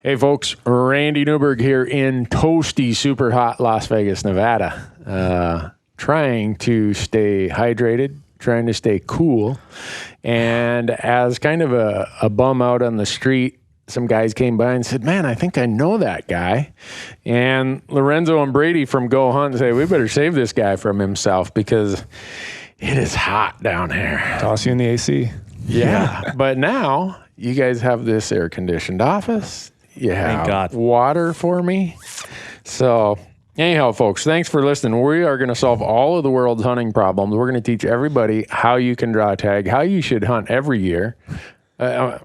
Hey folks, Randy Newberg here in toasty, super hot Las Vegas, Nevada. Trying to stay hydrated, trying to stay cool. And as kind of a bum out on the street, some guys came by and said, man, I think I know that guy. And Lorenzo and Brady from Go Hunt say, we better save this guy from himself because it is hot down here. Toss you in the AC. Yeah. But now you guys have this air-conditioned office. You have water for me. So anyhow, folks, thanks for listening. We are going to solve all of the world's hunting problems. We're going to teach everybody how you can draw a tag, how you should hunt every year. I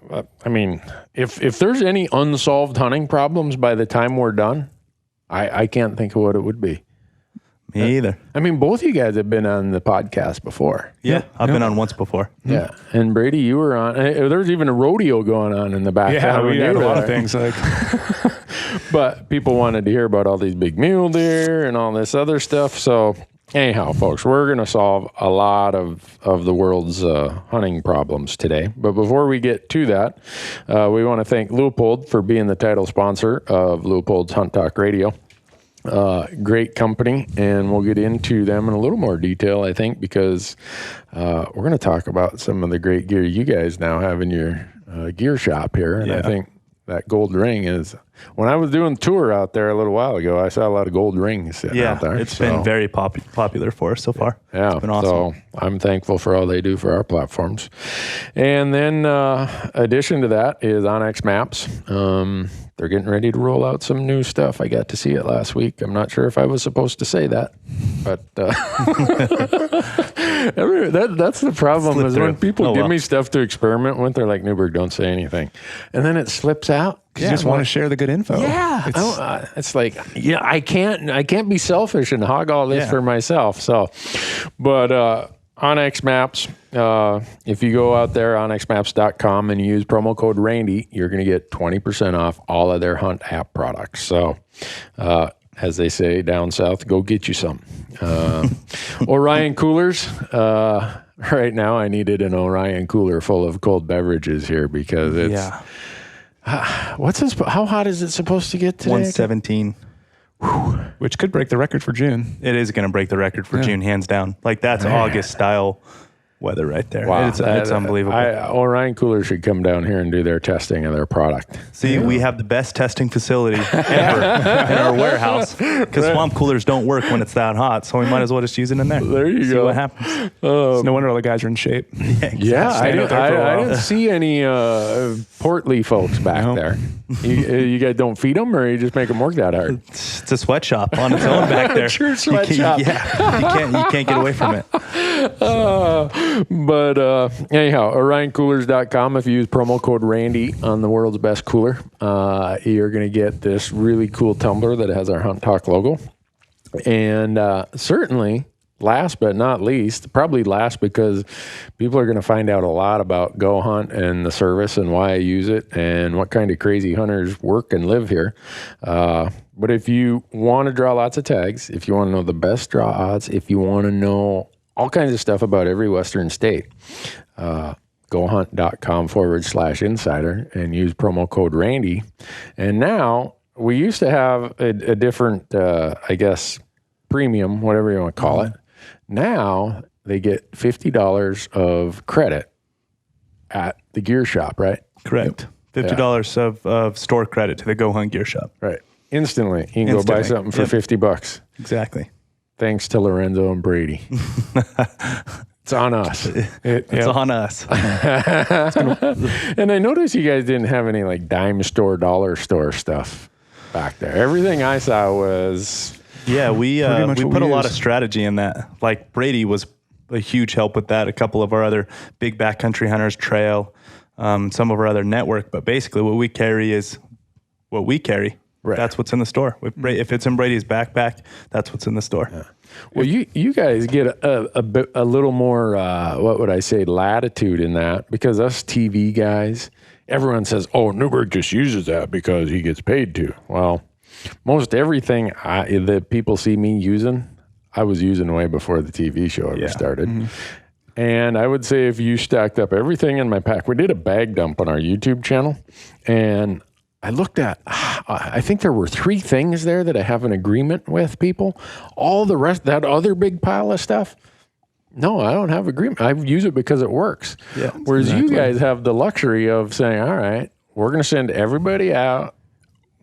mean, if there's any unsolved hunting problems by the time we're done, I can't think of what it would be. Me either. I mean, both of you guys have been on the podcast before. Yeah, I've been on once before. Yeah, and Brady, you were on. There's even a rodeo going on in the back. Yeah, we had a lot of things like. But people wanted to hear about all these big mule deer and all this other stuff. So anyhow, folks, we're going to solve a lot of the world's hunting problems today. But before we get to that, we want to thank Leupold for being the title sponsor of Leupold's Hunt Talk Radio. Great company, and we'll get into them in a little more detail, I think, because we're going to talk about some of the great gear you guys now have in your gear shop here. And I think that gold ring is, when I was doing the tour out there a little while ago, I saw a lot of gold rings sitting out there. It's been very popular for us so far. Yeah, it's been awesome. So I'm thankful for all they do for our platforms. And then addition to that is Onyx Maps. They're getting ready to roll out some new stuff. I got to see it last week. I'm not sure if I was supposed to say that, but that's the problem is when people give me stuff to experiment with, they're like, Newberg, don't say anything. And then it slips out. You just want to share the good info. Yeah. It's like, yeah, I can't be selfish and hog all this for myself. So, but Onyx Maps, if you go out there, onyxmaps.com, and you use promo code Randy, you're going to get 20% off all of their hunt app products. So, as they say down south, go get you some. Orion coolers. Right now, I needed an Orion cooler full of cold beverages here because it's... what's this? How hot is it supposed to get today? 117. Which could break the record for June. It is going to break the record for June, hands down. Like, that's August style weather right there. Wow. It's unbelievable. Orion Cooler should come down here and do their testing of their product. See, we have the best testing facility ever in our warehouse because swamp coolers don't work when it's that hot, so we might as well just use it in there. There you go. See what happens. It's no wonder all the guys are in shape. I didn't see any portly folks back there. You guys don't feed them, or you just make them work that hard? It's a sweatshop on its own back there. True sweatshop. You can't get away from it. But anyhow, OrionCoolers.com. If you use promo code Randy on the world's best cooler, you're going to get this really cool tumbler that has our Hunt Talk logo. And certainly, last but not least, probably last because people are going to find out a lot about Go Hunt and the service and why I use it and what kind of crazy hunters work and live here. But if you want to draw lots of tags, if you want to know the best draw odds, if you want to know all kinds of stuff about every Western state, gohunt.com/insider and use promo code Randy. And now we used to have a different, I guess, premium, whatever you want to call it. Now they get $50 of credit at the gear shop, right? Correct. $50 of store credit to the Go Hunt gear shop. Right. Instantly. You can go buy something for $50. Exactly. Thanks to Lorenzo and Brady. It's on us. It's on us. And I noticed you guys didn't have any like dime store, dollar store stuff back there. Everything I saw was... Yeah, we put a lot of strategy in that. Like Brady was a huge help with that. A couple of our other big backcountry hunters, Trail, some of our other network. But basically what we carry is what we carry. Right. That's what's in the store. If it's in Brady's backpack, that's what's in the store. Yeah. Well, you guys get a little more, what would I say, latitude in that, because us TV guys, everyone says, oh, Newberg just uses that because he gets paid to. Well, most everything that people see me using, I was using way before the TV show ever started. Mm-hmm. And I would say if you stacked up everything in my pack, we did a bag dump on our YouTube channel, and I looked at, I think there were 3 things there that I have an agreement with people. All the rest, that other big pile of stuff, no, I don't have agreement. I use it because it works. Yeah, Whereas you guys have the luxury of saying, all right, we're going to send everybody out,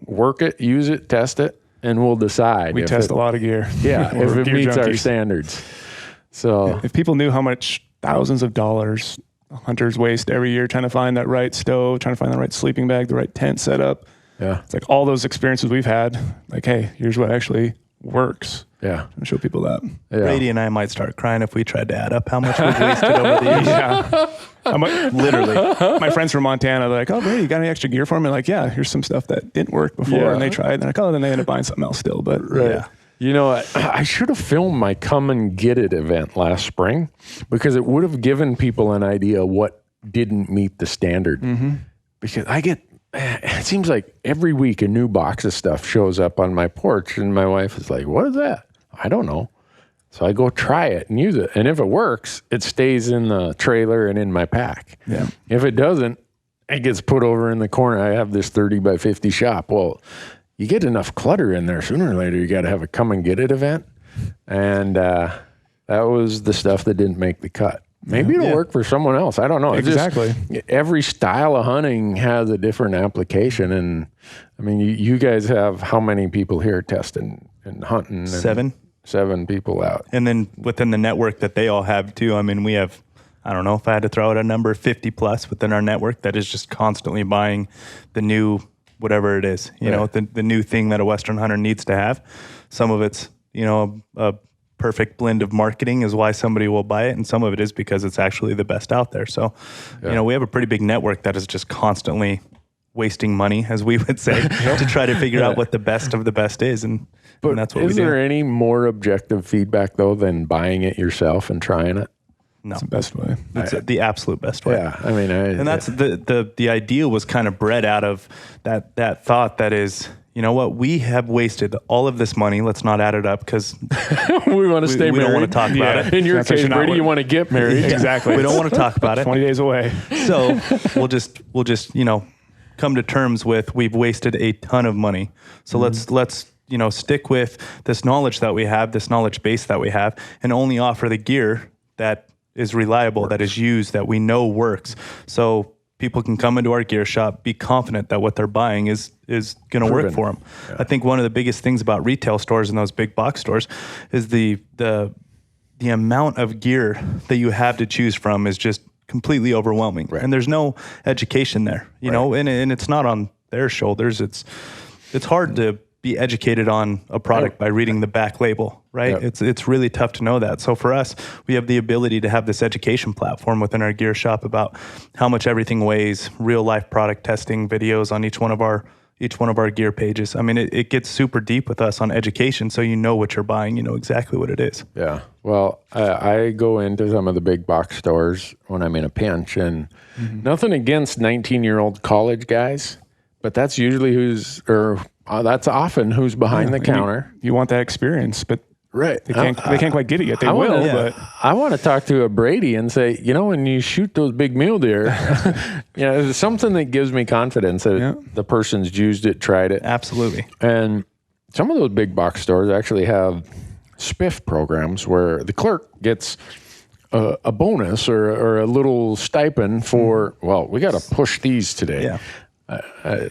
work it, use it, test it, and we'll decide. We test a lot of gear. Yeah, if it meets our standards. So if people knew how much thousands of dollars hunters waste every year trying to find that right stove, trying to find the right sleeping bag, the right tent setup. Yeah. It's like all those experiences we've had, like, hey, here's what actually works. Yeah. And show people that. Yeah. Brady and I might start crying if we tried to add up how much we've wasted over the years. Yeah. Literally. My friends from Montana, they're like, oh, Brady, you got any extra gear for me? Like, yeah, here's some stuff that didn't work before. Yeah. And they tried. And they're like, oh, then they end up buying something else still. But Yeah. You know, I should have filmed my Come and Get It event last spring because it would have given people an idea what didn't meet the standard. Mm-hmm. Because it seems like every week a new box of stuff shows up on my porch and my wife is like, what is that? I don't know. So I go try it and use it. And if it works, it stays in the trailer and in my pack. Yeah. If it doesn't, it gets put over in the corner. I have this 30 by 50 shop. Well, you get enough clutter in there, sooner or later, you got to have a Come and Get It event. And that was the stuff that didn't make the cut. Maybe it'll work for someone else. I don't know. Exactly. Every style of hunting has a different application. And I mean, you guys have how many people here testing and hunting? And 7. 7 people out. And then within the network that they all have too, I mean, we have, I don't know if I had to throw out a number, 50 plus within our network that is just constantly buying the new, whatever it is, you know, the new thing that a Western hunter needs to have. Some of it's, you know, a perfect blend of marketing is why somebody will buy it. And some of it is because it's actually the best out there. So, you know, we have a pretty big network that is just constantly wasting money, as we would say, to try to figure out what the best of the best is. And that's what we do. Is there any more objective feedback, though, than buying it yourself and trying it? No. That's the best way. It's the absolute best way. Yeah, I mean, and that's the idea was kind of bred out of that thought that is, you know what, we have wasted all of this money. Let's not add it up because we want to stay married. We don't want to talk about it. In your case, Brady, you want to get married. Exactly. We don't want to talk about it. 20 days away. So we'll just you know, come to terms with we've wasted a ton of money. So let's you know, stick with this knowledge that we have, this knowledge base that we have, and only offer the gear that is reliable, that is used, that we know works. So people can come into our gear shop, be confident that what they're buying is going to work for them. Yeah. I think one of the biggest things about retail stores and those big box stores is the amount of gear that you have to choose from is just completely overwhelming. Right. And there's no education there, you know, and it's not on their shoulders. It's hard to be educated on a product by reading the back label, right? Yep. It's really tough to know that. So for us, we have the ability to have this education platform within our gear shop about how much everything weighs, real life product testing videos on each one of our gear pages. I mean, it gets super deep with us on education, so you know what you're buying, you know exactly what it is. Yeah. Well, I go into some of the big box stores when I'm in a pinch, and nothing against 19-year-old college guys, but that's usually that's often who's behind the counter. You want that experience, but right. They can't quite get it yet. They will, but I want to talk to a Brady and say, you know, when you shoot those big mule deer, you know, it's something that gives me confidence that the person's used it, tried it. Absolutely. And some of those big box stores actually have spiff programs where the clerk gets a bonus or a little stipend for, well, we got to push these today. Yeah.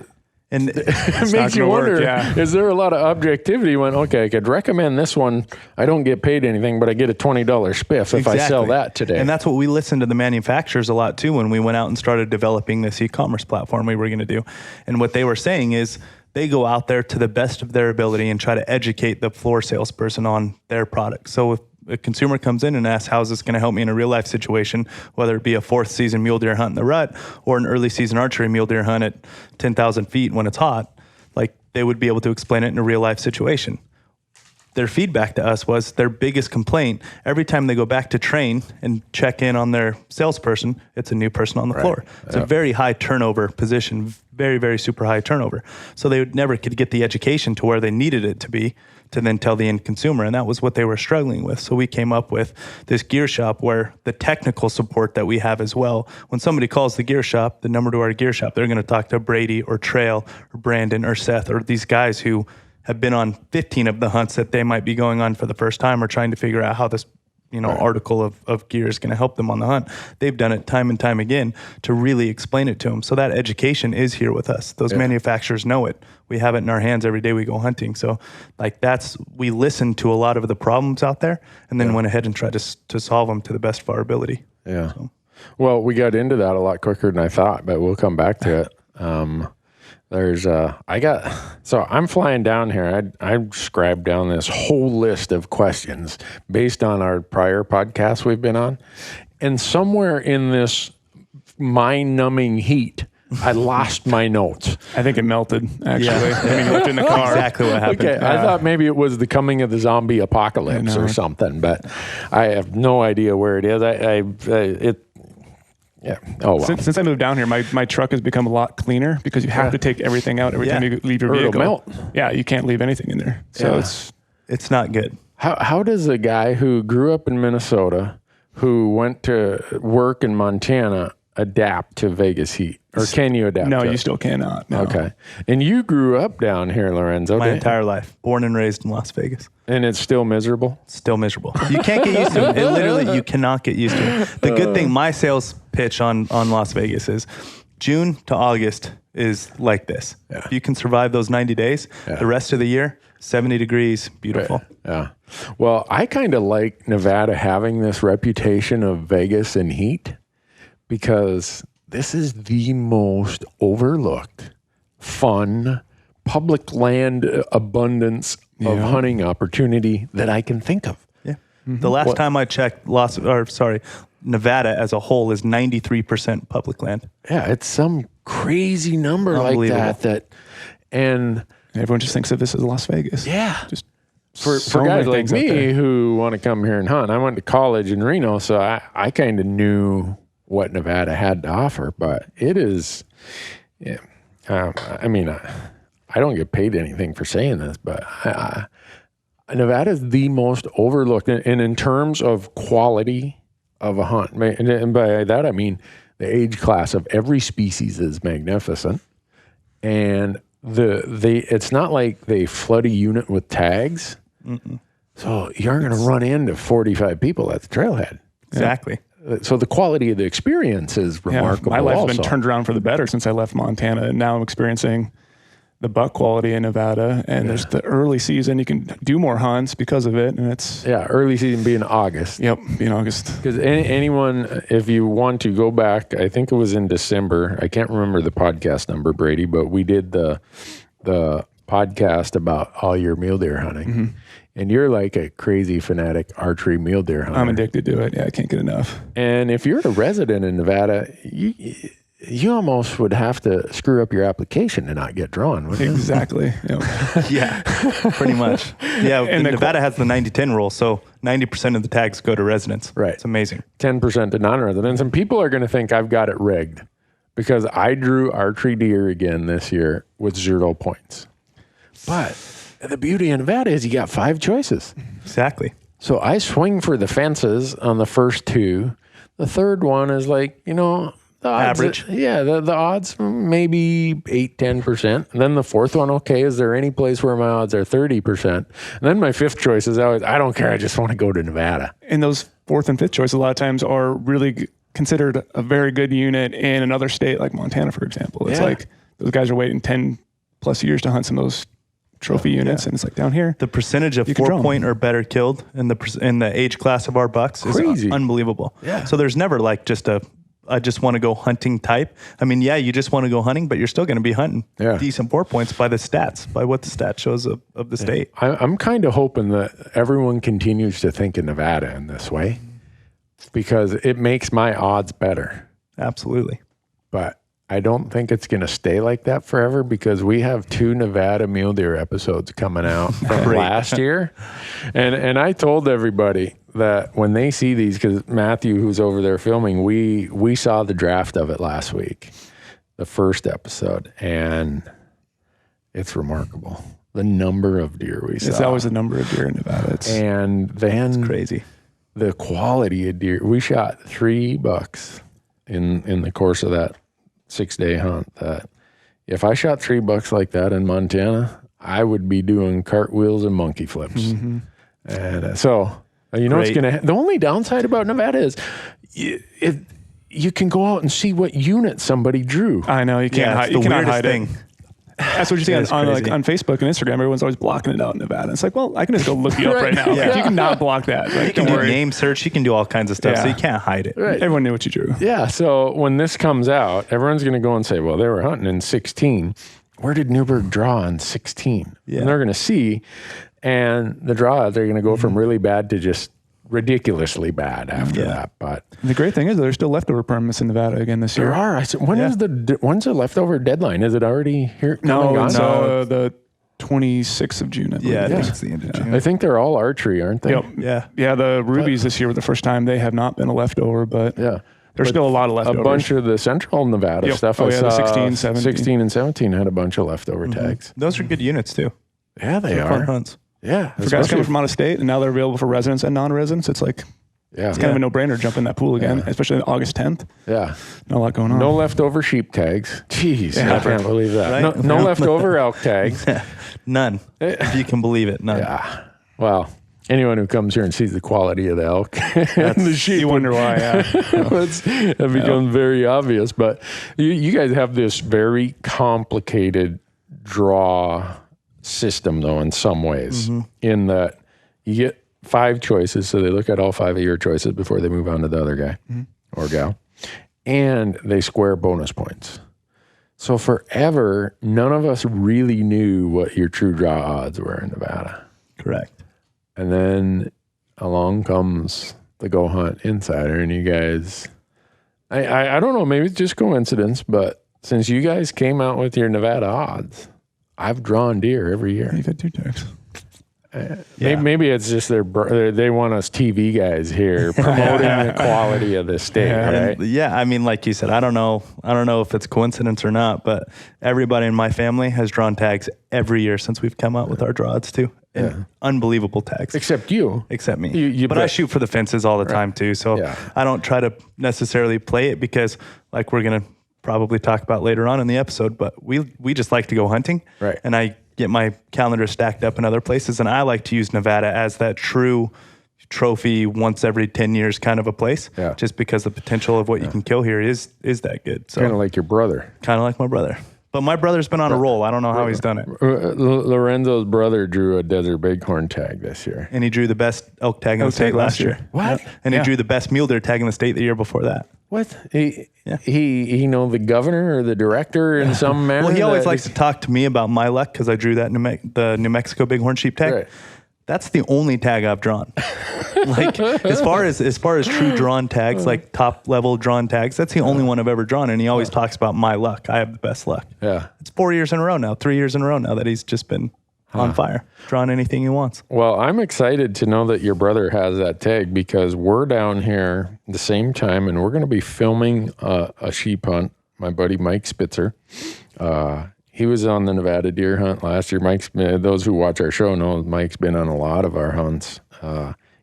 And it makes you wonder, is there a lot of objectivity when, okay, I could recommend this one. I don't get paid anything, but I get a $20 spiff if I sell that today. And that's what we listened to the manufacturers a lot too when we went out and started developing this e-commerce platform we were going to do. And what they were saying is they go out there to the best of their ability and try to educate the floor salesperson on their product. So if a consumer comes in and asks, how is this going to help me in a real life situation, whether it be a 4th season mule deer hunt in the rut or an early season archery mule deer hunt at 10,000 feet when it's hot, like they would be able to explain it in a real life situation. their feedback to us was their biggest complaint every time they go back to train and check in on their salesperson, it's a new person on the floor. It's a very high turnover position, very, very super high turnover. So they never could get the education to where they needed it to be to then tell the end consumer. And that was what they were struggling with. So we came up with this gear shop where the technical support that we have as well, when somebody calls the gear shop, the number to our gear shop, they're going to talk to Brady or Trail or Brandon or Seth or these guys who have been on 15 of the hunts that they might be going on for the first time or trying to figure out how this article of gear is going to help them on the hunt. They've done it time and time again to really explain it to them. So that education is here with us. Those manufacturers know it. We have it in our hands every day we go hunting. So we listened to a lot of the problems out there and then went ahead and tried to solve them to the best of our ability. Yeah. So. Well, we got into that a lot quicker than I thought, but we'll come back to it. So I'm flying down here. I scribed down this whole list of questions based on our prior podcasts we've been on. And somewhere in this mind-numbing heat, I lost my notes. I think it melted, actually. I mean, you left it in the car. Exactly what happened. Okay, I thought maybe it was the coming of the zombie apocalypse or something, but I have no idea where it is. Yeah. Oh, wow. Since I moved down here, my truck has become a lot cleaner because you have to take everything out every time you leave your vehicle. It'll melt. Yeah, you can't leave anything in there. So it's not good. How does a guy who grew up in Minnesota, who went to work in Montana, adapt to Vegas heat? Or can you adapt? No, to you it? still cannot. No. Okay. And you grew up down here, Lorenzo. My entire life. Born and raised in Las Vegas. And it's still miserable? Still miserable. You can't get used to it. Literally, you cannot get used to it. The good thing, my sales pitch on Las Vegas is June to August is like this. Yeah. If you can survive those 90 days, the rest of the year, 70 degrees, beautiful. Right. Yeah. Well, I kind of like Nevada having this reputation of Vegas and heat because this is the most overlooked, fun, public land abundance of hunting opportunity that I can think of. Yeah. Mm-hmm. The last time I checked, Nevada as a whole is 93% public land. Yeah, it's some crazy number like that. And everyone just thinks of this as Las Vegas. Yeah. Just for guys like me who want to come here and hunt. I went to college in Reno, so I kind of knew what Nevada had to offer, but it is, I mean, I don't get paid anything for saying this, but Nevada is the most overlooked, and in terms of quality of a hunt, and by that I mean the age class of every species is magnificent, and it's not like they flood a unit with tags, so you aren't going to run into 45 people at the trailhead. Exactly. So the quality of the experience is remarkable. My life's been turned around for the better since I left Montana, and now I'm experiencing the buck quality in Nevada. And there's the early season; you can do more hunts because of it, and it's early season being August. Yep, being August. Because anyone, if you want to go back, I think it was in December. I can't remember the podcast number, Brady, but we did the podcast about all your mule deer hunting. Mm-hmm. And you're like a crazy fanatic archery mule deer hunter. I'm addicted to it. Yeah, I can't get enough. And if you're a resident in Nevada, you almost would have to screw up your application to not get drawn. Exactly. Yeah, pretty much. Yeah, and Nevada has the 90-10 rule, so 90% of the tags go to residents. Right. It's amazing. 10% to non-residents. And people are going to think I've got it rigged because I drew archery deer again this year with 0 points. But the beauty in Nevada is you got 5 choices. Exactly. So I swing for the fences on the first 2. The third one is like, the odds, average. The odds maybe 8-10%. And then the fourth one, okay, is there any place where my odds are 30%? And then my 5th choice is always, I don't care, I just want to go to Nevada. And those 4th and 5th choices a lot of times are really considered a very good unit in another state like Montana, for example. It's like those guys are waiting 10 plus years to hunt some of those trophy units, and it's like down here. The percentage of 4-point or better killed in the age class of our bucks is unbelievable. Yeah. So there's never like just I just want to go hunting type. I mean, you just want to go hunting, but you're still going to be hunting decent 4 points by the stats, by what the stat shows of the state. I'm kind of hoping that everyone continues to think of Nevada in this way because it makes my odds better. Absolutely. But I don't think it's going to stay like that forever because we have 2 Nevada mule deer episodes coming out from last year. And I told everybody that when they see these, because Matthew, who's over there filming, we saw the draft of it last week, the first episode, and it's remarkable. The number of deer we saw. It's always the number of deer in Nevada. And then it's crazy. The quality of deer. We shot 3 bucks in the course of that 6-day hunt. That if I shot 3 bucks like that in Montana, I would be doing cartwheels and monkey flips. Mm-hmm. And so, you know, Great. what's going to, the only downside about Nevada is you can go out and see what unit somebody drew. I know, you can't hide, it's the you cannot weirdest hide thing. it. That's what you see on Facebook and Instagram. Everyone's always blocking it out in Nevada. It's like, well, I can just go look you up right now. Yeah. Like, you cannot block that. Like, You can do name search. You can do all kinds of stuff, so you can't hide it. Right. Everyone knew what you drew. Yeah, so when this comes out, everyone's going to go and say, well, they were hunting in 16. Where did Newberg draw in 16? Yeah. And they're going to see, and the draw, they're going to go from really bad to just ridiculously bad after that. But the great thing is there's still leftover permits in Nevada again this year. there are. I said, when's the leftover deadline? Is it already here? No, it's the 26th of June. I believe. Yeah, I think it's the end of June. I think they're all archery, aren't they? Yep. Yeah. The rubies this year were the first time they have not been a leftover, but there's still a lot of leftovers. A bunch of the central Nevada stuff. I saw the 16, 17. 16 and 17 had a bunch of leftover tags. Those are good units too. Yeah, they Fun are. hunts. Yeah. For guys coming from out of state, and now they're available for residents and non-residents. It's like it's kind of a no-brainer to jump in that pool again, especially on August 10th. Yeah. Not a lot going on. No leftover sheep tags. Jeez, I can't believe that. Right? No leftover elk tags. None. If you can believe it, none. Yeah. Well, anyone who comes here and sees the quality of the elk and the sheep, you wonder why. it becomes very obvious. But you guys have this very complicated draw system, though, in some ways, in that you get 5 choices. So they look at all 5 of your choices before they move on to the other guy or gal. And they square bonus points. So forever, none of us really knew what your true draw odds were in Nevada. Correct. And then along comes the Go Hunt Insider, and you guys, I don't know, maybe it's just coincidence, but since you guys came out with your Nevada odds, I've drawn deer every year. You've had 2 tags. Maybe it's just they want us TV guys here promoting the quality of the state, right? Yeah, I mean, like you said, I don't know if it's coincidence or not, but everybody in my family has drawn tags every year since we've come out with our draw odds too. And unbelievable tags. Except you. Except me. But I shoot for the fences all the time too, so I don't try to necessarily play it because, like we're going to probably talk about later on in the episode, but we just like to go hunting. Right. And I get my calendar stacked up in other places, and I like to use Nevada as that true trophy once every 10 years kind of a place, just because the potential of what you can kill here is that good. So kind of like your brother. Kind of like my brother. But my brother's been on a roll. I don't know how he's done it. Lorenzo's brother drew a desert bighorn tag this year. And he drew the best elk tag in the state last year. What? Yep. And he drew the best mule deer tag in the state the year before that. What? He know the governor or the director in some manner? Well, he always likes to talk to me about my luck because I drew that the New Mexico bighorn sheep tag. Right. That's the only tag I've drawn. Like as far as true drawn tags, like top level drawn tags, that's the only one I've ever drawn. And he always talks about my luck. I have the best luck. Yeah. It's 4 years in a row now, 3 years in a row now that he's just been on fire, drawing anything he wants. Well, I'm excited to know that your brother has that tag because we're down here the same time and we're going to be filming a sheep hunt. My buddy Mike Spitzer, he was on the Nevada deer hunt last year. Those who watch our show know Mike's been on a lot of our hunts.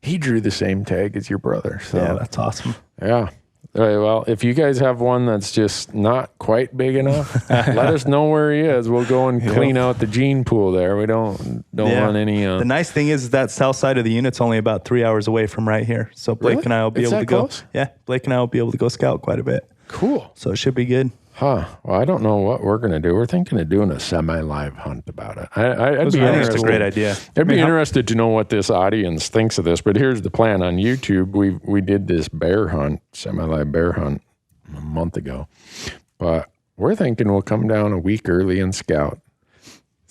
He drew the same tag as your brother. So, yeah, that's awesome. Yeah. All right, well, if you guys have one that's just not quite big enough, let us know where he is. We'll go and clean out the gene pool there. We don't want any. The nice thing is that south side of the unit's only about 3 hours away from right here. So Blake and I will be able to go. Close? Yeah, Blake and I will be able to go scout quite a bit. Cool. So it should be good. Huh. Well, I don't know what we're going to do. We're thinking of doing a semi-live hunt about it. I'd be I think interested. it's a great idea. I'd be interested to know what this audience thinks of this. But here's the plan on YouTube. We did this bear hunt, semi-live bear hunt, a month ago. But we're thinking we'll come down a week early and scout.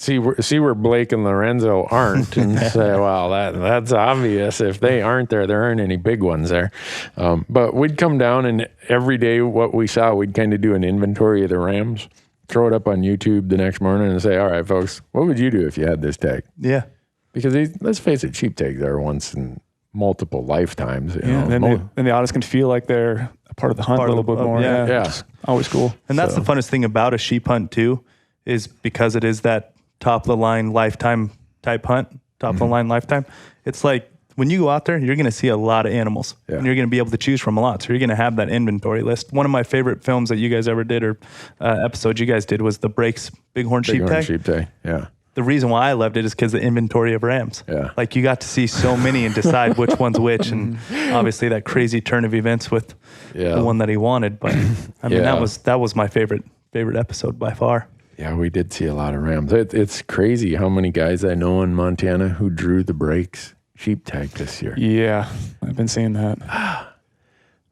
see where Blake and Lorenzo aren't, and say, well, that's obvious. If they aren't there aren't any big ones there. But we'd come down, and every day what we saw, we'd kind of do an inventory of the rams, throw it up on YouTube the next morning, and say, all right, folks, what would you do if you had this tag? Yeah. Because let's face it, sheep tags are once in multiple lifetimes. You know? And the otters can feel like they're a part of the hunt a little bit more. Yeah. Always cool. And that's the funnest thing about a sheep hunt too, is because it is that top of the line lifetime type hunt, top of the line lifetime. It's like when you go out there, you're going to see a lot of animals and you're going to be able to choose from a lot. So you're going to have that inventory list. One of my favorite films that you guys ever did, or episodes you guys did, was the Breaks Bighorn Sheep Tag. Yeah. The reason why I loved it is because the inventory of rams. Yeah. Like you got to see so many and decide which one's which. And obviously that crazy turn of events with the one that he wanted. But I mean, that was my favorite episode by far. Yeah, we did see a lot of rams. It's crazy how many guys I know in Montana who drew the Breaks sheep tag this year. Yeah, I've been seeing that.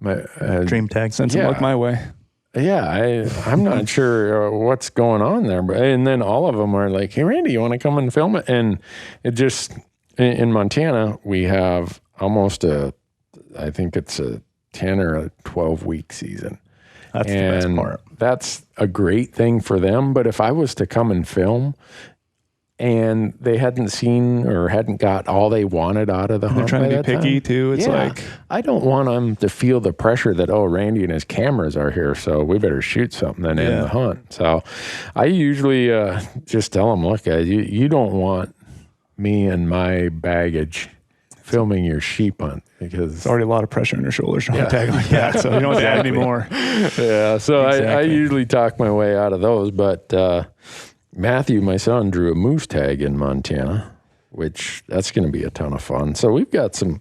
My dream tag. Send some luck my way. Yeah, I'm not sure what's going on there. And then all of them are like, hey, Randy, you want to come and film it? And it just, in Montana, we have almost I think it's a 10 or a 12-week season. That's the best part. That's a great thing for them. But if I was to come and film and they hadn't seen or hadn't got all they wanted out of the hunt, they're trying to be picky too. It's like, I don't want them to feel the pressure that, oh, Randy and his cameras are here, so we better shoot something and end the hunt. So I usually just tell them, look, guys, you don't want me and my baggage filming your sheep hunt, because it's already a lot of pressure on your shoulders on a tag like that, so you don't have to add any more. Yeah, so I usually talk my way out of those, but Matthew, my son, drew a moose tag in Montana, which that's going to be a ton of fun. So we've got some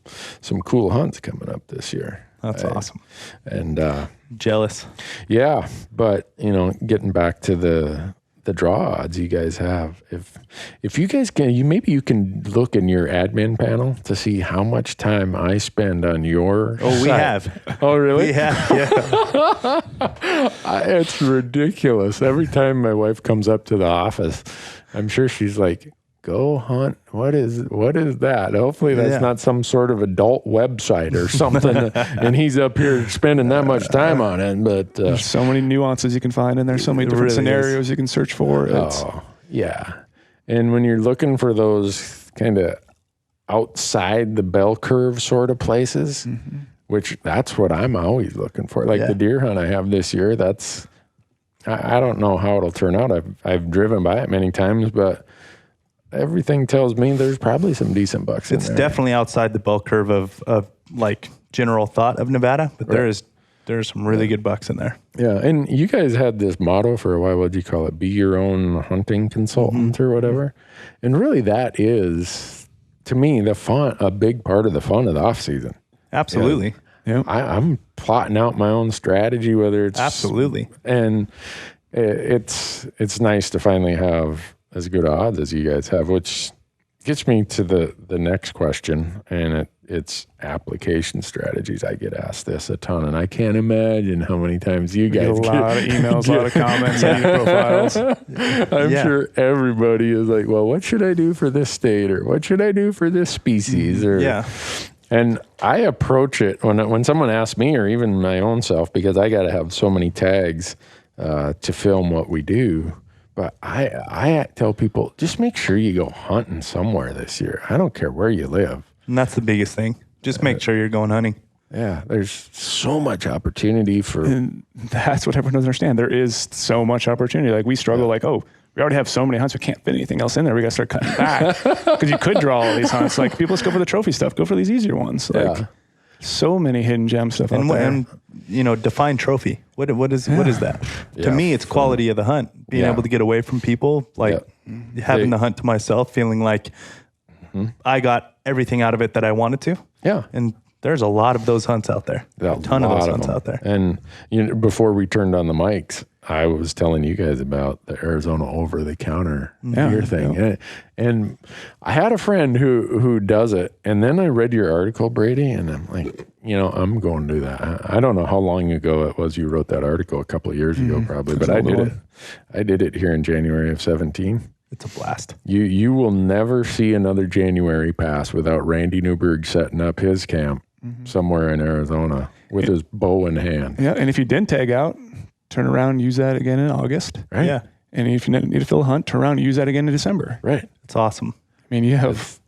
cool hunts coming up this year. That's awesome. And jealous. Yeah, but getting back to the draw odds you guys have, if you guys can, maybe you can look in your admin panel to see how much time I spend on your site. We have. Oh, really? We have, yeah. It's ridiculous. Every time my wife comes up to the office, I'm sure she's like, go hunt. What is that? Hopefully that's not some sort of adult website or something. And he's up here spending that much time on it. But there's so many nuances you can find in there, so many different scenarios you can search for. Yeah. And when you're looking for those kind of outside the bell curve sort of places, which that's what I'm always looking for. Like the deer hunt I have this year, I don't know how it'll turn out. I've driven by it many times, but everything tells me there's probably some decent bucks in there. It's definitely outside the bell curve of like general thought of Nevada, but there's some really good bucks in there. Yeah, and you guys had this motto for a while. What do you call it? Be your own hunting consultant or whatever. And really that is, to me, a big part of the fun of the off season. Absolutely. Yeah. I'm plotting out my own strategy, whether it's absolutely. And it's nice to finally have as good odds as you guys have, which gets me to the next question, and it's application strategies. I get asked this a ton, and I can't imagine how many times you guys get a lot of emails, a lot of comments on your profiles. I'm sure everybody is like, well, what should I do for this state, or what should I do for this species? And I approach it when someone asks me, or even my own self, because I got to have so many tags to film what we do. But I tell people, just make sure you go hunting somewhere this year. I don't care where you live. And that's the biggest thing. Just make sure you're going hunting. Yeah, there's so much opportunity and that's what everyone doesn't understand. There is so much opportunity. Like we struggle, we already have so many hunts, we can't fit anything else in there. We got to start cutting back because you could draw all these hunts. Like people just go for the trophy stuff. Go for these easier ones. So many hidden gem stuff out there. And define trophy. What is that? To me, it's quality of the hunt. Being able to get away from people, having the hunt to myself, feeling like I got everything out of it that I wanted to. Yeah. And there's a lot of those hunts out there. A ton of those hunts out there. And before we turned on the mics, I was telling you guys about the Arizona over-the-counter deer thing. Yeah. And I had a friend who does it. And then I read your article, Brady, and I'm like, I'm going to do that. I don't know how long ago it was you wrote that article, a couple of years ago probably, but I did it. I did it here in January of 2017. It's a blast. You will never see another January pass without Randy Newberg setting up his camp somewhere in Arizona with his bow in hand. Yeah, and if you didn't tag out, turn around and use that again in August. Right. Yeah. And if you need to fill a hunt, turn around and use that again in December. Right. It's awesome. I mean, you have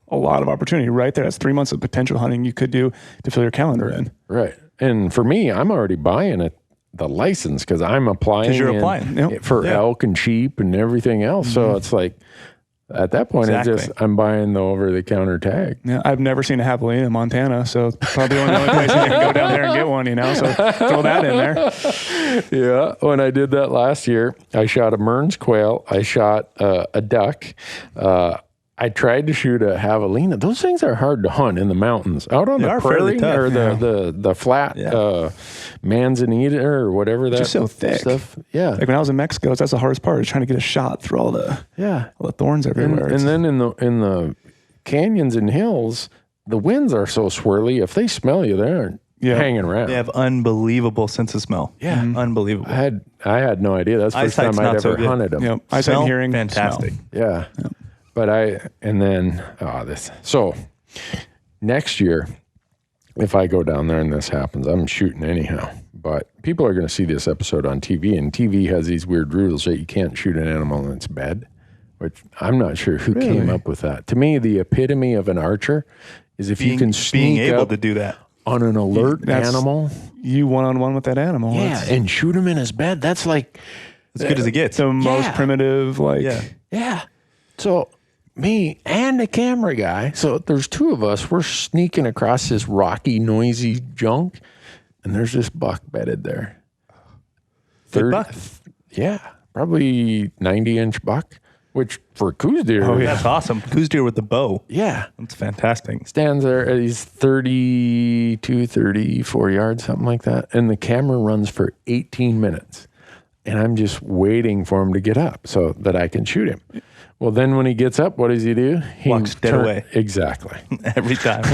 a lot of opportunity right there. That's 3 months of potential hunting you could do to fill your calendar in. Right. And for me, I'm already buying the license because I'm applying. Because you're applying. For elk and sheep and everything else. So it's like, at that point, it's just, I'm buying the over-the-counter tag. Yeah, I've never seen a javelina in Montana, so it's probably the only place you can go down there and get one, so throw that in there. Yeah, when I did that last year, I shot a Mearns quail, I shot a duck, I tried to shoot a javelina. Those things are hard to hunt in the mountains. Out on the prairie or the flat manzanita or whatever that just so thick stuff. Yeah. Like when I was in Mexico, that's the hardest part, is trying to get a shot through all the thorns everywhere. And then in the canyons and hills, the winds are so swirly. If they smell you, they aren't hanging around. They have unbelievable sense of smell. Yeah. Unbelievable. I had no idea. That's the first time I'd ever hunted them. Yep. Eyesight and hearing. Fantastic. Yeah. Yep. But so next year, if I go down there and this happens, I'm shooting anyhow. But people are going to see this episode on TV, and TV has these weird rules that you can't shoot an animal in its bed, which I'm not sure who came up with that. To me, the epitome of an archer is if you can sneak being able up to do that on an alert animal. You one-on-one with that animal. Yeah, and shoot him in his bed. That's like as good as it gets. The most primitive, Yeah. So me and the camera guy, so there's two of us, we're sneaking across this rocky, noisy junk, and there's this buck bedded there. Buck? Yeah, probably 90-inch buck, which for coos deer. Oh, yeah. That's awesome. Coos deer with the bow. Yeah. That's fantastic. Stands there, he's 32, 34 yards, something like that, and the camera runs for 18 minutes, and I'm just waiting for him to get up so that I can shoot him. Well, then when he gets up, what does he do? He walks dead away. Exactly. Every time.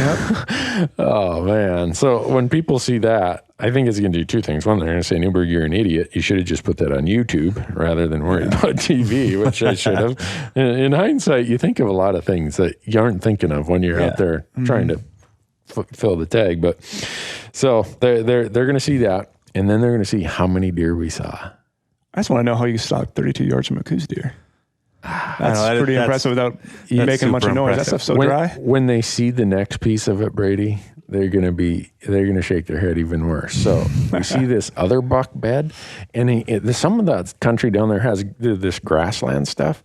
Oh, man. So when people see that, I think it's going to do two things. One, they're going to say, Newberg, you're an idiot. You should have just put that on YouTube rather than worry about TV, which I should have. In hindsight, you think of a lot of things that you aren't thinking of when you're out there trying to fill the tag. But so they're going to see that, and then they're going to see how many deer we saw. I just want to know how you stalk 32 yards from a coos deer. That's pretty impressive without making a bunch of noise. That stuff's so dry. When they see the next piece of it, Brady, they're gonna shake their head even worse. So we see this other buck bed, and some of that country down there has this grassland stuff.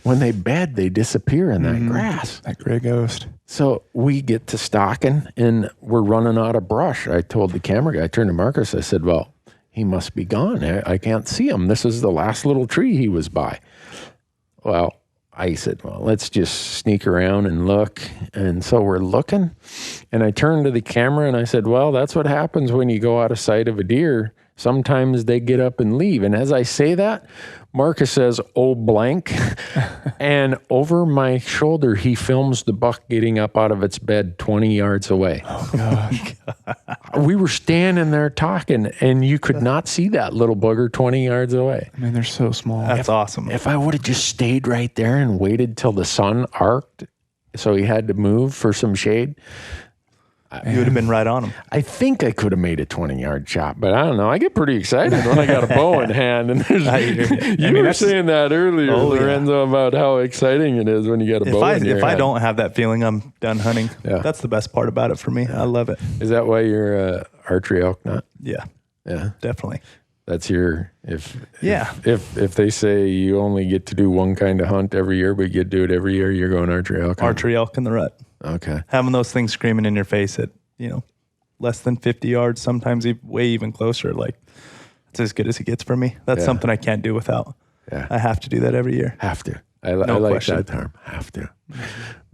When they bed, they disappear in that grass. That gray ghost. So we get to stalking, and we're running out of brush. I told the camera guy, I turned to Marcus, I said, well, he must be gone. I can't see him. This is the last little tree he was by. Well, I said, well, let's just sneak around and look. And so we're looking, and I turned to the camera and I said, well, that's what happens when you go out of sight of a deer. Sometimes they get up and leave. And as I say that, Marcus says, oh, blank. And over my shoulder, he films the buck getting up out of its bed 20 yards away. Oh, gosh. We were standing there talking, and you could not see that little booger 20 yards away. I mean, they're so small. That's awesome. If I would have just stayed right there and waited till the sun arced, so he had to move for some shade, you would have been right on him. I think I could have made a 20-yard shot, but I don't know. I get pretty excited when I got a bow in hand. And you were saying that earlier, Lorenzo, about how exciting it is when you got a bow in your hand. If I don't have that feeling, I'm done hunting. Yeah. That's the best part about it for me. I love it. Is that why you're archery elk nut? Yeah. Yeah. Definitely. That's your if they say you only get to do one kind of hunt every year, but you get to do it every year, you're going archery elk. Archery elk in the rut. Okay. Having those things screaming in your face at less than 50 yards, sometimes way even closer. Like it's as good as it gets for me. That's something I can't do without. Yeah. I have to do that every year. Have to. I like that term. Have to.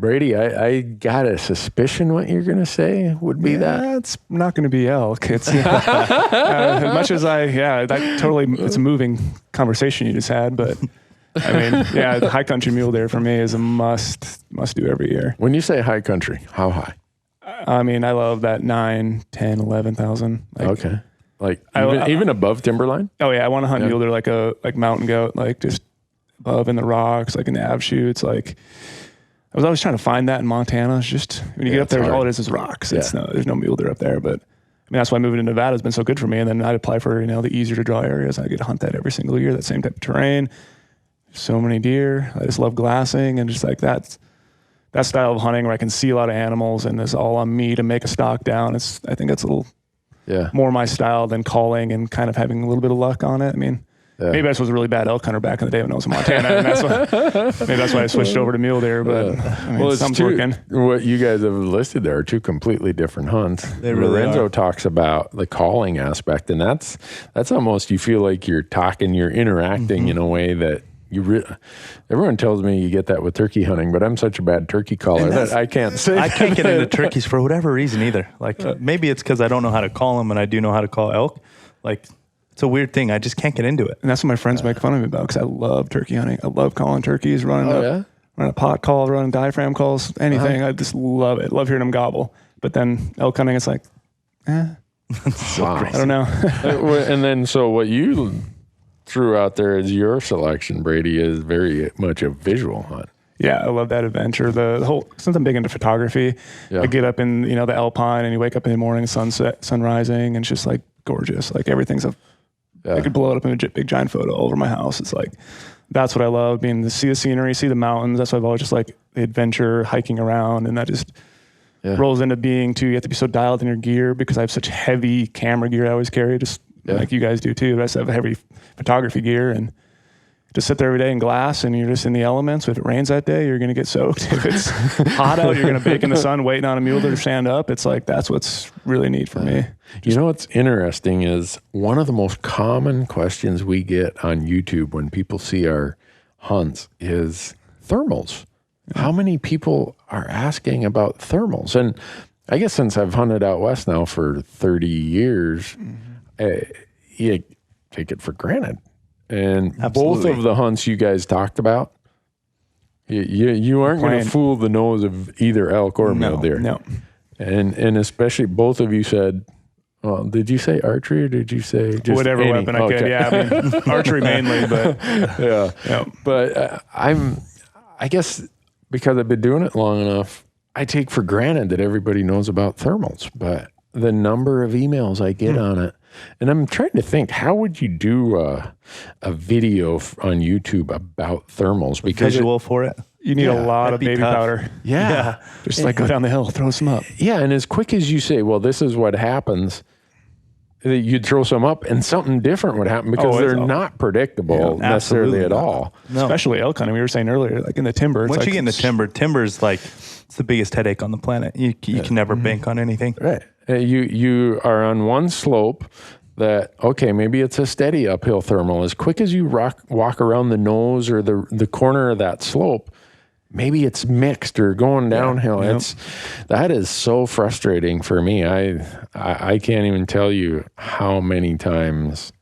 Brady, I got a suspicion what you're going to say would be that. It's not going to be elk. It's as much as it's a moving conversation you just had, but I mean, the high country mule deer for me is a must do every year. When you say high country, how high? I mean, I love that 9, 10, 11,000. Okay. Like even above timberline? Oh yeah. I want to hunt mule deer like mountain goat, like just above in the rocks, like in the ab shoots. Like I was always trying to find that in Montana. It's just when you get up there, all it is rocks. There's no mule deer up there. But I mean, that's why moving to Nevada has been so good for me. And then I'd apply for, the easier to draw areas. I get to hunt that every single year, that same type of terrain. So many deer. I just love glassing and just like that style of hunting where I can see a lot of animals and it's all on me to make a stock down. I think that's a little more my style than calling and kind of having a little bit of luck on it. I mean, maybe I was a really bad elk hunter back in the day when I was in Montana, and maybe that's why I switched over to mule deer. But I mean, something's working. What you guys have listed there are two completely different hunts. They really Lorenzo talks about the calling aspect, and that's almost, you feel like you're talking, you're interacting in a way that everyone tells me you get that with turkey hunting, but I'm such a bad turkey caller that I can't say. I can't get into turkeys for whatever reason either. Like maybe it's because I don't know how to call them, and I do know how to call elk. Like it's a weird thing. I just can't get into it. And that's what my friends make fun of me about, because I love turkey hunting. I love calling turkeys, running a pot call, running diaphragm calls, anything. I just love it. Love hearing them gobble. But then elk hunting, it's like, so I don't know. And then so what you threw out there as your selection, Brady, is very much a visual hunt. Yeah, I love that adventure. The whole, since I'm big into photography, I get up in, the alpine, and you wake up in the morning, sun rising, and it's just like gorgeous. Like everything's I could blow it up in a big giant photo all over my house. It's like, that's what I love, being to see the scenery, see the mountains. That's why I've always just like the adventure, hiking around, and that just rolls into being too. You have to be so dialed in your gear, because I have such heavy camera gear I always carry, just like you guys do too. I just have heavy photography gear, and just sit there every day in glass, and you're just in the elements. If it rains that day, you're going to get soaked. If it's hot out, you're going to bake in the sun waiting on a mule to stand up. It's like, that's what's really neat for me. What's interesting is one of the most common questions we get on YouTube when people see our hunts is thermals. How many people are asking about thermals? And I guess since I've hunted out west now for 30 years, you take it for granted. And both of the hunts you guys talked about, you aren't going to fool the nose of either elk or mule deer. No. And especially both of you said, well, did you say archery or did you say just whatever any? weapon I could? Yeah, I mean, archery mainly, but But I guess because I've been doing it long enough, I take for granted that everybody knows about thermals. But the number of emails I get on it, and I'm trying to think, how would you do a video on YouTube about thermals? Because visual for it. You need a lot of baby powder. Yeah. Just like go down the hill, throw some up. Yeah. And as quick as you say, well, this is what happens, you'd throw some up and something different would happen, because they're not predictable necessarily at all. No. Especially elk hunting. We were saying earlier, like in the timber. Once you get in the timber's like, it's the biggest headache on the planet. You can never bank on anything. Right. You are on one slope that, okay, maybe it's a steady uphill thermal. As quick as you walk around the nose or the corner of that slope, maybe it's mixed or going downhill. That is so frustrating for me. I can't even tell you how many times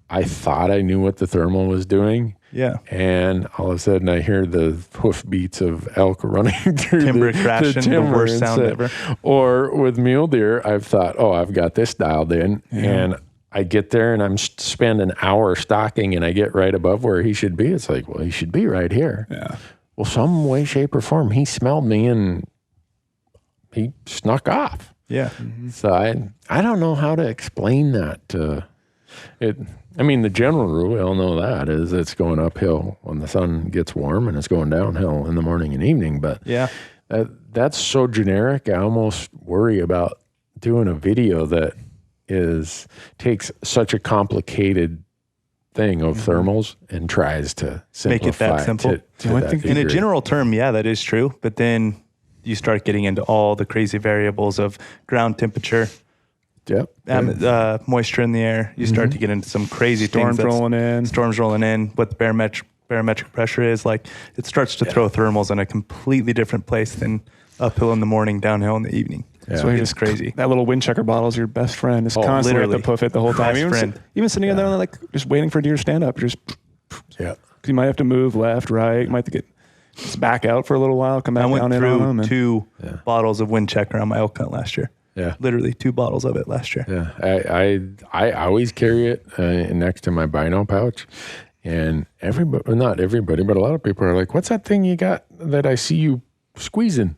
I thought I knew what the thermal was doing. Yeah. And all of a sudden I hear the hoof beats of elk running through timber crashing, the worst sound ever. Or with mule deer, I've thought, I've got this dialed in. And I get there and I'm spend an hour stalking, and I get right above where he should be. It's like, well, he should be right here. Yeah. Well, some way, shape, or form, he smelled me and he snuck off. Yeah. Mm-hmm. So I don't know how to explain that. I mean, the general rule, we all know that, is it's going uphill when the sun gets warm, and it's going downhill in the morning and evening. But that's so generic. I almost worry about doing a video that takes such a complicated thing of thermals and tries to simplify make it that simple. I think in a general term, that is true. But then you start getting into all the crazy variables of ground temperature, moisture in the air. You start to get into some crazy storms rolling in. What the barometric pressure is. Like, it starts to throw thermals in a completely different place than uphill in the morning, downhill in the evening. Yeah. So it's crazy. That little wind checker bottle is your best friend. It's constantly at the poof it the whole time. Even sitting in there, like just waiting for deer to stand up. Because you might have to move left, right. You might have to get back out for a little while, come back down in on them. I went through 2 bottles of wind checker on my elk hunt last year. Yeah, literally 2 bottles of it last year. Yeah, I always carry it next to my bino pouch, And everybody, not everybody, but a lot of people are like, what's that thing you got that I see you squeezing?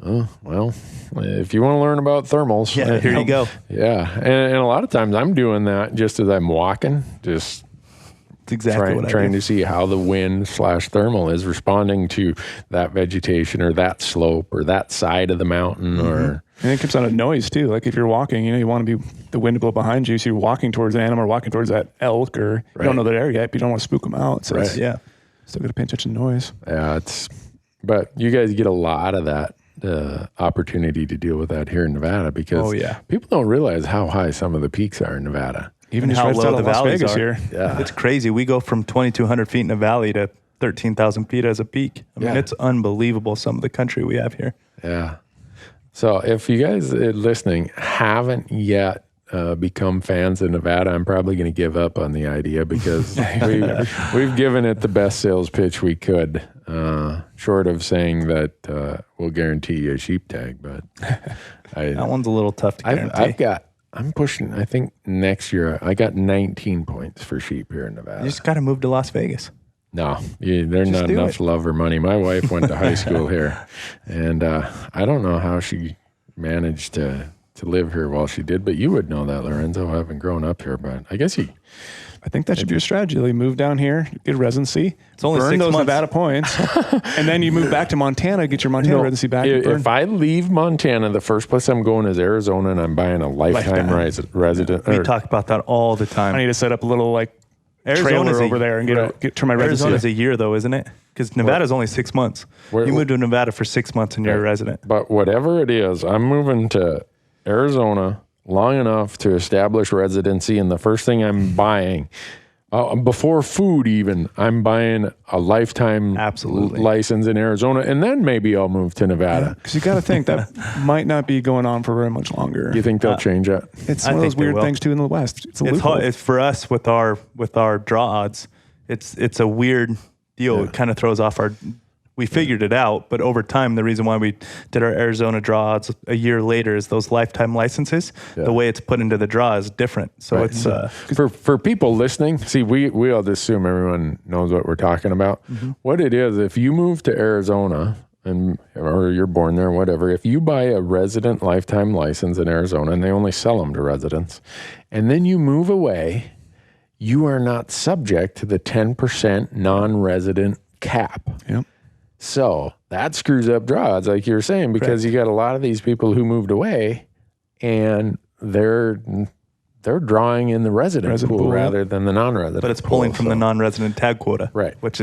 Oh, well, if you want to learn about thermals, here you go. Yeah. And a lot of times I'm doing that just as I'm walking, just exactly trying to see how the wind / thermal is responding to that vegetation or that slope or that side of the mountain. Or and it comes out of noise too. Like if you're walking, you want to be the wind to blow behind you, so you're walking towards an animal or walking towards that elk, or you don't know that area yet, but you don't want to spook them out. So still got to pay attention to noise. Yeah, but you guys get a lot of that opportunity to deal with that here in Nevada, because people don't realize how high some of the peaks are in Nevada. Even just how low the valleys are. Here. Yeah. It's crazy. We go from 2,200 feet in a valley to 13,000 feet as a peak. I mean, it's unbelievable, some of the country we have here. Yeah. So if you guys listening haven't yet become fans of Nevada, I'm probably going to give up on the idea, because we've given it the best sales pitch we could, short of saying that we'll guarantee you a sheep tag. But that one's a little tough to guarantee. I'm pushing, I think next year, I got 19 points for sheep here in Nevada. You just got to move to Las Vegas. No, there's not enough love or money. My wife went to high school here, and I don't know how she managed to live here while she did, but you would know that, Lorenzo, having grown up here. But I guess I think that should be a strategy. Like move down here, get residency. It's only burn 6 those months. Nevada points, and then you move back to Montana, get your Montana residency back. If I leave Montana, the first place I'm going is Arizona, and I'm buying a lifetime resident. We talk about that all the time. I need to set up a little Arizona's trailer over there and get turn my residency. Arizona's a year though, isn't it? Because Nevada's only 6 months. You move to Nevada for 6 months and you're a resident. But whatever it is, I'm moving to Arizona long enough to establish residency, and the first thing I'm buying, before food even, I'm buying a lifetime license in Arizona, and then maybe I'll move to Nevada. Because you got to think that might not be going on for very much longer. You think they'll change that? It's one of those weird things too in the West. It's hard. It's for us with our draw odds. It's a weird deal. Yeah. It kind of throws off our. We figured it out, but over time, the reason why we did our Arizona draw odds a year later is those lifetime licenses. Yeah. The way it's put into the draw is different. So it's for people listening. See, we all assume everyone knows what we're talking about. Mm-hmm. What it is, if you move to Arizona or you're born there, whatever, if you buy a resident lifetime license in Arizona, and they only sell them to residents, and then you move away, you are not subject to the 10% non-resident cap. Yep. So that screws up draw odds, like you were saying, because you got a lot of these people who moved away, and they're drawing in the resident pool rather than the non-resident. But it's pulling from the non-resident tag quota, right? Which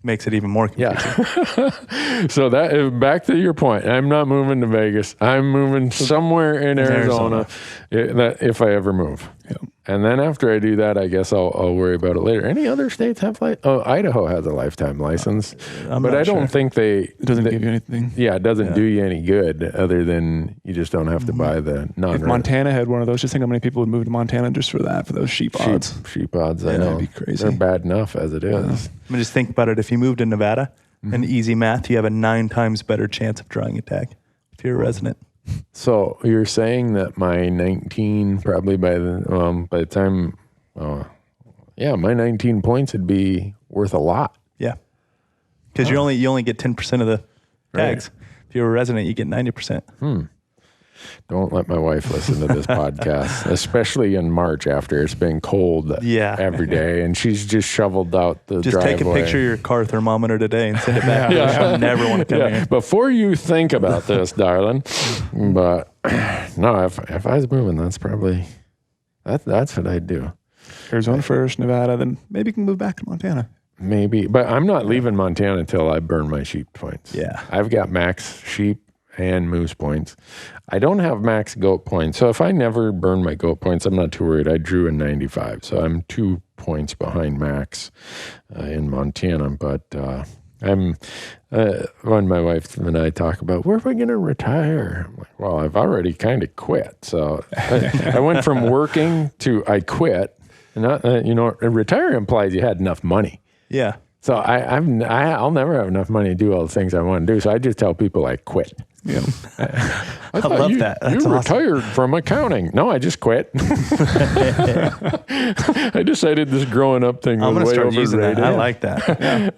makes it even more confusing. Yeah. So back to your point, I'm not moving to Vegas. I'm moving somewhere in Arizona. If I ever move. Yep. And then after I do that, I guess I'll worry about it later. Any other states have Idaho has a lifetime license, but I don't think it doesn't give you anything. Yeah, it doesn't do you any good other than you just don't have to buy the non. If Montana had one of those, just think how many people would move to Montana just for those sheep odds. Sheep odds, I know. That'd be crazy. They're bad enough as it is. I mean, just think about it. If you moved to Nevada, an easy math, you have a 9 times better chance of drawing a tag if you're a resident. So you're saying that my 19, probably by the time, my 19 points would be worth a lot. Yeah, because you only get 10% of the tags. Right. If you're a resident, you get 90%. Don't let my wife listen to this podcast, especially in March after it's been cold every day, and she's just shoveled out the driveway. Just take a picture of your car thermometer today and send it back. I never want to come here. Before you think about this, darling. But no, if I was moving, that's probably that's what I'd do. Arizona first, Nevada, then maybe you can move back to Montana. Maybe, but I'm not leaving Montana until I burn my sheep points. Yeah, I've got max sheep and moose points. I don't have max goat points. So if I never burn my goat points, I'm not too worried. I drew in 95. So I'm 2 points behind max in Montana. But I'm when my wife and I talk about, where are we going to retire? I'm like, well, I've already kind of quit. So I went from working to I quit. And retire implies you had enough money. Yeah. So I'll never have enough money to do all the things I want to do. So I just tell people I quit. Yeah. I love that. That's you awesome. retired from accounting. No, I just quit. I decided this growing up thing was I'm going to way start using that. overrated. I like that.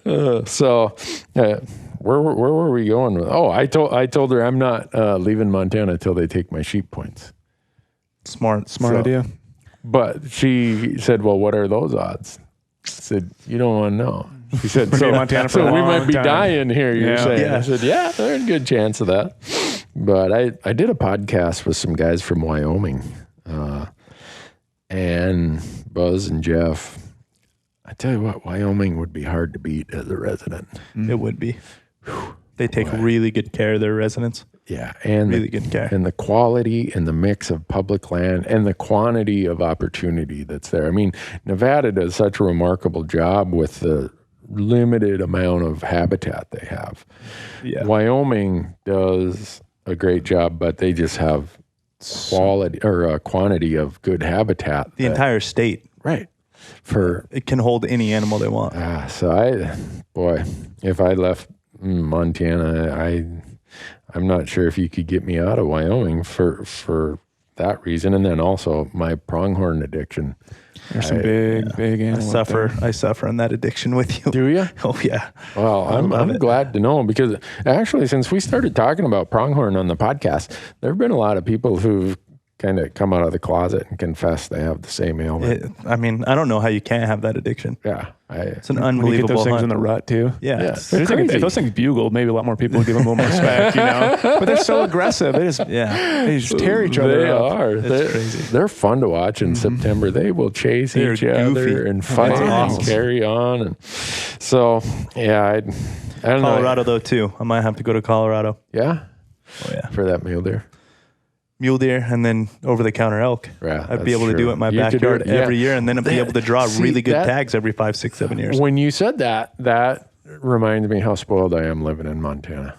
Where were we going with? Oh, I told her I'm not leaving Montana till they take my sheep points. Smart idea. But she said, "Well, what are those odds?" I said, "You don't want to know." She said, "So, Montana for a we long might be time. dying here." You're saying? Yeah. I said, "Yeah, there's a good chance of that." But I did a podcast with some guys from Wyoming, and Buzz and Jeff. I tell you what, Wyoming would be hard to beat as a resident. It would be. They take really good care of their residents. Yeah, and Really good care. and the quality and the mix of public land and the quantity of opportunity that's there. I mean, Nevada does such a remarkable job with the limited amount of habitat they have. Yeah. Wyoming does a great job, but they just have quality or quantity of good habitat. The entire state. Right. It can hold any animal they want. If I left Montana, I'm not sure if you could get me out of Wyoming for that reason. And then also my pronghorn addiction. There's some big animals. I suffer in that addiction with you. Do you? Oh yeah. Well, I'm glad to know, because actually, since we started talking about pronghorn on the podcast, there have been a lot of people who've kind of come out of the closet and confess they have the same ailment. I don't know how you can't have that addiction. Yeah. It's an When you get unbelievable those things hunt. in the rut too. Yeah. Yes. If those things bugled, maybe a lot more people would give them a little more respect, But they're so aggressive. They just tear each other They up. are. It's crazy. They're fun to watch in September. They will chase They're each other goofy. and fight That's and awesome. carry on. And so, yeah, I don't know. Colorado though too. I might have to go to Colorado. Yeah. Oh yeah. For that mule deer. Mule deer and then over-the-counter elk. Yeah, I'd be that's able to do true. it in my You could do backyard it, yeah. every year, and then I'd be able to draw really good tags every 5, 6, 7 years. When you said that reminds me how spoiled I am living in Montana.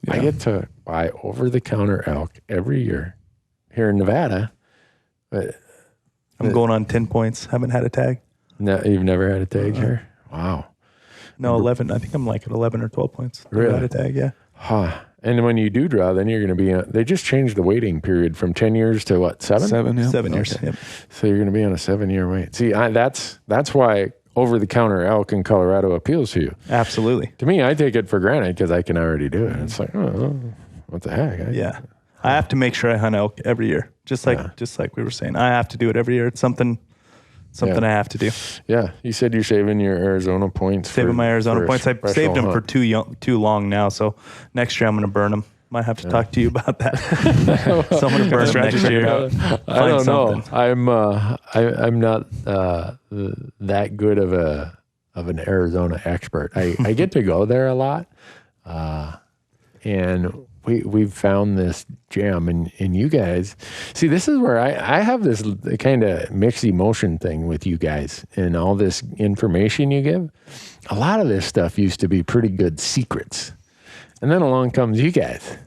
Yeah. I get to buy over-the-counter elk every year here in Nevada. But I'm going on 10 points. Haven't had a tag. you've never had a tag here? Wow. No, 11. I think I'm like at 11 or 12 points. Really? Had a tag, yeah. Huh. And when you do draw, then you're going to be they just changed the waiting period from 10 years to what, 7? 7, yeah. 7 years. Yep. So you're going to be on a 7-year wait. See, that's why over-the-counter elk in Colorado appeals to you. Absolutely. To me, I take it for granted because I can already do it. It's like, oh, what the heck? Yeah. I have to make sure I hunt elk every year. Just like we were saying. I have to do it every year. It's something I have to do. Yeah. You said you're saving your Arizona points. Saving my Arizona points. I've special saved them hunt. for too long now. So next year I'm going to burn them. Might have to talk to you about that. So I'm going to burn them next year. I don't know. I'm not that good of an Arizona expert. I get to go there a lot, and we've found this gem, and you guys see, this is where I have this kind of mixed emotion thing with you guys and all this information you give. A lot of this stuff used to be pretty good secrets, and then along comes you guys.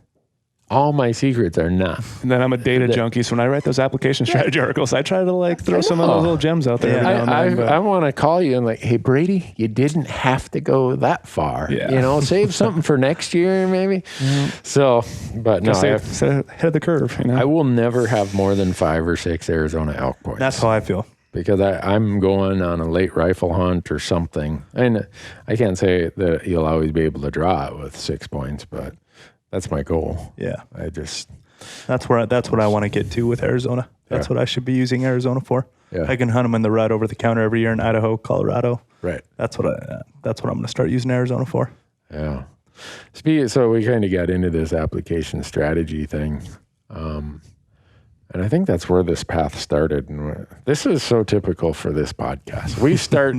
All my secrets are not. And then I'm a data junkie, so when I write those application strategy articles, I try to throw some of those little gems out there. I want to call you and hey, Brady, you didn't have to go that far. Yeah. Save something for next year maybe. So, but no, stay ahead of the curve. I will never have more than 5 or 6 Arizona elk points. That's how I feel. Because I'm going on a late rifle hunt or something. And I can't say that you'll always be able to draw it with 6 points, but that's my goal. Yeah. That's what I want to get to with Arizona. That's what I should be using Arizona for. Yeah. I can hunt them in the rut over the counter every year in Idaho, Colorado. Right. That's what I'm going to start using Arizona for. Yeah. So we kind of got into this application strategy thing. And I think that's where this path started. And this is so typical for this podcast. We start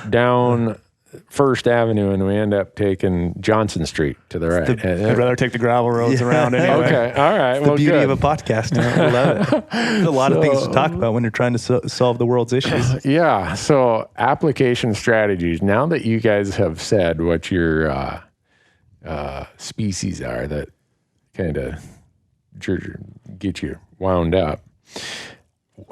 down First Avenue and we end up taking Johnson Street to the right. I'd rather take the gravel roads around anyway. Okay. All right. It's the beauty of a podcast. I love it. There's a lot of things to talk about when you're trying to solve the world's issues. Yeah. So application strategies. Now that you guys have said what your species are that kind of get you wound up,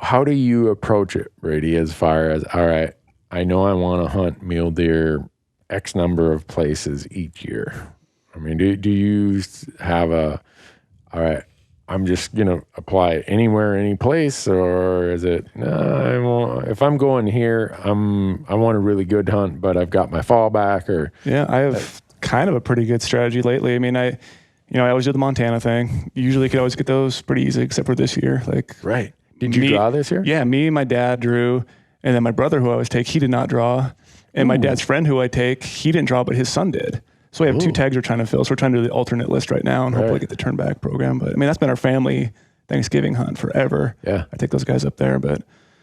how do you approach it, Brady, as far as, all right, I know I want to hunt mule deer X number of places each year. I mean, mean, do you have all right, I'm just going to apply anywhere, any place, or is it, if I'm going here, I want a really good hunt, but I've got my fallback or. Yeah, I have kind of a pretty good strategy lately. I mean, I always do the Montana thing. Usually could always get those pretty easy, except for this year. Right. Did you draw this year? Yeah, me and my dad drew, and then my brother who I always take, he did not draw. And my dad's friend who I take, he didn't draw, but his son did. So we have 2 tags we're trying to fill. So we're trying to do the alternate list right now and hopefully get the turn back program. But I mean, that's been our family Thanksgiving hunt forever. Yeah. I take those guys up there. But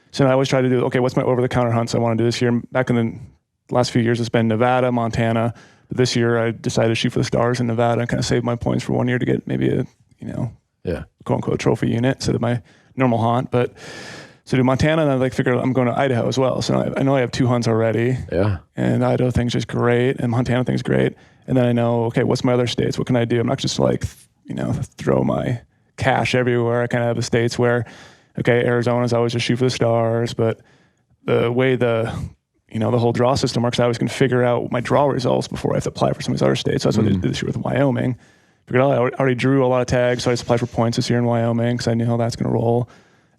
so I always try to do, okay, what's my over-the-counter hunts I want to do this year? Back in the last few years, it's been Nevada, Montana. But this year, I decided to shoot for the stars in Nevada and kind of save my points for 1 year to get maybe a, quote-unquote trophy unit instead of my normal hunt. But so do Montana, and I figure I'm going to Idaho as well. So I know I have 2 hunts already. Yeah. And Idaho thing's just great, and Montana thing's great. And then I know, okay, what's my other states? What can I do? I'm not just throw my cash everywhere. I kind of have the states where, okay, Arizona's always just shoot for the stars, but the way the whole draw system works, I always can figure out my draw results before I have to apply for some of these other states. So that's what I did this year with Wyoming. Figured out I already drew a lot of tags, so I just applied for points this year in Wyoming because I knew how that's going to roll.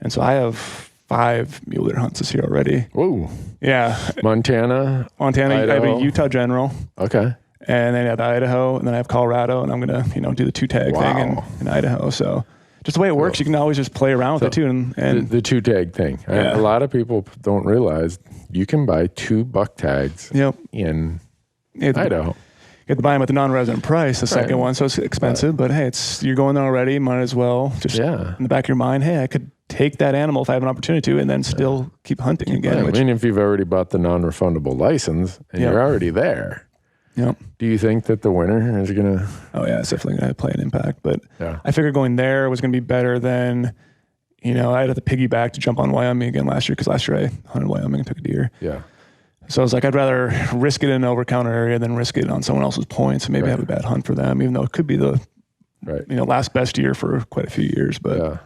And so I have 5 mule deer hunts this year already. Whoa. Yeah. Montana, Idaho. I have a Utah General. Okay. And then I have Idaho, and then I have Colorado, and I'm going to, do the 2 tag thing in Idaho. So just the way it works, you can always just play around with it too. And the 2 tag thing. A lot of people don't realize you can buy 2 buck tags in Idaho. You have to buy them at the non-resident price, the second one, so it's expensive. But hey, you're going there already, might as well just in the back of your mind, hey, I could take that animal if I have an opportunity to, and then still keep hunting again. I mean, if you've already bought the non-refundable license and you're already there. Yep. Do you think that the winter is going to... Oh, yeah, it's definitely going to play an impact. But I figured going there was going to be better than, I'd have to piggyback to jump on Wyoming again last year, because last year I hunted Wyoming and took a deer. Yeah. So I was like, I'd rather risk it in an over-counter area than risk it on someone else's points and maybe have a bad hunt for them, even though it could be the last best year for quite a few years. But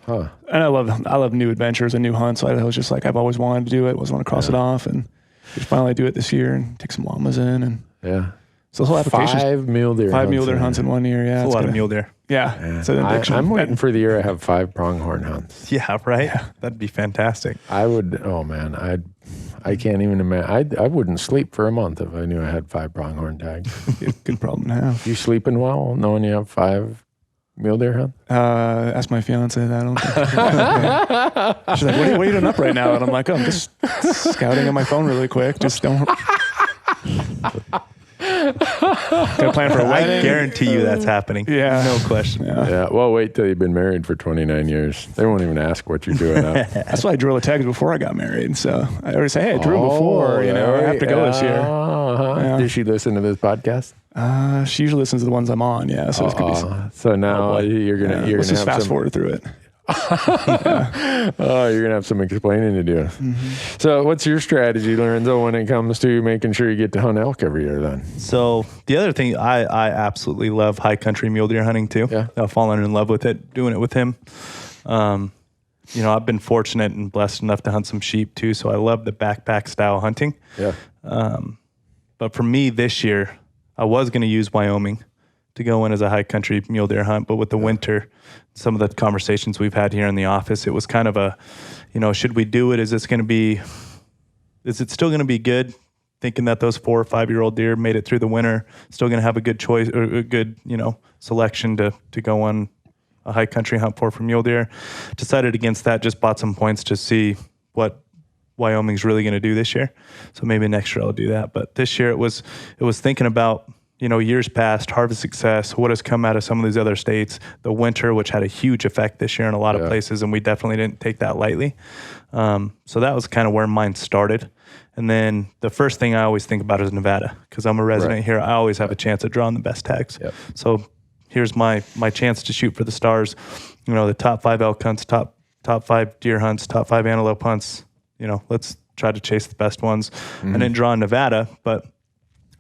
and I love new adventures and new hunts. So I was just like, I've always wanted to do it, always want to cross it off, and just finally do it this year and take some llamas in. And so the whole application. 5 mule deer. 5 mule deer hunts in 1 year. Yeah, it's a lot of mule deer. Yeah. It's an addiction. I'm waiting for the year I have 5 pronghorn hunts. Yeah, right. Yeah. That'd be fantastic. I would. Oh man, I can't even imagine. I wouldn't sleep for a month if I knew I had 5 pronghorn tags. Good problem to have. You sleeping well knowing you have 5 mule deer hunts? Ask my fiance that. I don't think. She's like, what are you doing up right now? And I'm like, I'm just scouting on my phone really quick. Just don't. Got a plan for a wedding. I guarantee you that's happening. Yeah. No question. Yeah. Well, wait till you've been married for 29 years. They won't even ask what you're doing now. That's why I drew the tags before I got married. So I already say, hey, I drew before. I have to go this year. Does she listen to this podcast? She usually listens to the ones I'm on. Yeah. So, so now you're gonna let's just fast forward through it. Oh, you're gonna have some explaining to do. Mm-hmm. So what's your strategy, Lorenzo, when it comes to making sure you get to hunt elk every year then? So the other thing, I absolutely love high country mule deer hunting too. Yeah. I've fallen in love with it, doing it with him. I've been fortunate and blessed enough to hunt some sheep too, so I love the backpack style hunting. Yeah. But for me this year, I was going to use Wyoming to go in as a high country mule deer hunt, but with the winter, some of the conversations we've had here in the office, it was kind of a, should we do it? Is it still going to be good? Thinking that those 4 or 5 year old deer made it through the winter, still going to have a good choice or a good, selection to go on a high country hunt for mule deer. Decided against that, just bought some points to see what Wyoming's really going to do this year. So maybe next year I'll do that. But this year it was thinking about, years past, harvest success, what has come out of some of these other states, the winter, which had a huge effect this year in a lot of places, and we definitely didn't take that lightly. So that was kind of where mine started. And then the first thing I always think about is Nevada, because I'm a resident here. I always have a chance at drawing the best tags. Yep. So here's my chance to shoot for the stars. The top 5 elk hunts, top 5 deer hunts, top 5 antelope hunts. Let's try to chase the best ones. Mm-hmm. I didn't draw in Nevada, but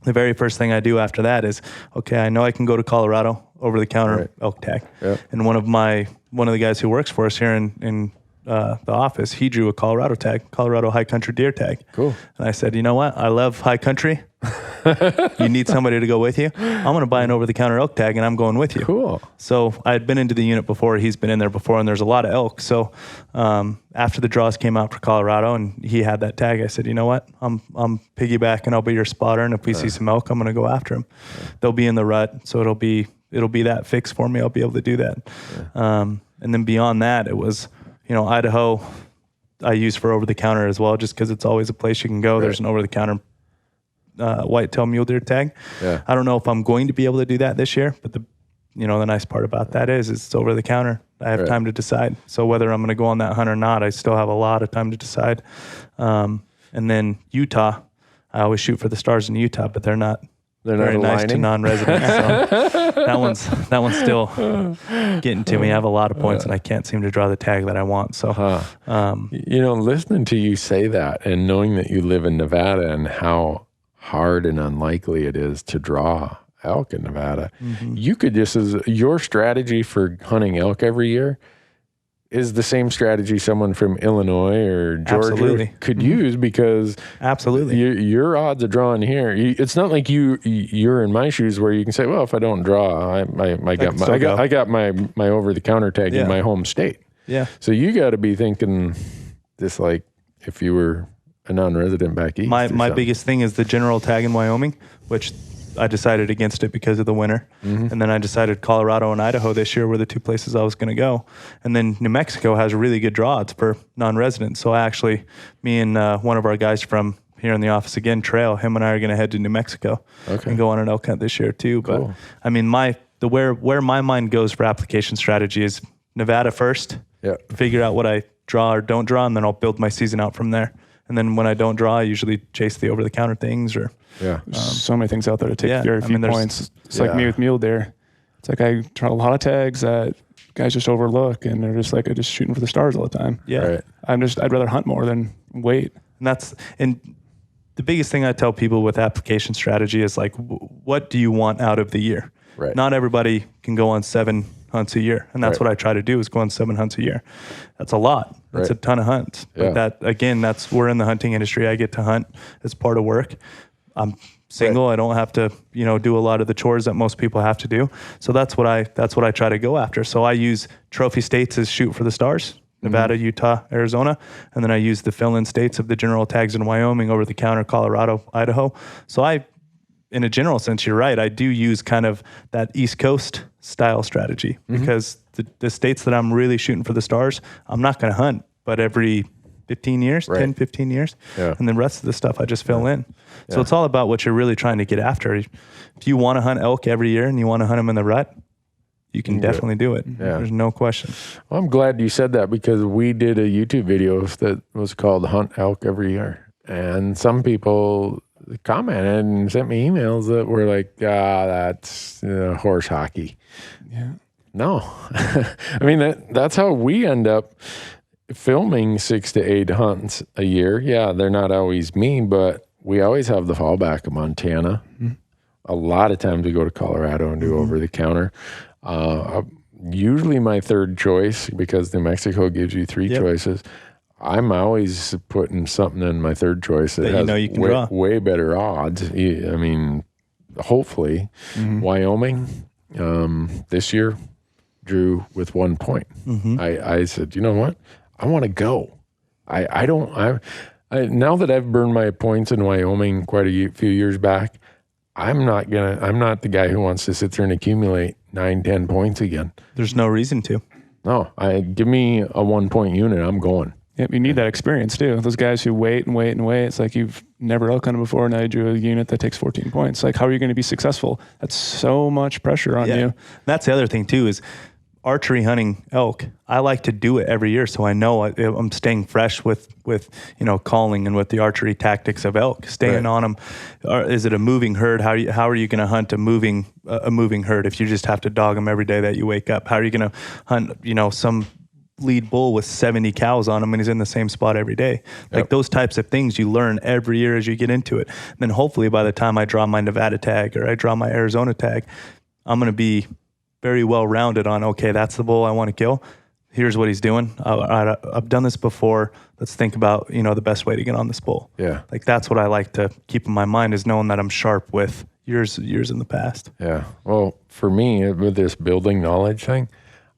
the very first thing I do after that is, okay, I know I can go to Colorado over the counter elk tag. Yep. And one of the guys who works for us here in the office, he drew a Colorado tag, Colorado high country deer tag. Cool. And I said, you know what? I love high country. You need somebody to go with you. I'm going to buy an over-the-counter elk tag, and I'm going with you. Cool. So I had been into the unit before. He's been in there before, and there's a lot of elk. So after the draws came out for Colorado, and he had that tag, I said, you know what? I'm piggybacking. I'll be your spotter, and if we see some elk, I'm going to go after them. They'll be in the rut, so it'll be that fix for me. I'll be able to do that. And then beyond that, it was, Idaho I use for over-the-counter as well, just because it's always a place you can go. Right. There's an over-the-counter whitetail mule deer tag. Yeah. I don't know if I'm going to be able to do that this year, but the nice part about that is it's over the counter. I have time to decide. So whether I'm going to go on that hunt or not, I still have a lot of time to decide. And then Utah, I always shoot for the stars in Utah, but they're not very nice to non-residents. So that one's still getting to me. I have a lot of points and I can't seem to draw the tag that I want. So, listening to you say that and knowing that you live in Nevada and how hard and unlikely it is to draw elk in Nevada, you could just, as your strategy for hunting elk every year is the same strategy someone from Illinois or Georgia could use, because your odds of drawing here, it's not like you're in my shoes where you can say, well, if I don't draw, I got my over the counter tag in my home state. Yeah. So you got to be thinking this like if you were a non-resident back east. My biggest thing is the general tag in Wyoming, which I decided against it because of the winter. And then I decided Colorado and Idaho this year were the two places I was going to go. And then New Mexico has really good draw odds for non-residents. So me and one of our guys from here in the office again, Trail, him and I are going to head to New Mexico and go on an elk hunt this year too. Cool. But I mean, where my mind goes for application strategy is Nevada first, figure out what I draw or don't draw, and then I'll build my season out from there. And then when I don't draw, I usually chase the over-the-counter things. Or so many things out there to take very few points. It's like me with mule deer. It's like I draw a lot of tags that guys just overlook, and they're just like just shooting for the stars all the time. Yeah, right. I'd rather hunt more than wait. And the biggest thing I tell people with application strategy is like, what do you want out of the year? Right. Not everybody can go on 7 hunts a year. And that's what I try to do, is go on 7 hunts a year. That's a lot. That's a ton of hunts. But we're in the hunting industry. I get to hunt as part of work. I'm single. I don't have to, do a lot of the chores that most people have to do. So that's what I try to go after. So I use trophy states as shoot for the stars: Nevada, Utah, Arizona. And then I use the fill-in states of the general tags in Wyoming, over the counter, Colorado, Idaho. So in a general sense, you're right. I do use kind of that East Coast style strategy, because the states that I'm really shooting for the stars, I'm not going to hunt, but every 15 years, 10, 15 years. Yeah. And the rest of the stuff I just fill in. Yeah. So it's all about what you're really trying to get after. If you want to hunt elk every year and you want to hunt them in the rut, you can definitely do it. Yeah. There's no question. Well, I'm glad you said that, because we did a YouTube video that was called Hunt Elk Every Year. And some people commented and sent me emails that were like, that's horse hockey. Yeah. No. I mean, that's how we end up filming 6 to 8 hunts a year. Yeah, they're not always me, but we always have the fallback of Montana. A lot of times we go to Colorado and do over the counter. Usually my third choice, because New Mexico gives you 3 choices. I'm always putting something in my third choice that has you can draw way better odds. I mean, hopefully. Wyoming this year drew with 1 point. I said, you know what? I want to go. I now that I've burned my points in Wyoming quite a few years back, I'm not the guy who wants to sit there and accumulate 9-10 points again. There's no reason to. No, give me a 1 point unit. I'm going. Yep, you need that experience too. Those guys who wait and wait and wait. It's like you've never elk hunted before, now you drew a unit that takes 14 points. Like, how are you going to be successful? That's so much pressure on you. That's the other thing too, is archery hunting elk. I like to do it every year, so I know I'm staying fresh with calling and with the archery tactics of elk. Staying on them. Is it a moving herd? How are you going to hunt a moving herd if you just have to dog them every day that you wake up? How are you going to hunt some lead bull with 70 cows on him and he's in the same spot every day? Like those types of things you learn every year as you get into it. And then hopefully by the time I draw my Nevada tag or I draw my Arizona tag, I'm going to be very well rounded on, okay, that's the bull I want to kill. here's what he's doing. I've done this before. Let's think about, the best way to get on this bull. Yeah. Like that's what I like to keep in my mind, is knowing that I'm sharp with years in the past. Yeah. Well, for me, with this building knowledge thing,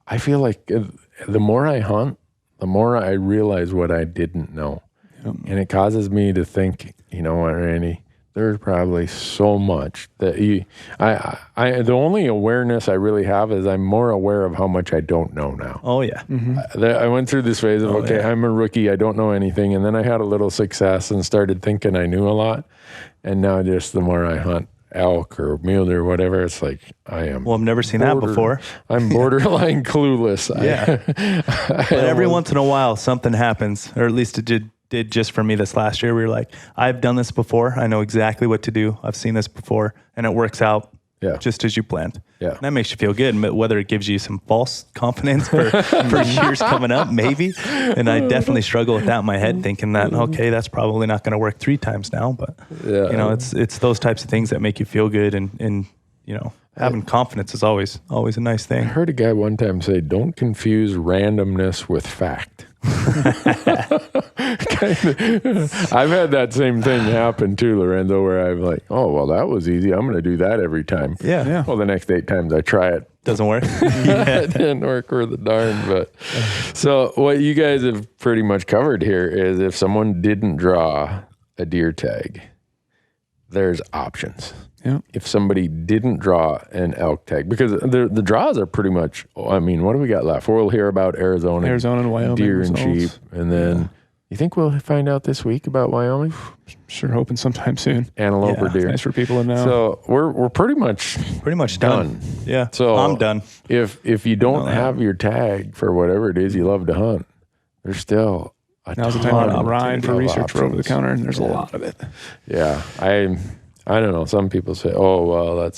I feel like the more I hunt, the more I realize what I didn't know. Yep. And it causes me to think, you know what, Randy, there's probably so much that the only awareness I really have is I'm more aware of how much I don't know now. Oh yeah. Mm-hmm. I went through this phase of, I'm a rookie, I don't know anything. And then I had a little success and started thinking I knew a lot. And now just the more I hunt elk or mule or whatever, it's like I am. Well, I've never seen that before. I'm borderline clueless. Yeah. But every once in a while something happens, or at least it did just for me this last year. We were like, I've done this before. I know exactly what to do. I've seen this before, and it works out just as you planned. Yeah. And that makes you feel good. Whether it gives you some false confidence for years coming up, maybe. And I definitely struggle with that in my head, thinking that, okay, that's probably not going to work 3 times now. But, it's those types of things that make you feel good. And having confidence is always a nice thing. I heard a guy one time say, don't confuse randomness with fact. I've had that same thing happen too, Lorenzo, where I'm like, oh, well, that was easy. I'm going to do that every time. Yeah. Well, the next 8 times I try it. Doesn't work. It didn't work for the darn. But so what you guys have pretty much covered here is if someone didn't draw a deer tag, there's options. Yeah. If somebody didn't draw an elk tag, because the draws are pretty much, I mean, what do we got left? We'll hear about Arizona and Wyoming deer results. and sheep. And then you think we'll find out this week about Wyoming? Sure, hoping sometime soon. Antelope or deer. Nice for people to know. So we're pretty much done. Yeah. So I'm done. If you don't have your tag for whatever it is you love to hunt, there's still now's the time to grind for research for over the counter, and there's a lot of it. Yeah. I don't know. Some people say, oh, well,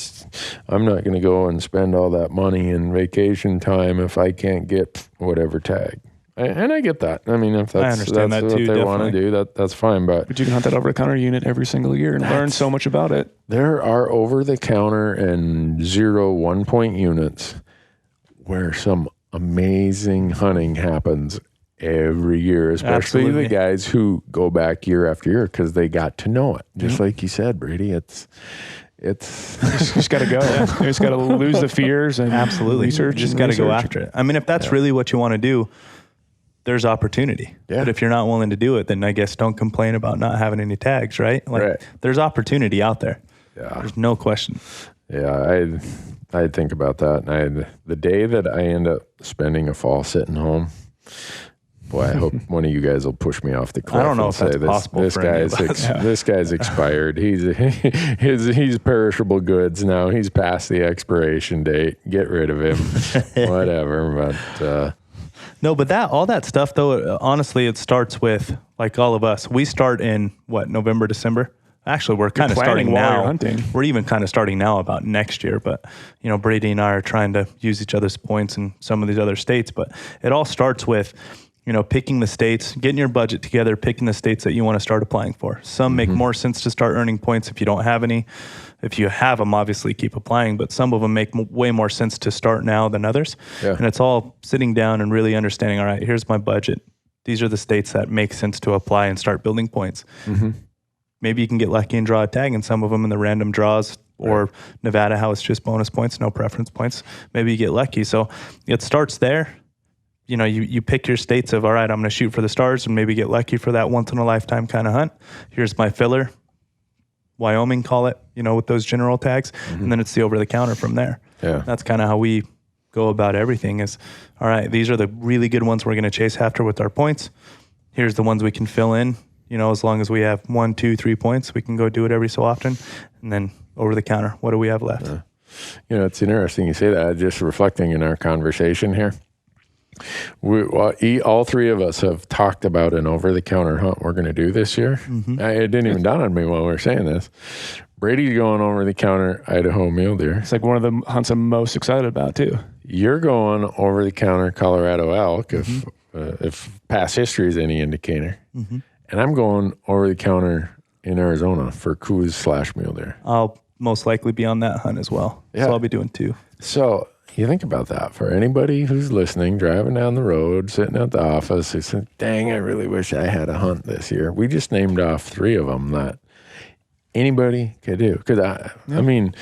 I'm not going to go and spend all that money in vacation time if I can't get whatever tag. And I get that. I mean, if that's what they want to do, that's fine. But you can hunt that over-the-counter unit every single year and learn so much about it. There are over-the-counter and 0 1-point units where some amazing hunting happens every year, especially the guys who go back year after year because they got to know it. Just like you said, Brady, it's you just got to go. You just got to lose the fears and research. You just got to go after it. I mean, if that's really what you want to do, there's opportunity. Yeah. But if you're not willing to do it, then I guess don't complain about not having any tags, right? There's opportunity out there. Yeah. There's no question. Yeah, I think about that. And the day that I end up spending a fall sitting home, boy, I hope one of you guys will push me off the cliff. I don't know if that's possible. This guy's expired. He's perishable goods now. He's past the expiration date. Get rid of him. Whatever. But no, but all that stuff though, honestly, it starts with like all of us. We start in November, December. Actually, we're kind of starting now. Hunting. We're even kind of starting now about next year. But Brady and I are trying to use each other's points in some of these other states. But it all starts with picking the states, getting your budget together, picking the states that you want to start applying for. Some make more sense to start earning points if you don't have any. If you have them, obviously keep applying, but some of them make way more sense to start now than others. Yeah. And it's all sitting down and really understanding, all right, here's my budget. These are the states that make sense to apply and start building points. Mm-hmm. Maybe you can get lucky and draw a tag in some of them in the random draws, or Nevada, how it's just bonus points, no preference points. Maybe you get lucky. So it starts there. You pick your states of, all right, I'm going to shoot for the stars and maybe get lucky for that once in a lifetime kind of hunt. Here's my filler. Wyoming, call it, with those general tags. Mm-hmm. And then it's the over the counter from there. Yeah. That's kind of how we go about everything is, all right, these are the really good ones we're going to chase after with our points. Here's the ones we can fill in, as long as we have 1, 2, 3 points, we can go do it every so often. And then over the counter, what do we have left? It's interesting you say that. Just reflecting in our conversation here. All 3 of us have talked about an over-the-counter hunt we're going to do this year. Mm-hmm. It didn't even dawn on me while we were saying this. Brady's going over-the-counter Idaho mule deer. It's like one of the hunts I'm most excited about, too. You're going over-the-counter Colorado elk, if past history is any indicator. Mm-hmm. And I'm going over-the-counter in Arizona for coos / mule deer. I'll most likely be on that hunt as well. Yeah. So I'll be doing 2. So you think about that for anybody who's listening, driving down the road, sitting at the office, who said, dang, I really wish I had a hunt this year. We just named off 3 of them that anybody could do. Because I mean,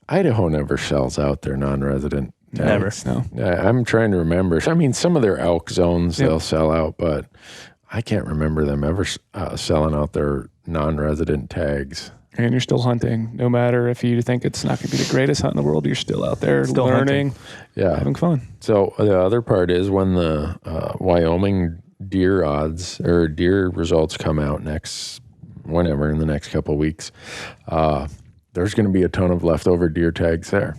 Idaho never sells out their non-resident tags. Never. No. I'm trying to remember. I mean, some of their elk zones they'll sell out, but I can't remember them ever selling out their non-resident tags. And you're still hunting, no matter if you think it's not going to be the greatest hunt in the world. You're still out there learning, having fun. So the other part is when the Wyoming deer odds or deer results come out whenever in the next couple of weeks, there's going to be a ton of leftover deer tags there,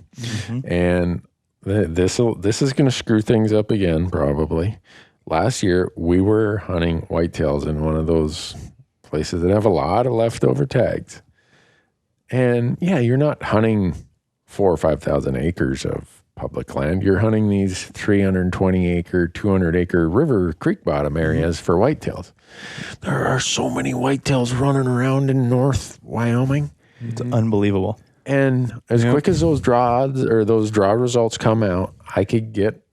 and this is going to screw things up again probably. Last year we were hunting whitetails in one of those places that have a lot of leftover tags. And yeah, you're not hunting 4,000 or 5,000 acres of public land. You're hunting these 320 acre, 200 acre river creek bottom areas for whitetails. There are so many whitetails running around in North Wyoming. It's unbelievable. And as quick as those draw results come out, I could get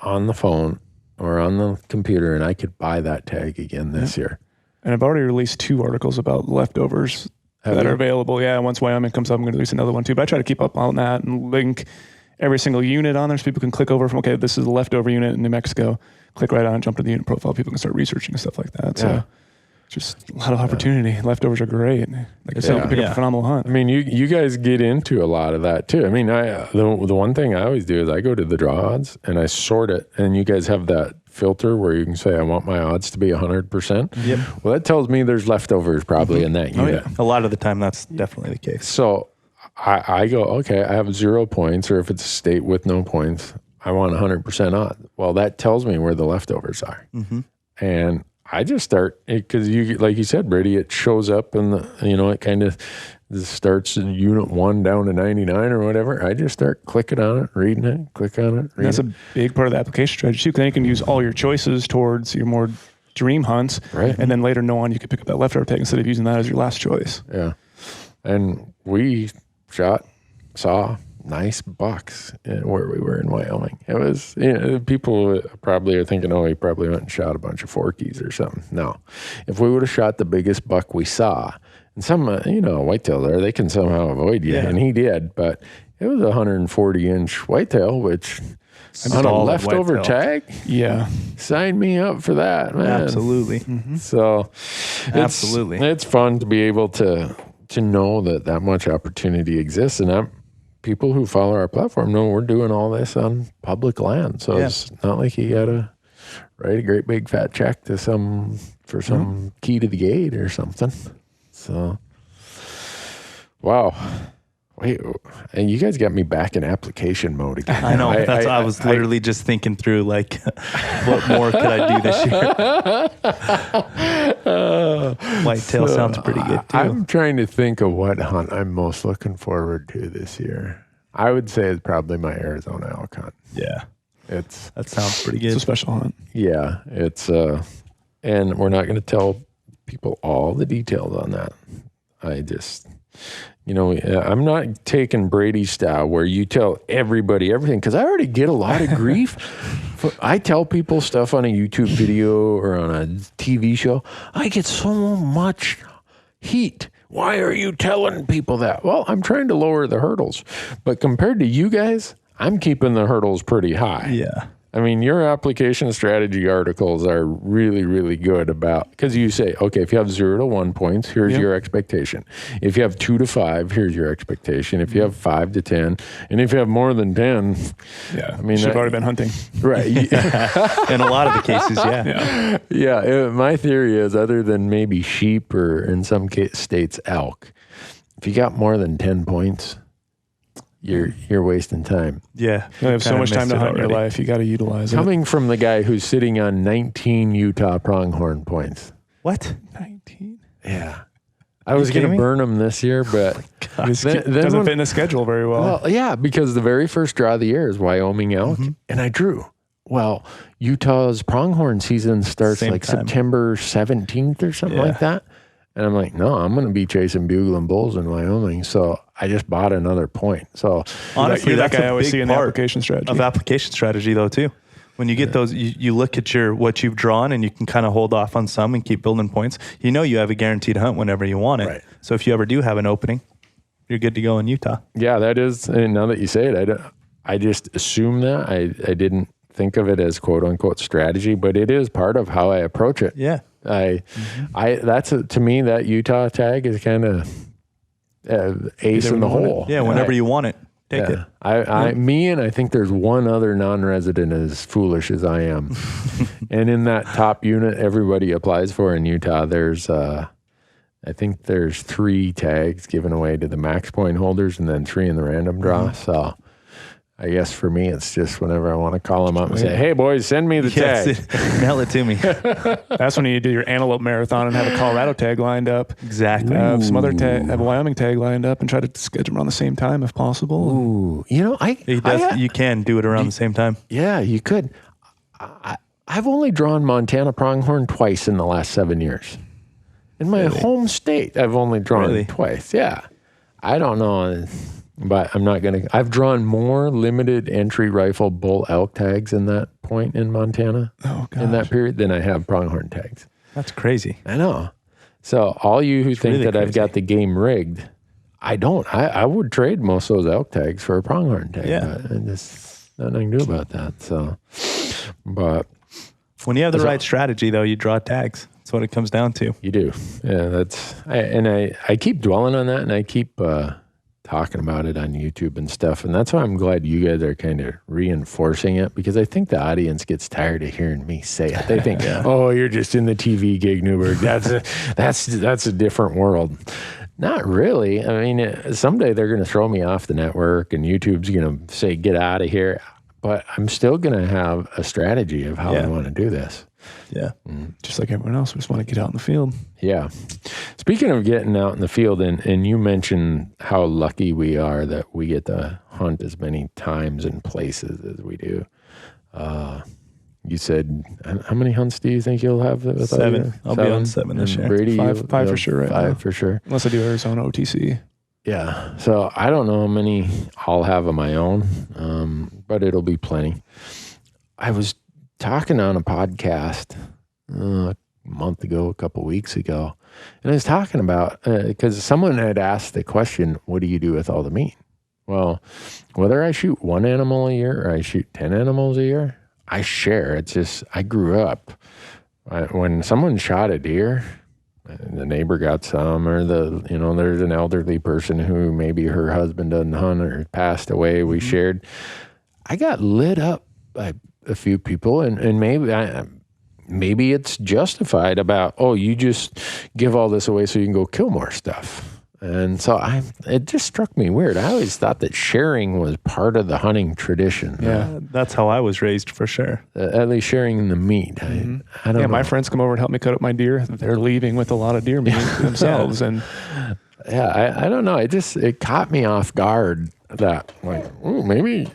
on the phone or on the computer and I could buy that tag again this year. And I've already released 2 articles about leftovers that are available. Yeah, once Wyoming comes up, I'm going to release another one too. But I try to keep up on that and link every single unit on there so people can click over from, okay, this is the leftover unit in New Mexico. Click right on, jump to the unit profile. People can start researching and stuff like that. So just a lot of opportunity. Leftovers are great. Like I said, pick up a phenomenal hunt. I mean, you guys get into a lot of that too. I mean, the one thing I always do is I go to the draw odds and I sort it, and you guys have that filter where you can say, I want my odds to be 100%. Yep. Well, that tells me there's leftovers probably in that unit. A lot of the time that's definitely the case. So I go, okay, I have 0 points, or if it's a state with no points, I want 100% odds. Well, that tells me where the leftovers are. And I just start, because you, like you said, Brady, it shows up and it kind of starts in unit 1 down to 99 or whatever. I just start clicking on it, reading it, click on it. That's a big part of the application strategy too, because then you can use all your choices towards your more dream hunts. Right. And then later on, you can pick up that leftover tag instead of using that as your last choice. Yeah. And we saw nice bucks where we were in Wyoming. It was, people probably are thinking, oh, he probably went and shot a bunch of forkies or something. No. If we would have shot the biggest buck we saw, and some, whitetail there, they can somehow avoid you, and he did, but it was a 140-inch whitetail, which on a leftover tag, sign me up for that, man. Absolutely. So it's fun to be able to know that much opportunity exists, and people who follow our platform know we're doing all this on public land. So it's not like you got to write a great big fat check to some key to the gate or something. So, wow. Wait, and you guys got me back in application mode again. I know. I was literally just thinking through, like, what more could I do this year? Whitetail sounds pretty good, too. I'm trying to think of what hunt I'm most looking forward to this year. I would say it's probably my Arizona elk hunt. Yeah. That sounds pretty good. It's a special hunt. Yeah. It's, and we're not going to tell people all the details on that. I just... I'm not taking Brady's style where you tell everybody everything, because I already get a lot of grief. I tell people stuff on a YouTube video or on a TV show. I get so much heat. Why are you telling people that? Well, I'm trying to lower the hurdles. But compared to you guys, I'm keeping the hurdles pretty high. Yeah. I mean, your application strategy articles are really, really good about, because you say, okay, if you have 0 to 1 points, here's your expectation. If you have 2 to 5, here's your expectation. If you have 5 to 10, and if you have more than 10, I mean, should have already been hunting. Right. In a lot of the cases, Yeah. My theory is, other than maybe sheep or in some states elk, if you got more than 10 points, you're wasting time. Yeah. You have so much time to hunt in your life. You got to utilize it. Coming from the guy who's sitting on 19 Utah pronghorn points. What? 19? Yeah. I was going to burn them this year, but doesn't fit in the schedule very well. Well, yeah, because the very first draw of the year is Wyoming elk, and I drew. Well, Utah's pronghorn season starts September 17th or something like that. And I'm like, no, I'm going to be chasing bugling bulls in Wyoming. So I just bought another point. So honestly, that that's guy I a always big see in the part application strategy. of application strategy though too. When you get those, you look at what you've drawn, and you can kind of hold off on some and keep building points. You know you have a guaranteed hunt whenever you want it. Right. So if you ever do have an opening, you're good to go in Utah. Yeah, that is. And now that you say it, I just assume that I didn't think of it as quote unquote strategy, but it is part of how I approach it. Yeah. To me, that Utah tag is kind of ace in the hole. Yeah. Whenever you want it. Take it. I think there's one other non-resident as foolish as I am. And in that top unit everybody applies for in Utah, there's I think there's 3 tags given away to the max point holders and then 3 in the random draw. So I guess for me, it's just whenever I want to call them up and say, hey, boys, send me the tag. Mail it to me. That's when you do your antelope marathon and have a Colorado tag lined up. Exactly. Have some other tag, have a Wyoming tag lined up and try to schedule them around the same time if possible. Ooh, you know, you can do it around the same time. Yeah, you could. I've only drawn Montana pronghorn twice in the last 7 years. In my home state, I've only drawn twice. Yeah. I don't know. But I'm not going to. I've drawn more limited entry rifle bull elk tags in that point in Montana in that period than I have pronghorn tags. That's crazy. I know. So all you who think really that crazy. I've got the game rigged, I don't. I would trade most of those elk tags for a pronghorn tag. Yeah. But there's nothing I can do about that. So, but when you have the right strategy, though, you draw tags. That's what it comes down to. You do. Yeah. I keep dwelling on that, and I keep talking about it on YouTube and stuff. And that's why I'm glad you guys are kind of reinforcing it, because I think the audience gets tired of hearing me say it. They think, oh, you're just in the TV gig, Newberg. That's a different world. Not really. I mean, someday they're going to throw me off the network and YouTube's going to say, get out of here. But I'm still going to have a strategy of how I want to do this. Yeah. Just like everyone else, we just want to get out in the field. Yeah. Speaking of getting out in the field, and you mentioned how lucky we are that we get to hunt as many times and places as we do. You said, how many hunts do you think you'll have? 7. I'll be on 7 this year. Brady, 5 for sure. Right 5 now. for sure. Unless I do Arizona OTC. Yeah. So I don't know how many I'll have of my own, but it'll be plenty. I was talking on a podcast a month ago, a couple weeks ago, and I was talking about, because someone had asked the question, what do you do with all the meat? Well, whether I shoot 1 animal a year or I shoot 10 animals a year, I share. It's just, I grew up. When someone shot a deer, the neighbor got some, or there's an elderly person who maybe her husband doesn't hunt or passed away, we shared. I got lit up by a few people, and maybe it's justified about, oh, you just give all this away so you can go kill more stuff. And so it just struck me weird. I always thought that sharing was part of the hunting tradition. Yeah, that's how I was raised for sure. At least sharing the meat. I don't know. Yeah, my friends come over and help me cut up my deer. They're leaving with a lot of deer meat themselves. And I don't know. It caught me off guard that, like, oh, maybe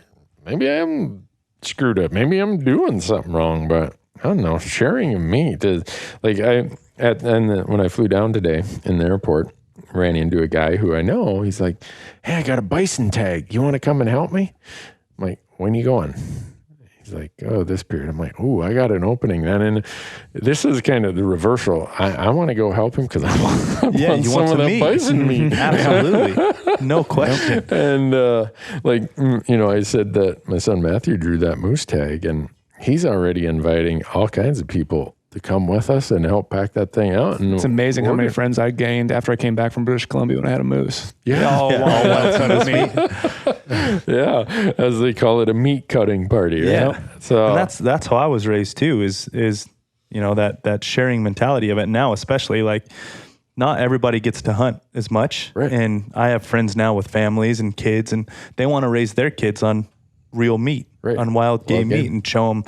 I am screwed up. Maybe I'm doing something wrong, but I don't know. Sharing meat is like when I flew down today in the airport, ran into a guy who I know. He's like, hey, I got a bison tag. You want to come and help me? I'm like, when are you going? He's like, oh, this period. I'm like, oh, I got an opening then. And this is kind of the reversal. I want to go help him because I want you some want of that meat. bison meat. Absolutely. No question. And I said that my son Matthew drew that moose tag, and he's already inviting all kinds of people to come with us and help pack that thing out. And it's amazing how many friends I gained after I came back from British Columbia when I had a moose. Yeah. They all wanted some of me. Yeah. As they call it, a meat cutting party. Right? Yeah. So and that's how I was raised too, is that sharing mentality of it now, especially like not everybody gets to hunt as much. Right. And I have friends now with families and kids, and they want to raise their kids on real meat, on wild game meat, and show them,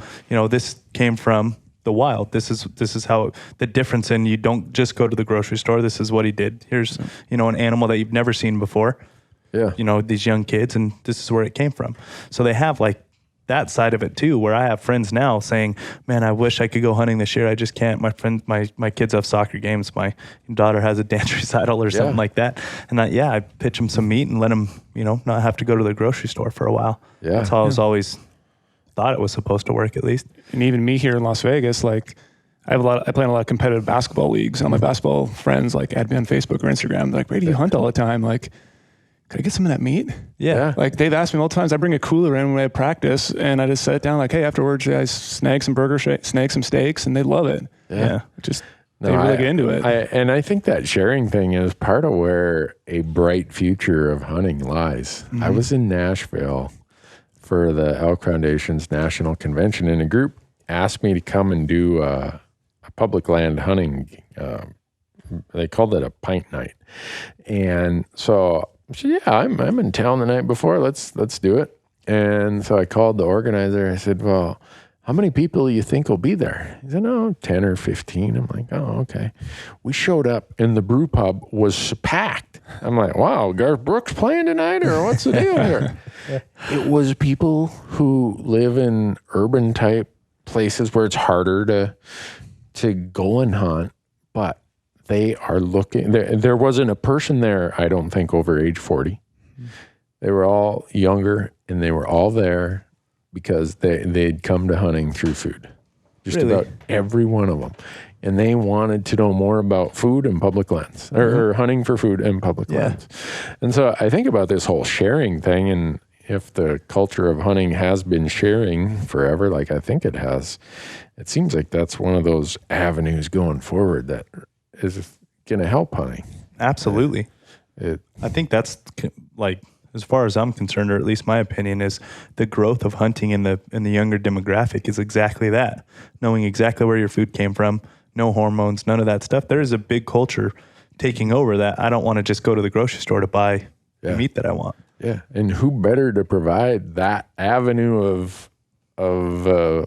this came from the wild. This is how the difference in, you don't just go to the grocery store. This is what he did. Here's, an animal that you've never seen before. Yeah. These young kids, and this is where it came from. So they have like that side of it too, where I have friends now saying, man, I wish I could go hunting this year. I just can't. My kids have soccer games. My daughter has a dance recital or something like that. And I pitch them some meat and let them, not have to go to the grocery store for a while. Yeah. That's how I was always thought it was supposed to work, at least. And even me here in Las Vegas, like I play in a lot of competitive basketball leagues. All my basketball friends like add me on Facebook or Instagram. They're like, Brady, you hunt all the time. Like, could I get some of that meat? Yeah. Like they've asked me multiple times. I bring a cooler in when I practice and I just set it down like, hey, afterwards I snag some snag some steaks, and they love it. Yeah. They really get into it. And I think that sharing thing is part of where a bright future of hunting lies. I was in Nashville for the Elk Foundation's National Convention, and a group asked me to come and do a public land hunting. They called it a pint night. And so I said, yeah, I'm in town the night before. Let's do it. And so I called the organizer. I said, well, how many people do you think will be there? He said, 10 or 15. I'm like, oh, okay. We showed up and the brew pub was packed. I'm like, wow, Garth Brooks playing tonight, or what's the deal here? It was people who live in urban type places where it's harder to go and hunt, but they are looking. There wasn't a person there, I don't think, over age 40. They were all younger, and they were all there because they'd come to hunting through food. Just about every one of them. And they wanted to know more about food and public lands, or hunting for food and public lands. And so I think about this whole sharing thing, and if the culture of hunting has been sharing forever, like I think it has, it seems like that's one of those avenues going forward that is going to help hunting. Absolutely. I think that's like, as far as I'm concerned, or at least my opinion, is the growth of hunting in the younger demographic is exactly that. Knowing exactly where your food came from, no hormones, none of that stuff. There is a big culture taking over that. I don't want to just go to the grocery store to buy the meat that I want. Yeah. And who better to provide that avenue of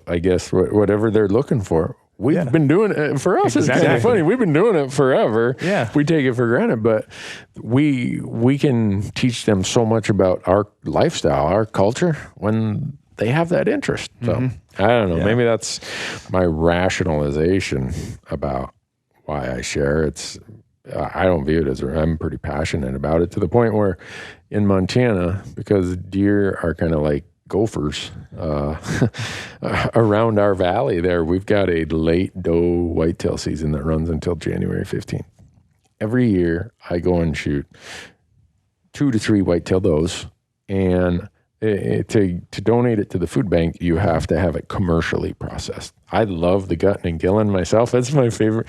I guess, whatever they're looking for. We've been doing it for us. It's kind of funny. We've been doing it forever. Yeah. We take it for granted, but we can teach them so much about our lifestyle, our culture, when they have that interest. So I don't know. Maybe that's my rationalization about why I share. I don't view it as, I'm pretty passionate about it, to the point where in Montana, because deer are kind of like gophers around our valley there, we've got a late doe whitetail season that runs until January 15th. Every year I go and shoot 2 to 3 whitetail does, and to donate it to the food bank, you have to have it commercially processed. I love the gut and gillen myself. That's my favorite.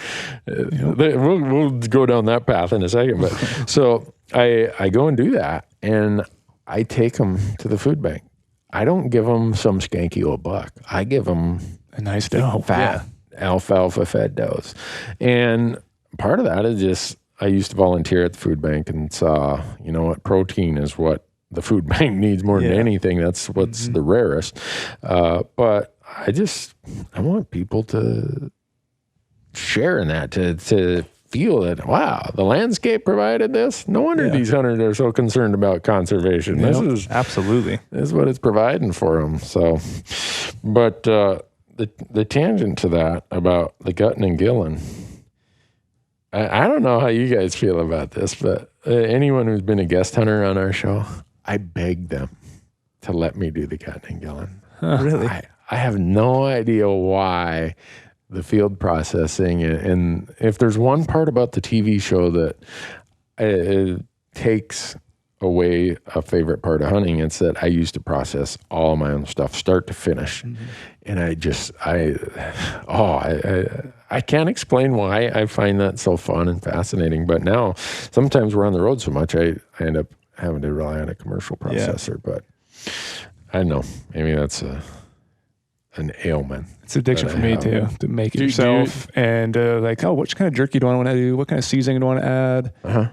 We'll go down that path in a second. But so I go and do that, and I take them to the food bank. I don't give them some skanky old buck. I give them a nice doe, fat alfalfa fed does. And part of that is just, I used to volunteer at the food bank and saw, what protein is what the food bank needs more than anything. That's what's the rarest. But I want people to share in that, to feel that, wow, the landscape provided this. No wonder these hunters are so concerned about conservation. This is absolutely, this is what it's providing for them. So, but the tangent to that about the gutting and gilling, I don't know how you guys feel about this, but anyone who's been a guest hunter on our show, I beg them to let me do the gutting and gilling. Really? I have no idea why. The field processing, and if there's one part about the TV show that it takes away a favorite part of hunting, it's that I used to process all my own stuff, start to finish. And I can't explain why I find that so fun and fascinating. But now, sometimes we're on the road so much, I end up having to rely on a commercial processor. But I don't know, maybe that's an ailment. It's addiction for me too, to make it yourself. And what kind of jerky do I want to do? What kind of seasoning do I want to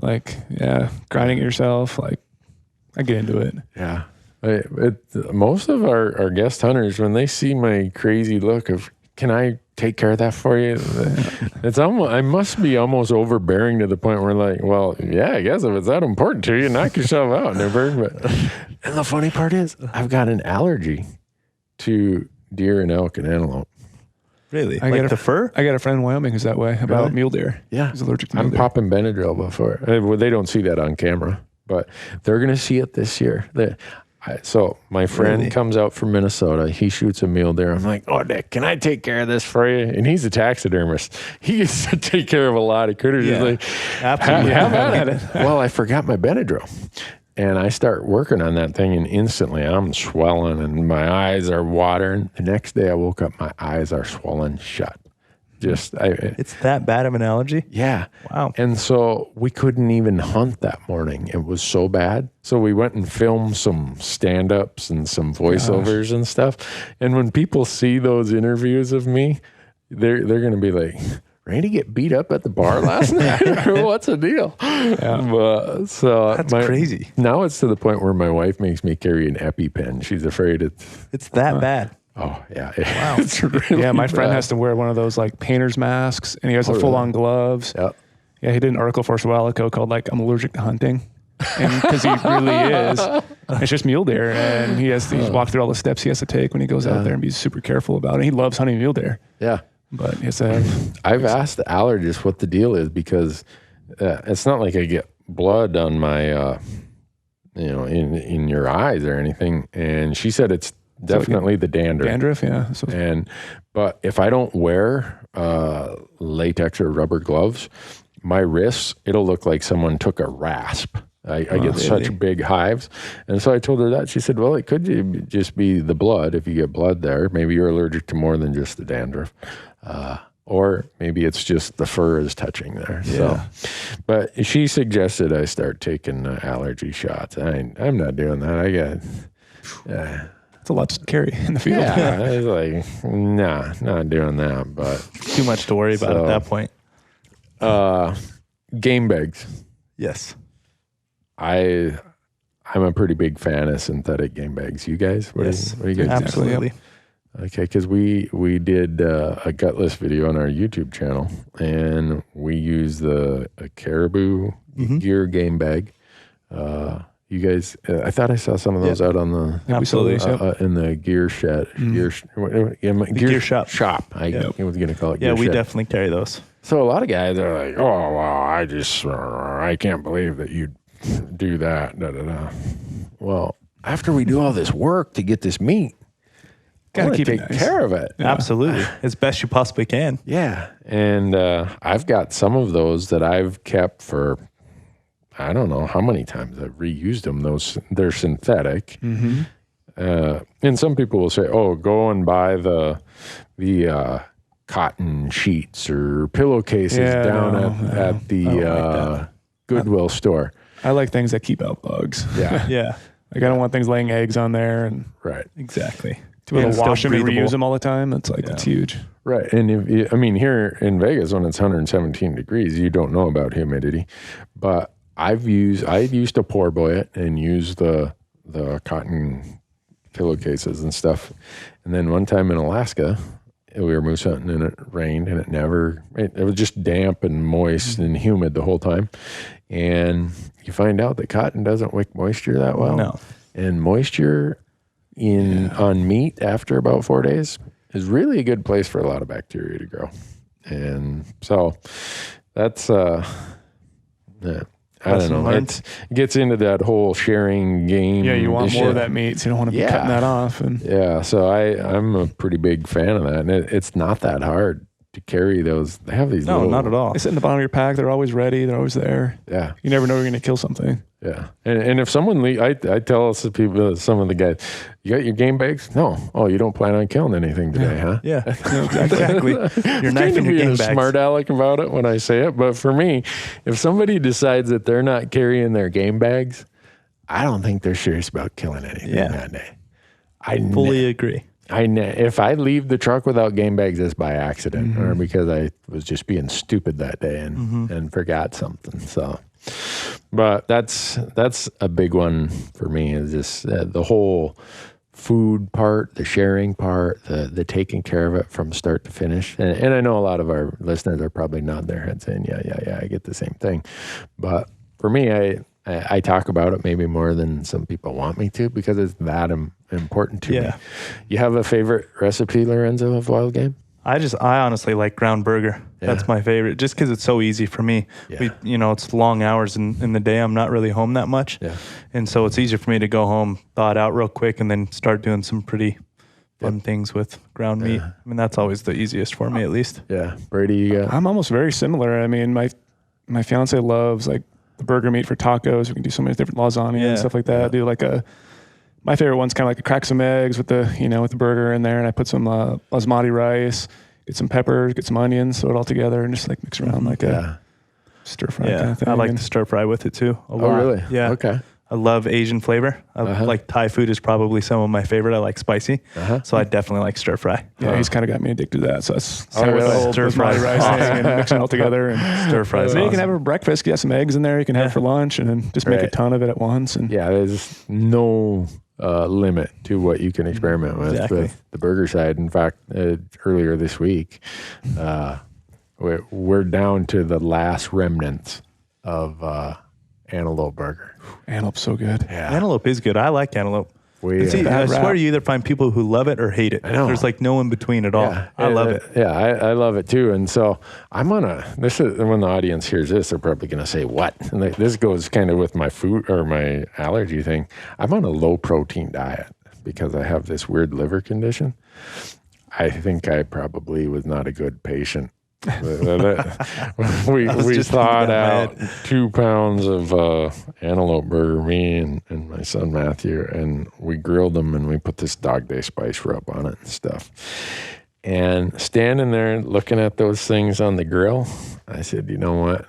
add? Grinding it yourself. Like, I get into it. Yeah. Most of our guest hunters, when they see my crazy look of, can I take care of that for you? I must be almost overbearing to the point where like, well, yeah, I guess if it's that important to you, knock yourself out, Newberg. And the funny part is, I've got an allergy to deer and elk and antelope. Really? Like the fur? I got a friend in Wyoming who's that way about mule deer. Yeah. He's allergic to mule I'm deer. popping Benadryl before. Well, they don't see that on camera, but they're going to see it this year. So my friend comes out from Minnesota. He shoots a mule deer. I'm like, oh, Nick, can I take care of this for you? And he's a taxidermist. He gets to take care of a lot of critters. Yeah. He's like, Absolutely. have at it. Well, I forgot my Benadryl. And I start working on that thing, and instantly I'm swelling and my eyes are watering. The next day I woke up, my eyes are swollen shut. It's that bad of an allergy? Yeah. Wow. And so we couldn't even hunt that morning. It was so bad. So we went and filmed some stand-ups and some voiceovers and stuff. And when people see those interviews of me, they're going to be like, Randy get beat up at the bar last night? What's the deal? Yeah. That's crazy. Now it's to the point where my wife makes me carry an EpiPen. She's afraid it's that bad. Oh, yeah. Wow. It's really my friend bad. has to wear one of those like painter's masks, and he has the full-on gloves. Yep. Yeah, he did an article for us a while ago called like, I'm allergic to hunting. And because he really is. It's just mule deer. And he's walked through all the steps he has to take when he goes out there and be super careful about it. He loves hunting mule deer. Yeah. But he has to have... I've asked the allergist what the deal is, because it's not like I get blood on my, in your eyes or anything. And she said it's definitely the dandruff. Dandruff, yeah. But if I don't wear latex or rubber gloves, my wrists, it'll look like someone took a rasp. I get such big hives. And so I told her that. She said, well, it could just be the blood. If you get blood there, maybe you're allergic to more than just the dandruff. Or maybe it's just the fur is touching there. Yeah. So, but she suggested I start taking allergy shots. I'm not doing that. I got... It's a lot to carry in the field. Yeah, I was like, nah, not doing that. But too much to worry about at that point. Game bags. Yes. I'm a pretty big fan of synthetic game bags. You guys? What do you guys absolutely. Okay, because we did a gutless video on our YouTube channel, and we used a Caribou gear game bag. You guys, I thought I saw some of those out on the in the gear shed. Gear shop. I was going to call it. Yeah, we shed. definitely carry those. So a lot of guys are like, "Oh, well, I can't believe that you do that." Da, da, da. Well, after we do all this work to get this meat, gotta keep take care of it. Yeah. Absolutely, as best you possibly can. Yeah, and I've got some of those that I've kept for. I don't know how many times I've reused them. They're synthetic. Mm-hmm. And some people will say, oh, go and buy the cotton sheets or pillowcases down at the Goodwill store. I like things that keep out bugs. Yeah. Yeah. Like I don't want things laying eggs on there. And right. Exactly. To be able to wash them and reuse them all the time, that's huge. Right. And here in Vegas, when it's 117 degrees, you don't know about humidity. But I used to pour boy it and use the cotton pillowcases and stuff. And then one time in Alaska, we were moose hunting and it rained and it was just damp and moist and humid the whole time. And you find out that cotton doesn't wick moisture that well. No. And moisture on meat after about 4 days is really a good place for a lot of bacteria to grow. And so that's I don't know. It gets into that whole sharing game. Yeah, you want more of that meat, so you don't want to be cutting that off. And so I'm a pretty big fan of that. And it's not that hard to carry those. They have these not at all. They sit in the bottom of your pack. They're always ready. They're always there. Yeah. You never know you're going to kill something. Yeah. And if someone I tell some of the guys, you got your game bags? No. Oh, you don't plan on killing anything today, huh? Yeah. Exactly. You're knifing your game bags. Smart aleck about it when I say it, but for me, if somebody decides that they're not carrying their game bags, I don't think they're serious about killing anything that day. I fully agree. If I leave the truck without game bags, it's by accident or because I was just being stupid that day and forgot something. So, but that's a big one for me is just the whole food part, the sharing part, the taking care of it from start to finish. And I know a lot of our listeners are probably nodding their head saying, yeah, I get the same thing. But for me, I talk about it maybe more than some people want me to because it's that important to me. You have a favorite recipe, Lorenzo, of wild game? I honestly like ground burger. That's my favorite, just because it's so easy for me. It's long hours in the day. I'm not really home that much. And so it's easier for me to go home, thaw it out real quick, and then start doing some pretty fun things with ground meat. I mean, that's always the easiest for me, at least. Yeah. Brady, you got? I'm almost very similar. I mean, my fiance loves like the burger meat for tacos. We can do so many different lasagna and stuff like that. Do like my favorite one's kind of like crack some eggs with the burger in there, and I put some basmati rice, get some peppers, get some onions, throw it all together, and just like mix around like a stir fry kind of thing. I like to stir fry with it too. A lot. Oh, really? Yeah. Okay. I love Asian flavor. Like Thai food is probably some of my favorite. I like spicy, so I definitely like stir fry. Yeah, he's kind of got me addicted to that. So that's kind of really? the whole Stir fry basmati rice thing and mixing it all together. And Stir fry. you can have it for breakfast. You have some eggs in there. You can have it for lunch, and then just make a ton of it at once. And there's no limit to what you can experiment with the burger side. In fact, earlier this week, we're down to the last remnants of antelope burger. Antelope's so good. Yeah. Antelope is good. I like antelope. I swear you either find people who love it or hate it. There's like no in between at all. I love it. Yeah, I love it too. And so this is when the audience hears this, they're probably going to say, what? And this goes kind of with my food or my allergy thing. I'm on a low protein diet because I have this weird liver condition. I think I probably was not a good patient. we thawed out 2 pounds of antelope burger, me and my son Matthew, and we grilled them, and we put this Dog Day spice rub on it and stuff. And standing there looking at those things on the grill, I said, you know what?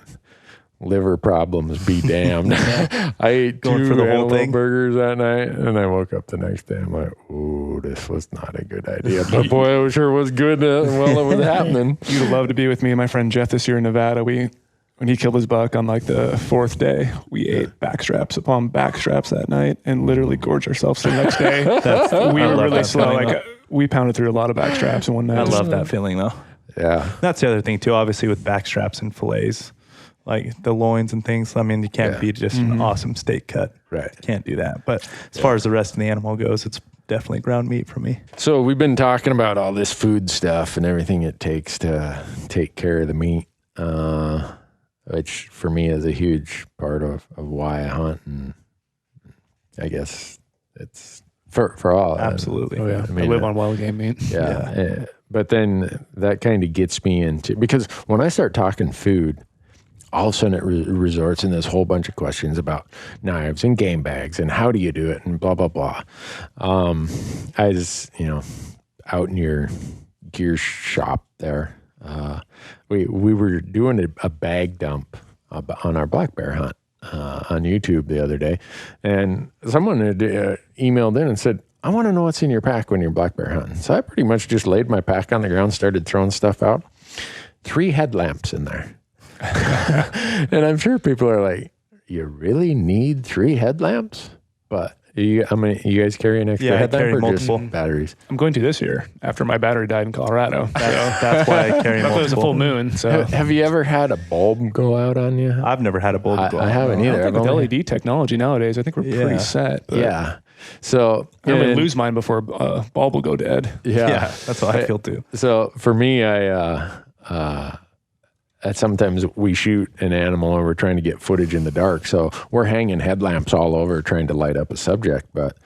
Liver problems be damned. I ate 2 antelope burgers that night, and I woke up the next day. I'm like, ooh, this was not a good idea. But boy, it sure was good while it was happening. You'd love to be with me and my friend Jeff this year in Nevada. When he killed his buck on like the 4th day, we ate backstraps upon backstraps that night and literally gorged ourselves the next day. We were really slow. We pounded through a lot of backstraps in one night. I love that feeling though. Yeah. That's the other thing too, obviously with backstraps and fillets. Like the loins and things. I mean, you can't be just an awesome steak cut. Right. Can't do that. But as far as the rest of the animal goes, it's definitely ground meat for me. So we've been talking about all this food stuff and everything it takes to take care of the meat, which for me is a huge part of why I hunt. And I guess it's for all. Absolutely. Oh, yeah. I live on wild game meat. Yeah. But then that kind of gets me into, because when I start talking food, all of a sudden it resorts in this whole bunch of questions about knives and game bags and how do you do it and blah, blah, blah. I was, out in your gear shop there. We were doing a bag dump on our black bear hunt on YouTube the other day. And someone had emailed in and said, I want to know what's in your pack when you're black bear hunting. So I pretty much just laid my pack on the ground, started throwing stuff out. 3 headlamps in there. And I'm sure people are like, you really need 3 headlamps? But you guys carry an extra headlamp carry or multiple just batteries? I'm going to this year after my battery died in Colorado. That's why I carry multiple. It was a full moon. So Have you ever had a bulb go out on you? I've never had a bulb go out. I haven't either. I think with LED technology nowadays, I think we're pretty set. Yeah. So I would lose mine before a bulb will go dead. Yeah, that's what I feel too. So for me, sometimes we shoot an animal and we're trying to get footage in the dark. So we're hanging headlamps all over trying to light up a subject. But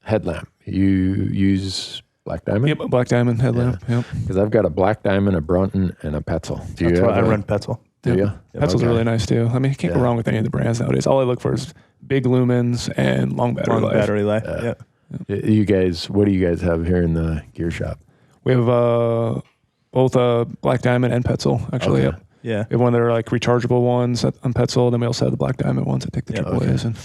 headlamp, you use Black Diamond? Yep, Black Diamond headlamp. Yeah. Yep. Because I've got a Black Diamond, a Brunton, and a Petzl. That's why I run Petzl. Do you? Petzl's really nice too. I mean, you can't go wrong with any of the brands nowadays. All I look for is big lumens and long battery life. You guys, what do you guys have here in the gear shop? We have both Black Diamond and Petzl, actually. Okay. Yep. Yeah. We have one that are like rechargeable ones on Petzl. Then we also have the Black Diamond ones that take the AAAs. And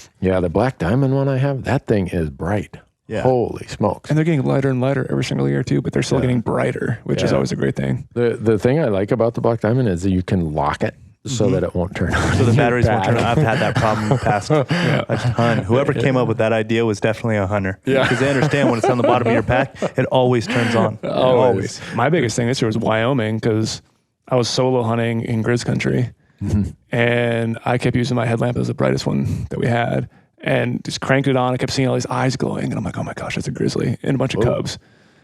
the Black Diamond one I have, that thing is bright. Yeah. Holy smokes. And they're getting lighter and lighter every single year too, but they're still getting brighter, which is always a great thing. The thing I like about the Black Diamond is that you can lock it so that it won't turn on. So the batteries won't turn on. I've had that problem in the past a ton. Whoever came up with that idea was definitely a hunter. Yeah. Because they understand when it's on the bottom of your pack, it always turns on. Always. My biggest thing this year was Wyoming because I was solo hunting in Grizz country and I kept using my headlamp as the brightest one that we had. and just cranked it on. I kept seeing all these eyes glowing, and I'm like, oh my gosh, that's a grizzly and a bunch of cubs.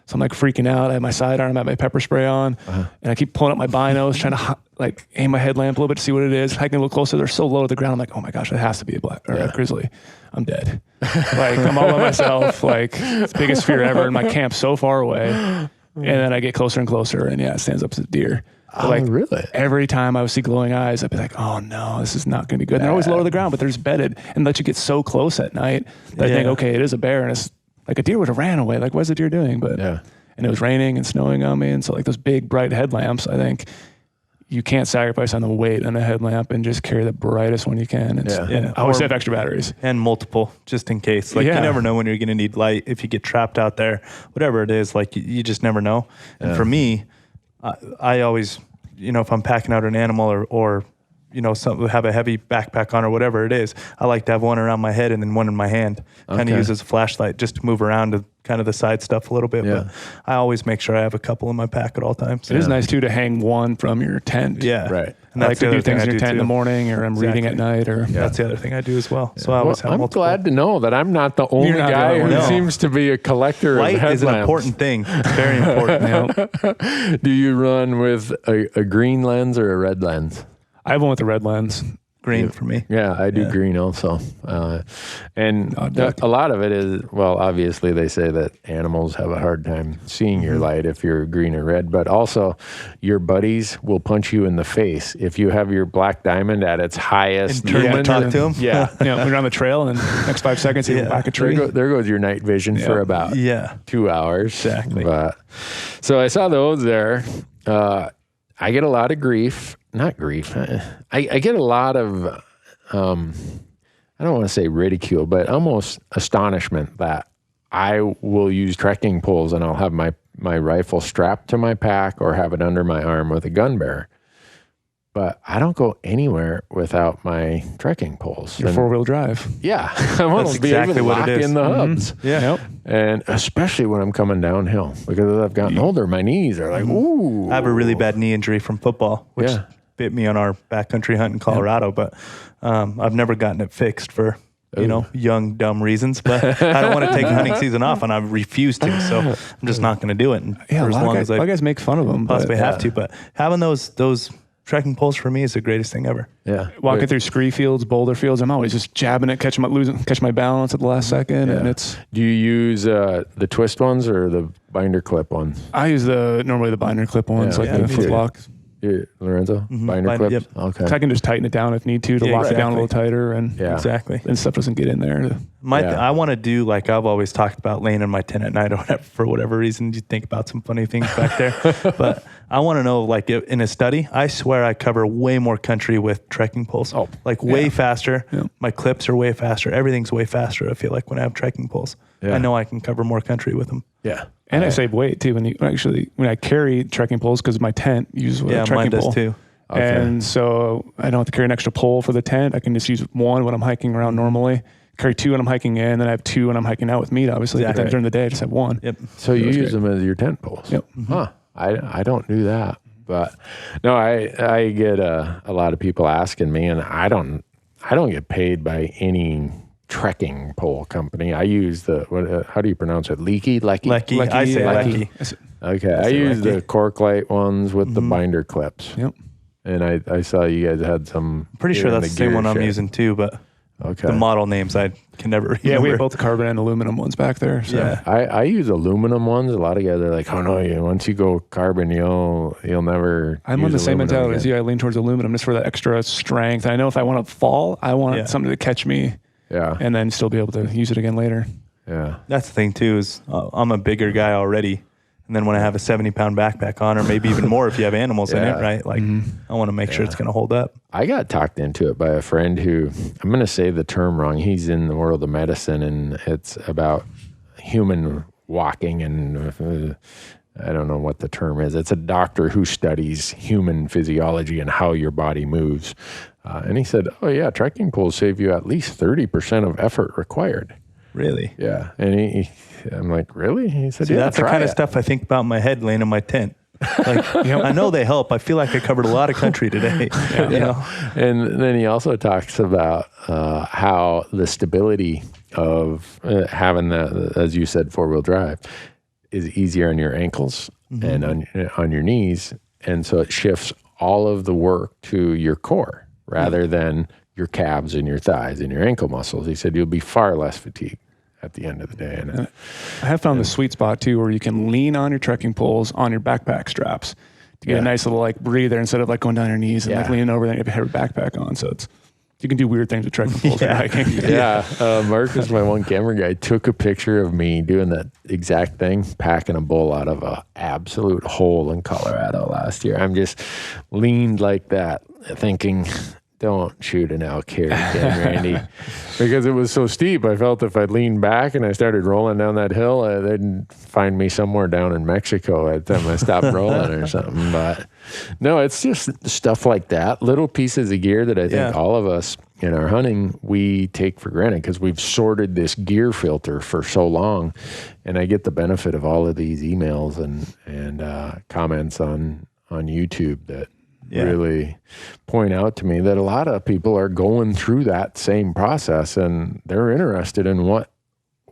So I'm like freaking out. I have my sidearm, I have my pepper spray on, and I keep pulling up my binos, trying to like aim my headlamp a little bit to see what it is. Hiking a little closer, they're so low to the ground. I'm like, oh my gosh, that has to be a grizzly. I'm dead. Like I'm all by myself. Like it's the biggest fear ever. And my camp's so far away. And then I get closer and closer, and it stands up as a deer. But like really? Every time I would see glowing eyes, I'd be like, oh no, this is not going to be good. And they're always low to the ground, but they're just bedded and let you get so close at night that I think, okay, it is a bear, and it's like a deer would have ran away. Like, what's the deer doing? But and it was raining and snowing on me, and so like those big bright headlamps, I think you can't sacrifice on the weight on the headlamp and just carry the brightest one you can. And I always have extra batteries and multiple just in case. Like you never know when you're going to need light. If you get trapped out there, whatever it is, like you just never know. And for me, I always, if I'm packing out an animal or have a heavy backpack on or whatever it is, I like to have one around my head and then one in my hand. Kind of use as a flashlight just to move around to kind of the side stuff a little bit. But I always make sure I have a couple in my pack at all times. It is nice too to hang one from your tent. Yeah. Right. And I like to do things in your tent in the morning, or I'm reading at night, or that's the other thing I do as well. So I always have multiple. I'm glad to know that I'm not the only guy who seems to be a collector of headlamps. Light is an important thing. It's very important. Do you run with a green lens or a red lens? I have one with a red lens. Green for me. Yeah, I do green also. And a lot of it is, well, obviously they say that animals have a hard time seeing your light if you're green or red, but also your buddies will punch you in the face if you have your black diamond at its highest. And turn to talk to them? Yeah. When you're on the trail and the next 5 seconds you whack a tree. There goes your night vision for about 2 hours. Exactly. So I saw those there. I get a lot of grief. Not grief. I get a lot of, I don't want to say ridicule, but almost astonishment that I will use trekking poles and I'll have my rifle strapped to my pack or have it under my arm with a gun bearer. But I don't go anywhere without my trekking poles. Your 4-wheel drive. Yeah. I want to be able to lock in the hubs. Yeah. Yep. And especially when I'm coming downhill, because as I've gotten older, my knees are like, ooh. I have a really bad knee injury from football, which bit me on our backcountry hunt in Colorado, but I've never gotten it fixed for, young, dumb reasons. But I don't want to take hunting season off, and I refuse to. So I'm just not going to do it. And for as long as I guys make fun of them. Possibly have to. But having those trekking poles for me is the greatest thing ever. Yeah. Walking through scree fields, boulder fields, I'm always just jabbing it, catch my balance at the last second. And it's. Do you use the twist ones or the binder clip ones? I use normally the binder clip ones, the flintlock. Lorenzo? Binder clip? Yep. Okay. So I can just tighten it down if need to lock it down a little tighter. And exactly. And stuff doesn't get in there. I want to do, like I've always talked about, laying in my tent at night or whatever, for whatever reason. You think about some funny things back there. But I want to know, like in a study, I swear I cover way more country with trekking poles. Oh, like way faster. Yeah. My clips are way faster. Everything's way faster, I feel like, when I have trekking poles. Yeah. I know I can cover more country with them. Yeah. And I save weight too. When I carry trekking poles, because my tent uses a trekking pole. Mine does too. Okay. And so I don't have to carry an extra pole for the tent. I can just use one when I'm hiking around normally. Carry two when I'm hiking in, then I have two when I'm hiking out with meat, obviously. But then during the day, I just have one. Yep. So you use them as your tent poles? Yep. Huh. I don't do that. But no, I get a lot of people asking me, and I don't get paid by any trekking pole company. I use how do you pronounce it? Lecky? I say Lecky. Okay. I use the cork light ones with the binder clips. Yep. And I saw you guys had some. Pretty sure that's the same one I'm using too, but the model names I can never remember. Yeah, we have both the carbon and aluminum ones back there. So. Yeah. I use aluminum ones. A lot of guys are like, oh no, once you go carbon, you'll never. I'm on the same mentality as you. I lean towards aluminum just for that extra strength. I know if I want to fall, I want something to catch me. Yeah. And then still be able to use it again later. Yeah. That's the thing too, is I'm a bigger guy already. And then when I have a 70-pound backpack on, or maybe even more if you have animals in it, right? Like I want to make sure it's going to hold up. I got talked into it by a friend who, I'm going to say the term wrong. He's in the world of medicine, and it's about human walking, and I don't know what the term is. It's a doctor who studies human physiology and how your body moves. And he said, oh yeah, trekking poles save you at least 30% of effort required. Really? Yeah. And I'm like, really? He said, that's the kind of stuff I think about in my head laying in my tent. Like, I know they help. I feel like I covered a lot of country today. You know? And then he also talks about how the stability of having that, as you said, 4-wheel drive is easier on your ankles and on your knees. And so it shifts all of the work to your core rather than your calves and your thighs and your ankle muscles. He said you'll be far less fatigued at the end of the day. And I have found the sweet spot too, where you can lean on your trekking poles on your backpack straps to get a nice little like breather instead of like going down your knees and like leaning over there and you have a heavy backpack on. So it's, you can do weird things with trekking poles for hiking. Marcus, my one camera guy, took a picture of me doing that exact thing, packing a bull out of a absolute hole in Colorado last year. I'm just leaned like that, thinking, don't shoot an elk here again, Randy. Because it was so steep, I felt if I leaned back and I started rolling down that hill, they'd find me somewhere down in Mexico at the time I stopped rolling or something. But no, it's just stuff like that. Little pieces of gear that I think all of us in our hunting, we take for granted because we've sorted this gear filter for so long. And I get the benefit of all of these emails and comments on YouTube that really point out to me that a lot of people are going through that same process and they're interested in what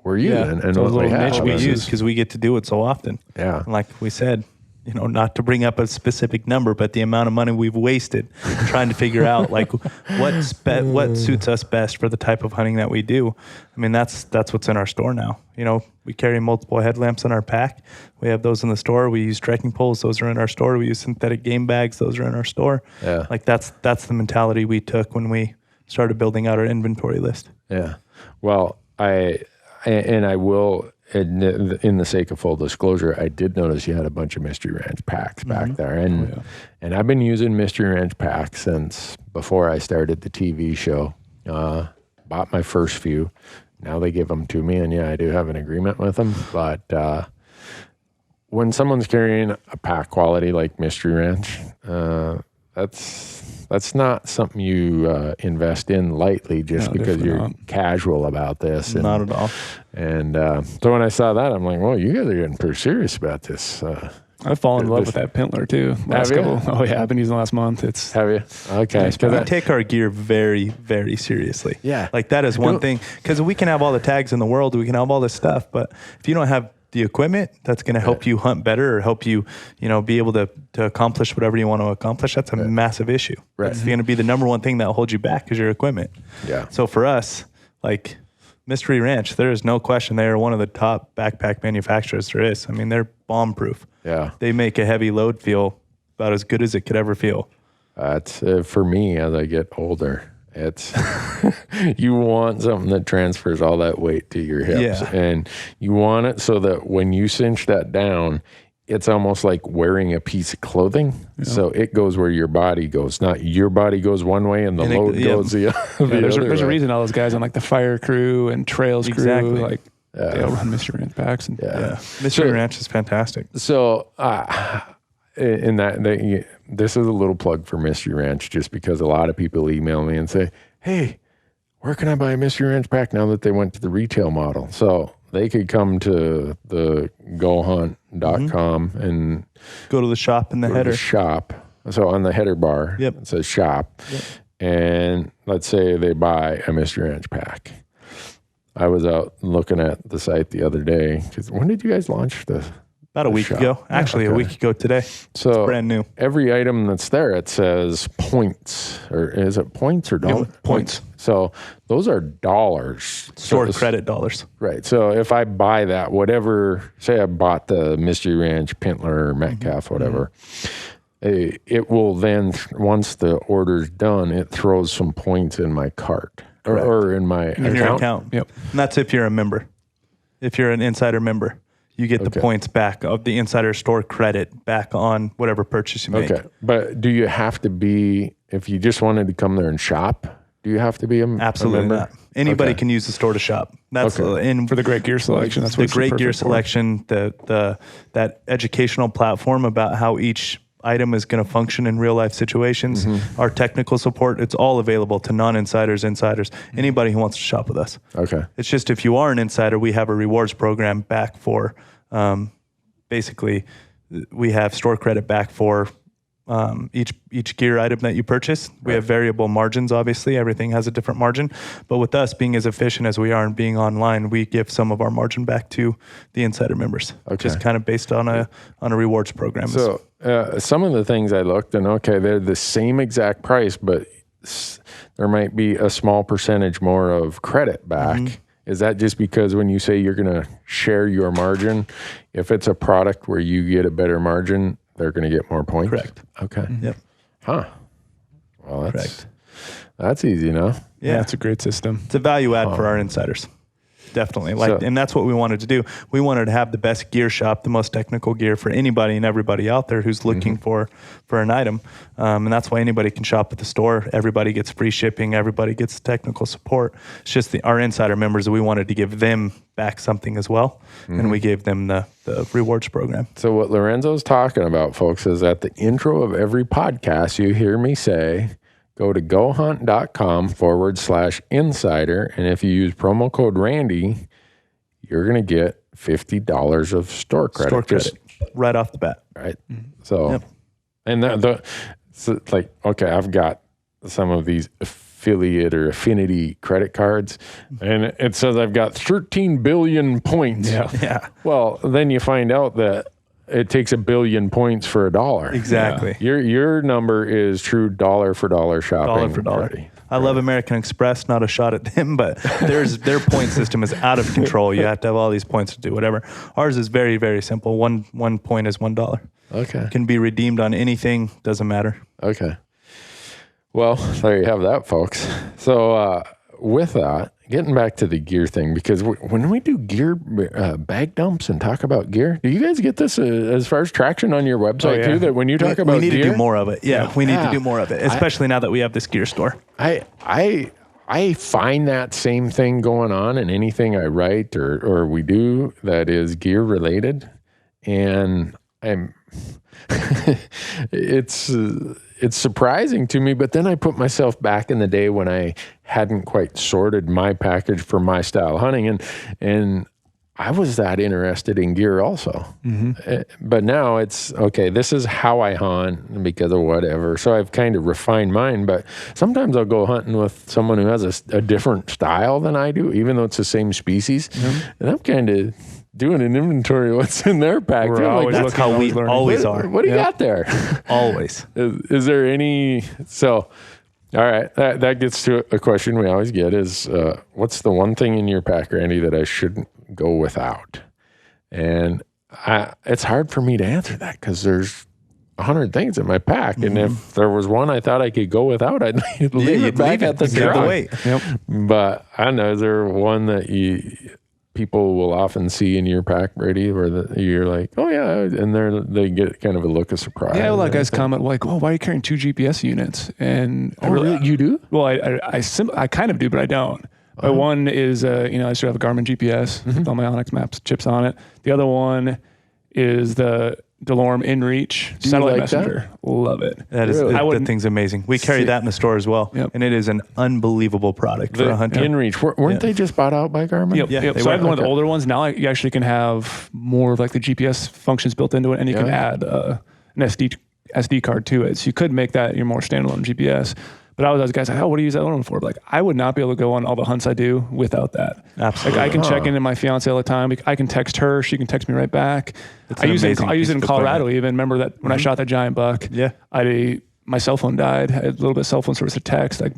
we're using and what we have. We use because we get to do it so often. Yeah. Like we said, you know, not to bring up a specific number, but the amount of money we've wasted trying to figure out like what suits us best for the type of hunting that we do. I mean, that's what's in our store now. You know, we carry multiple headlamps in our pack. We have those in the store. We use trekking poles. Those are in our store. We use synthetic game bags. Those are in our store. Yeah. Like that's the mentality we took when we started building out our inventory list. Yeah. Well, I will, in the sake of full disclosure, I did notice you had a bunch of Mystery Ranch packs back there. And and I've been using Mystery Ranch packs since before I started the TV show. Bought my first few. Now they give them to me, and I do have an agreement with them. But when someone's carrying a pack quality like Mystery Ranch, that's not something you invest in lightly just because you're casual about this. And, not at all. And so when I saw that, I'm like, well, you guys are getting pretty serious about this. I've fallen in love with that Pintler too. Last couple. Oh yeah, I've been using the last month. Have you? Okay. Nice, we take our gear very, very seriously. Yeah. Like that is one thing, because we can have all the tags in the world, we can have all this stuff, but if you don't have the equipment that's going to help you hunt better or help you, be able to accomplish whatever you want to accomplish, that's a massive issue. Right. It's going to be the number one thing that will hold you back is your equipment. Yeah. So for us, like Mystery Ranch, there is no question they are one of the top backpack manufacturers there is. I mean, they're bomb-proof. Yeah. They make a heavy load feel about as good as it could ever feel. That's for me as I get older. It's you want something that transfers all that weight to your hips, and you want it so that when you cinch that down, it's almost like wearing a piece of clothing. Yeah. So it goes where your body goes, not your body goes one way and the load goes the other. There's a reason all those guys on like the fire crew and trails crew, like they all run Mystery Ranch packs. And Mystery Ranch is fantastic. So in that, this is a little plug for Mystery Ranch, just because a lot of people email me and say, hey, where can I buy a Mystery Ranch pack now that they went to the retail model? So they could come to the gohunt.com and go to the shop in the header. Shop. So on the header bar, it says shop. Yep. And let's say they buy a Mystery Ranch pack. I was out looking at the site the other day. When did you guys launch the About a week ago. Actually, a week ago today. So it's brand new. Every item that's there, it says points. Or is it points or dollars? Points. So those are dollars. Stored credit dollars. Right. So if I buy that, whatever, say I bought the Mystery Ranch, Pintler, Metcalf, whatever, it will then, once the order's done, it throws some points in my cart. Or in my account. Your account. Yep. And that's if you're a member. If you're an insider member. You get the points back of the insider store credit back on whatever purchase you make. Okay. But do you have to be, if you just wanted to come there and shop, do you have to be a Absolutely member? Not. Anybody can use the store to shop. That's and for the great gear selection. That's the great gear selection, that educational platform about how each item is going to function in real life situations. Our technical support, it's all available to non-insiders, insiders, anybody who wants to shop with us. Okay. It's just if you are an insider, we have a rewards program back for basically we have store credit back for each gear item that you purchase. We have variable margins, obviously. Everything has a different margin. But with us being as efficient as we are and being online, we give some of our margin back to the insider members, just kind of based on a rewards program. So some of the things I looked and they're the same exact price, but there might be a small percentage more of credit back. Is that just because when you say you're going to share your margin, if it's a product where you get a better margin, they're going to get more points? Correct. Okay. Yep. Huh. Well, that's easy enough. Yeah, it's a great system. It's a value add for our insiders. Definitely. And that's what we wanted to do. We wanted to have the best gear shop, the most technical gear for anybody and everybody out there who's looking for an item. And that's why anybody can shop at the store. Everybody gets free shipping. Everybody gets technical support. It's just our insider members, we wanted to give them back something as well. And we gave them the rewards program. So what Lorenzo's talking about, folks, is at the intro of every podcast, you hear me say, go to gohunt.com/insider. And if you use promo code Randy, you're going to get $50 of store credit. Right off the bat. Right. So, and so like, I've got some of these affiliate or affinity credit cards, and it says I've got 13 billion points. Yeah. Well, then you find out that it takes 1 billion points for $1. Exactly. Yeah. Your number is true dollar for dollar shopping. Dollar for dollar. I love American Express, not a shot at them, but their point system is out of control. You have to have all these points to do whatever. Ours is very, very simple. One point is $1. Okay. Can be redeemed on anything, doesn't matter. Okay. Well, there you have that, folks. So with that, getting back to the gear thing, because when we do gear bag dumps and talk about gear, do you guys get this as far as traction on your website too? That when you talk about we need gear, to do more of it. Yeah, we need to do more of it, especially now that we have this gear store. I find that same thing going on in anything I write or we do that is gear related, and it's surprising to me, but then I put myself back in the day when I hadn't quite sorted my package for my style hunting, and I was that interested in gear also. But now it's, this is how I hunt because of whatever. So I've kind of refined mine, but sometimes I'll go hunting with someone who has a different style than I do, even though it's the same species. And I'm kind of doing an inventory of what's in their pack. That's how we always are. What do you got there? Always. Is there any? So, all right, that gets to a question we always get is, what's the one thing in your pack, Randy, that I shouldn't go without? And it's hard for me to answer that because there's 100 things in my pack, and if there was one I thought I could go without, I'd leave it back at the truck. But I don't know, is there one that people will often see in your pack, Brady, where you're like, oh yeah, and they get kind of a look of surprise? Yeah, well, guys comment like, oh, why are you carrying 2 GPS units? And really, you do? Well, I kind of do, but I don't. But one is, I used to have a Garmin GPS with all my Onyx maps chips on it. The other one is the DeLorme InReach satellite messenger. Love it. That is, that thing's amazing. We carry that in the store as well, and it is an unbelievable product for a hunter. InReach, weren't they just bought out by Garmin? Yep. So I have one of the older ones. Now you actually can have more of like the GPS functions built into it, and you can add an SD card to it. So you could make that your more standalone GPS. But I was always guys like, oh, what do you use that one for? But like, I would not be able to go on all the hunts I do without that. Absolutely. Like, I can check in my fiance all the time. I can text her. She can text me right back. I use it in Colorado even. Remember that when I shot that giant buck, my cell phone died. I had a little bit of cell phone service to text. Like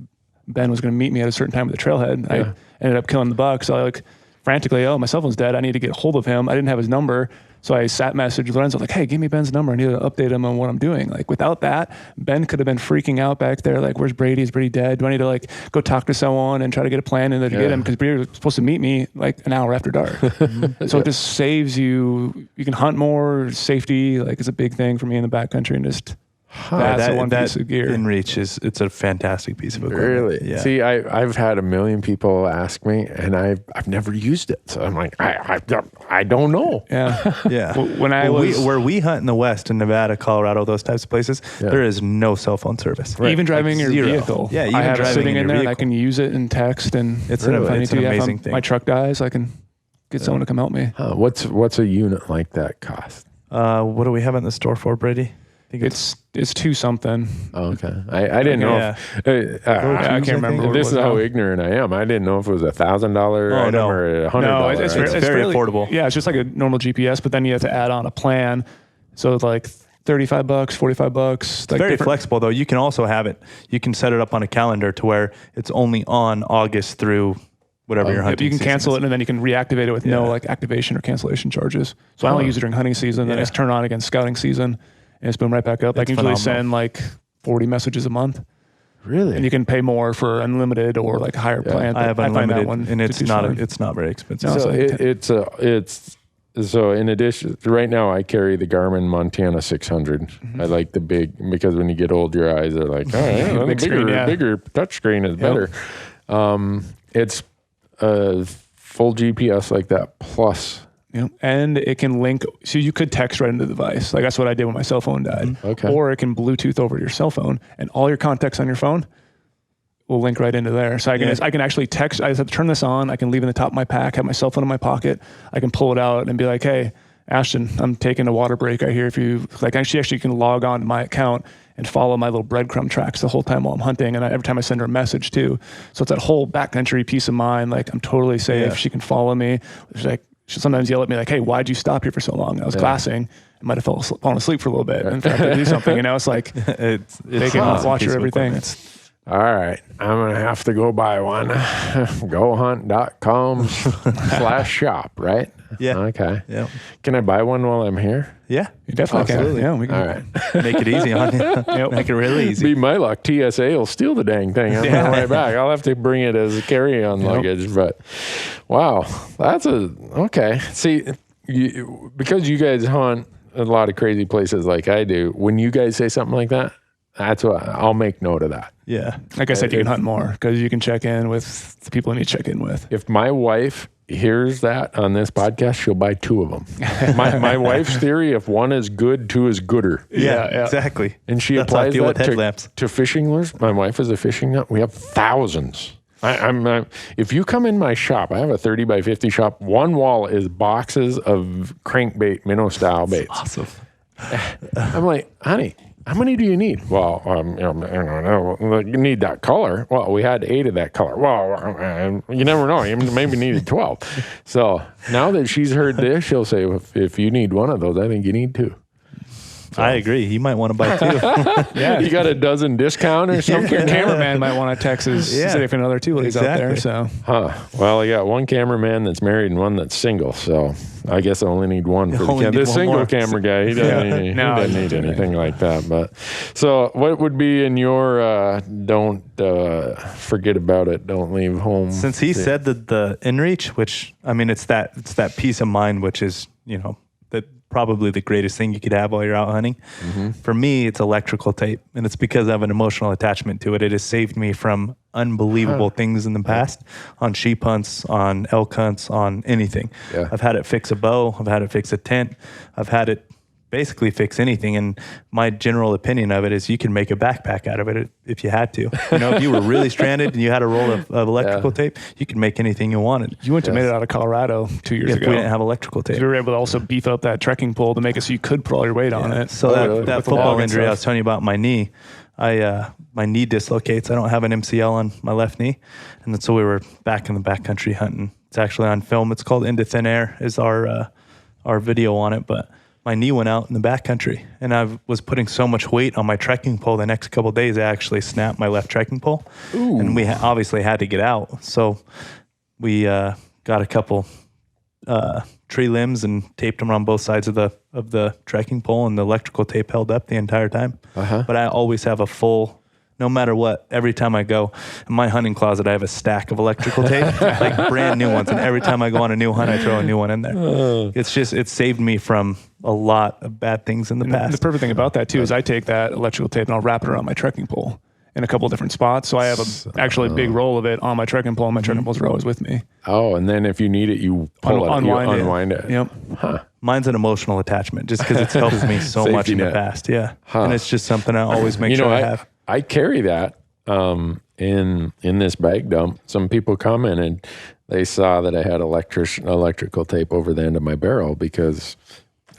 Ben was going to meet me at a certain time at the trailhead. I ended up killing the buck. So I like frantically, my cell phone's dead. I need to get a hold of him. I didn't have his number. So I sat messaged Lorenzo like, hey, give me Ben's number. I need to update him on what I'm doing. Like without that, Ben could have been freaking out back there. Like, where's Brady? Is Brady dead? Do I need to like go talk to someone and try to get a plan and then get him? Because Brady was supposed to meet me like an hour after dark. So it just saves you. You can hunt more. Safety like is a big thing for me in the backcountry, and just that's the one piece of gear. InReach it's a fantastic piece of equipment. Really? Yeah. See, I've had a million people ask me, and I've never used it. So I'm like, I don't know. Yeah. Where we hunt in the West, in Nevada, Colorado, those types of places, there is no cell phone service. Right. Even driving your vehicle. Yeah, even I have it driving sitting in there, vehicle. and I can use it and text, and it's an amazing thing. My truck dies, I can get someone to come help me. What's a unit like that cost? What do we have in the store for, Brady? I think it's 2 something. Oh, okay. I didn't know. I can't remember. This is how ignorant I am. I didn't know if it was $1,000 item or $100. No, it's very affordable. Yeah, it's just like a normal GPS, but then you have to add on a plan. So it's like $35, $45. It's very flexible though. You can also have it. You can set it up on a calendar to where it's only on August through whatever your hunting. You can cancel it and then you can reactivate it with no like activation or cancellation charges. So I only use it during hunting season. Then it's turn on against scouting season, and it's boom right back up. I can usually send like 40 messages a month. Really? And you can pay more for unlimited or like a higher plan. I have unlimited, find that one and it's not very expensive. So so in addition, right now I carry the Garmin Montana 600. I like the big, because when you get old, your eyes are like, oh yeah, bigger touch screen is better. It's a full GPS like that plus. And it can link, so you could text right into the device. Like that's what I did when my cell phone died. Okay. Or it can Bluetooth over to your cell phone, and all your contacts on your phone will link right into there. So I can actually text. I just have to turn this on. I can leave it in the top of my pack, have my cell phone in my pocket. I can pull it out and be like, hey, Ashton, I'm taking a water break. I hear if you, like, she actually can log on to my account and follow my little breadcrumb tracks the whole time while I'm hunting. And every time I send her a message too. So it's that whole backcountry peace of mind. Like I'm totally safe. She can follow me. She's like, she'll sometimes yell at me like, hey, why'd you stop here for so long? I was glassing. I might have fallen asleep for a little bit. And I have to do something, it's like, they can watch your everything. All right. I'm going to have to go buy one. GoHunt.com/shop, right? Yeah. Okay. Yeah. Can I buy one while I'm here? Yeah. You definitely can. Yeah, we can. All right. Make it easy on you. Make it really easy. Be my luck. TSA will steal the dang thing on my way back. I'll have to bring it as a carry-on luggage. But wow, that's okay. See, because you guys hunt a lot of crazy places like I do, when you guys say something like that, that's what I'll make note of that. Yeah. Like I said, you can hunt more because you can check in with the people you need to check in with. If my wife hears that on this podcast, she'll buy 2 of them. My wife's theory, if one is good, 2 is gooder. Yeah, exactly. And she applies that to fishing lures. My wife is a fishing nut. We have thousands. I'm if you come in my shop, I have a 30 by 50 shop. One wall is boxes of crankbait, minnow style baits. Awesome. I'm like, honey, how many do you need? Well, you need that color. Well, we had 8 of that color. Well, you never know. You maybe needed 12. So now that she's heard this, she'll say, if you need one of those, I think you need 2. So. I agree. You might want to buy 2. Yeah, you got a dozen discount or something. Your cameraman might want to text his significant other too when he's out there. So, well, I got one cameraman that's married and one that's single. So I guess I only need one for the camera. This single camera guy, he doesn't need anything like that. But so, what would be in your don't forget about it, don't leave home? Since he said that the inReach, which I mean, it's that peace of mind, which is probably the greatest thing you could have while you're out hunting. Mm-hmm. For me, it's electrical tape, and it's because I have an emotional attachment to it. It has saved me from unbelievable things in the past, on sheep hunts, on elk hunts, on anything. Yeah. I've had it fix a bow. I've had it fix a tent. I've had it basically fix anything. And my general opinion of it is you can make a backpack out of it if you had to. If you were really stranded and you had a roll of electrical tape, you could make anything you wanted. You went to made it out of Colorado 2 years ago. We didn't have electrical tape. We were able to also beef up that trekking pole to make it so you could put all your weight on it. So that football injury I was telling you about, my knee, my knee dislocates. I don't have an MCL on my left knee. And then so we were back in the backcountry hunting. It's actually on film. It's called Into Thin Air is our video on it. But my knee went out in the backcountry, and I was putting so much weight on my trekking pole. The next couple of days, I actually snapped my left trekking pole, and we obviously had to get out. So we got a couple tree limbs and taped them on both sides of the trekking pole, and the electrical tape held up the entire time. But I always have a full. No matter what, every time I go, in my hunting closet, I have a stack of electrical tape, like brand new ones. And every time I go on a new hunt, I throw a new one in there. It's saved me from a lot of bad things in the past. The perfect thing about that too is I take that electrical tape and I'll wrap it around my trekking pole in a couple of different spots. So I have actually a big roll of it on my trekking pole, and my trekking poles are always with me. Oh, and then if you need it, you pull it, unwind it. Yep. Mine's an emotional attachment just because it's helped me so much in the past. Yeah. And it's just something I always make sure I have. I carry that in this bag dump. Some people commented they saw that I had electrical tape over the end of my barrel because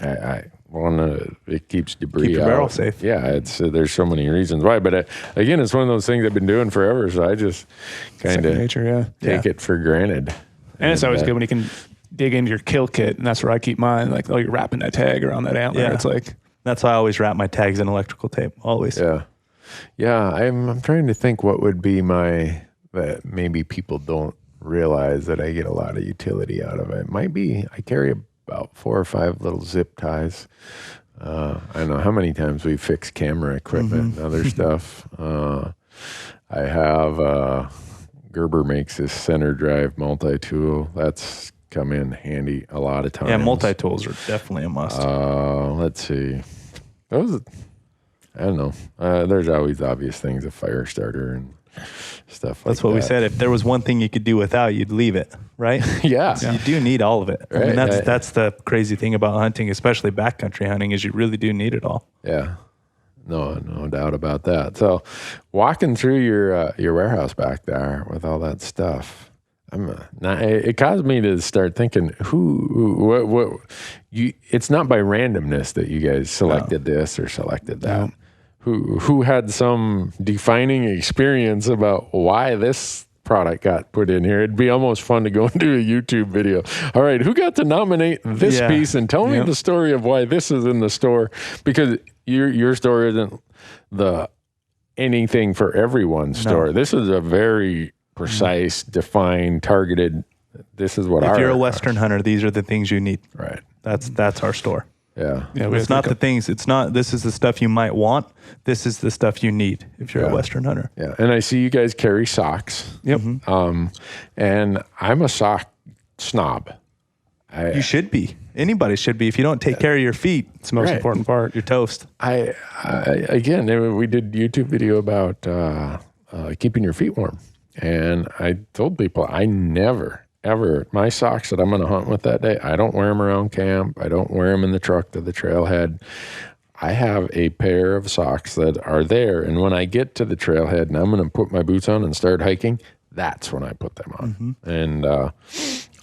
I want to. It keeps debris Keep your out. barrel safe. Yeah, it's there's so many reasons why. But again, it's one of those things I've been doing forever. So I just kind of take it for granted. And it's always good when you can dig into your kill kit, and that's where I keep mine. Like, oh, you're wrapping that tag around that antler. Yeah. It's like that's why I always wrap my tags in electrical tape. Always. Yeah. I'm trying to think what would be that maybe people don't realize that I get a lot of utility out of it. It might be I carry about 4 or 5 little zip ties. I don't know how many times we fixed camera equipment and other stuff. I have Gerber makes this center drive multi-tool. That's come in handy a lot of times. Yeah, multi-tools are definitely a must. Let's see. Those, I don't know. There's always obvious things, a fire starter and stuff like that. That's what we said. If there was one thing you could do without, you'd leave it, right? Yeah. So you do need all of it. Right. I mean, that's the crazy thing about hunting, especially backcountry hunting, is you really do need it all. Yeah. No doubt about that. So walking through your warehouse back there with all that stuff, it caused me to start thinking it's not by randomness that you guys selected this or selected that. No. Who had some defining experience about why this product got put in here? It'd be almost fun to go and do a YouTube video. All right, who got to nominate this piece and tell me the story of why this is in the store? Because your store isn't the anything for everyone store. No. This is a very precise, defined, targeted. This is what if you're a Western hunter, these are the things you need. Right. That's our store. Yeah. It's not the things. It's not. This is the stuff you might want. This is the stuff you need if you're a Western hunter. Yeah. And I see you guys carry socks. Yep. And I'm a sock snob. You should be. Anybody should be. If you don't take care of your feet, it's the most important part. You're toast. Again, we did a YouTube video about keeping your feet warm. And I told people I never, ever, my socks that I'm going to hunt with that day, I don't wear them around camp. I don't wear them in the truck to the trailhead. I have a pair of socks that are there. And when I get to the trailhead and I'm going to put my boots on and start hiking, that's when I put them on. And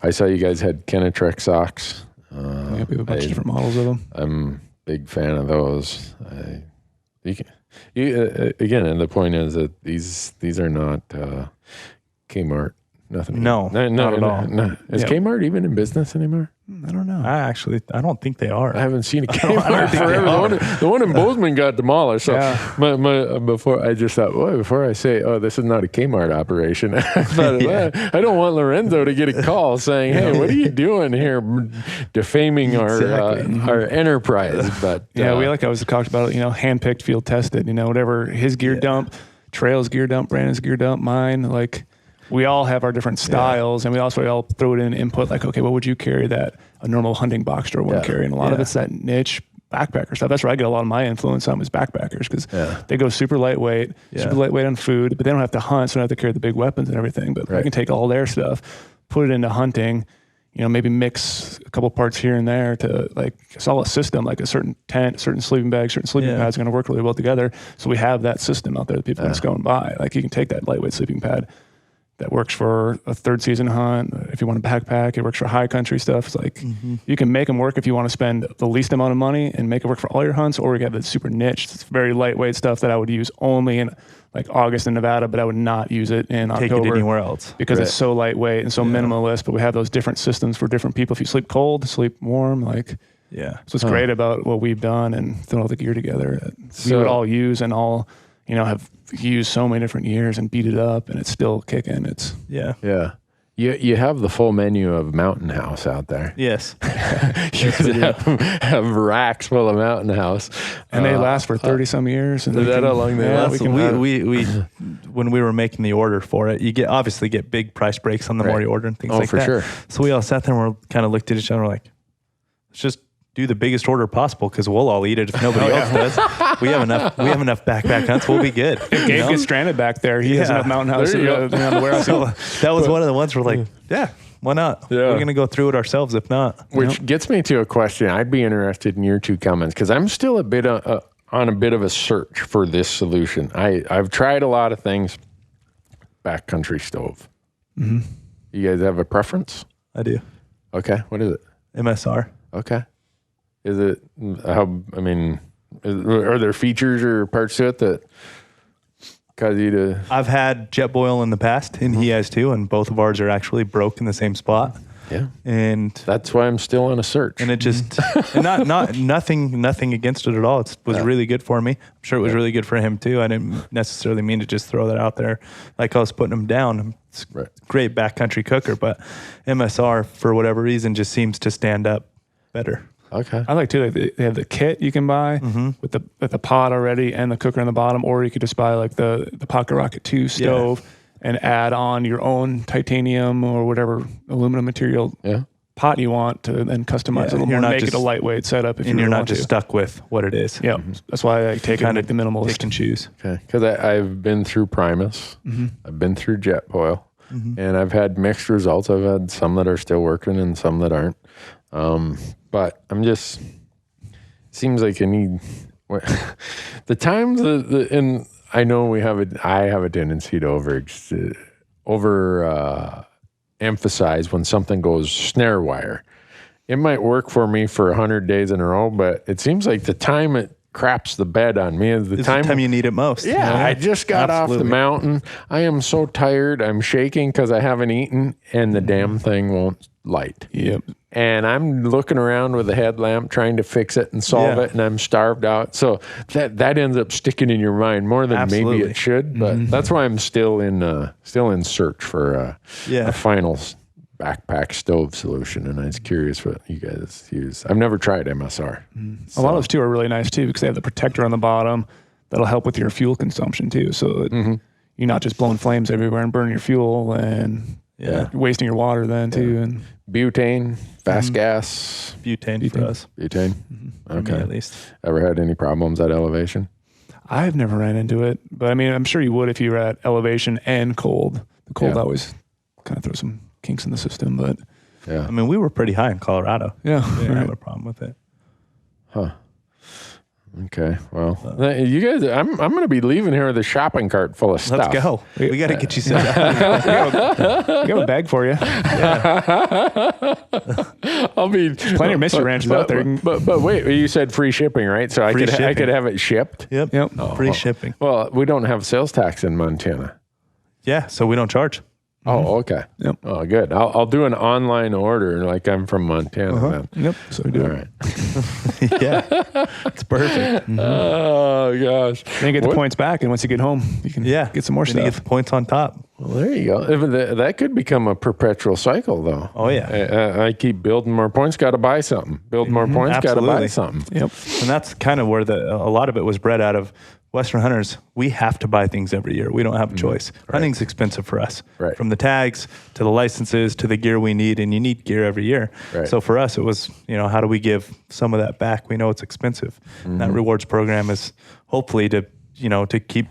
I saw you guys had Kenetrek socks. We have a bunch of different models of them. I'm a big fan of those. Again, and the point is that these are not Kmart. Nothing. No, not at all. No. Is Kmart even in business anymore? I don't know. I don't think they are. I haven't seen a Kmart forever. The one in Bozeman got demolished. So before I just thought, before I say, this is not a Kmart operation, I thought, I don't want Lorenzo to get a call saying, hey, what are you doing here, defaming our enterprise? But we always talked about it. Handpicked, field tested. Whatever his gear dump, Trail's gear dump, Brandon's gear dump, mine, like. We all have our different styles, and we also all throw it in input. Like, okay, what would you carry that a normal hunting box store wouldn't carry? And a lot of it's that niche backpacker stuff. That's where I get a lot of my influence on is backpackers because they go super lightweight on food, but they don't have to hunt, so they don't have to carry the big weapons and everything. But I can take all their stuff, put it into hunting. Maybe mix a couple parts here and there to like a solid system, like a certain tent, certain sleeping bag, certain sleeping pads are going to work really well together. So we have that system out there that people can just go and buy. Like you can take that lightweight sleeping pad. That works for a third season hunt. If you want to backpack, it works for high country stuff. It's like you can make them work if you want to spend the least amount of money and make it work for all your hunts, or you have the super niche. It's very lightweight stuff that I would use only in like August in Nevada, but I would not use it in October. Take it anywhere else. Because it's so lightweight and so minimalist, but we have those different systems for different people. If you sleep cold, sleep warm, so it's great about what we've done and thrown all the gear together. We would all use and all, have used so many different years and beat it up, and it's still kicking. It's You have the full menu of Mountain House out there. Yes, you have racks full of Mountain House, and they last for 30 some years. And is that how long they last? We when we were making the order for it, you obviously get big price breaks on the more you order and things like that. Sure. So we all sat there and we kind of looked at each other and we're like, let's just do the biggest order possible because we'll all eat it if nobody else does. We have enough backpack hunts. We'll be good. If Gabe gets stranded back there, he has enough Mountain House on the warehouse. So that was one of the ones we're like, why not? We're going to go through it ourselves if not. Which gets me to a question. I'd be interested in your 2 comments because I'm still on a bit of a search for this solution. I've tried a lot of things. Backcountry stove. You guys have a preference? I do. Okay. What is it? MSR. Okay. Is it are there features or parts to it that cause you to? I've had Jetboil in the past, and he has too, and both of ours are actually broke in the same spot. Yeah, and that's why I'm still on a search. And it just and nothing against it at all. It was really good for me. I'm sure it was really good for him too. I didn't necessarily mean to just throw that out there like I was putting him down. It's a great backcountry cooker, but MSR for whatever reason just seems to stand up better. Okay. I like too. They have the kit you can buy with the pot already and the cooker on the bottom, or you could just buy like the Pocket Rocket 2 stove and add on your own titanium or whatever aluminum material pot you want to then customize it a little more, make it a lightweight setup. If you're not just stuck with what it is. Yeah, that's why I take it and make the minimalist. Pick and choose. Okay, because I've been through Primus, I've been through Jetboil, and I've had mixed results. I've had some that are still working and some that aren't. But I'm just, seems like I need the times and I know I have a tendency to over emphasize when something goes snare wire. It might work for me for 100 days in a row, but it seems like the time it craps the bed on me is the time you need it most. Yeah, I just got off the mountain. I am so tired. I'm shaking because I haven't eaten, and the damn thing won't light. Yep. And I'm looking around with a headlamp trying to fix it and solve it, and I'm starved out. So that ends up sticking in your mind more than maybe it should. But that's why I'm still in search for a final backpack stove solution, and I was curious what you guys use. I've never tried MSR. A lot of those too are really nice too because they have the protector on the bottom that'll help with your fuel consumption too. So you're not just blowing flames everywhere and burning your fuel and wasting your water then too. And butane, fast gas, butane for us. Butane. Okay. Me at least. Ever had any problems at elevation? I've never ran into it, but I mean, I'm sure you would if you were at elevation and cold. The cold always kind of throws some kinks in the system, but I mean, we were pretty high in Colorado. Yeah, we didn't have a problem with it. Huh. Okay. Well, you guys, I'm going to be leaving here with a shopping cart full of stuff. Let's go. We got to get you set up. We got a bag for you. I'll be plenty of mystery ranches out there. But wait, you said free shipping, right? So I could have it shipped. Yep. Free shipping. Well, we don't have sales tax in Montana. Yeah, so we don't charge. Oh, okay. Yep. Oh, good. I'll do an online order like I'm from Montana. Then. Yep. So we do. All right. It's perfect. Oh gosh. Then you get the points back, and once you get home, you can get some more stuff. You get the points on top. Well, there you go. That could become a perpetual cycle, though. Oh yeah. I keep building more points. Got to buy something. Build more points. Got to buy something. Yep. And that's kind of where a lot of it was bred out of. Western hunters, we have to buy things every year. We don't have a choice. Hunting's expensive for us. Right. From the tags to the licenses to the gear we need, and you need gear every year. Right. So for us, it was, how do we give some of that back? We know it's expensive. And that rewards program is hopefully to keep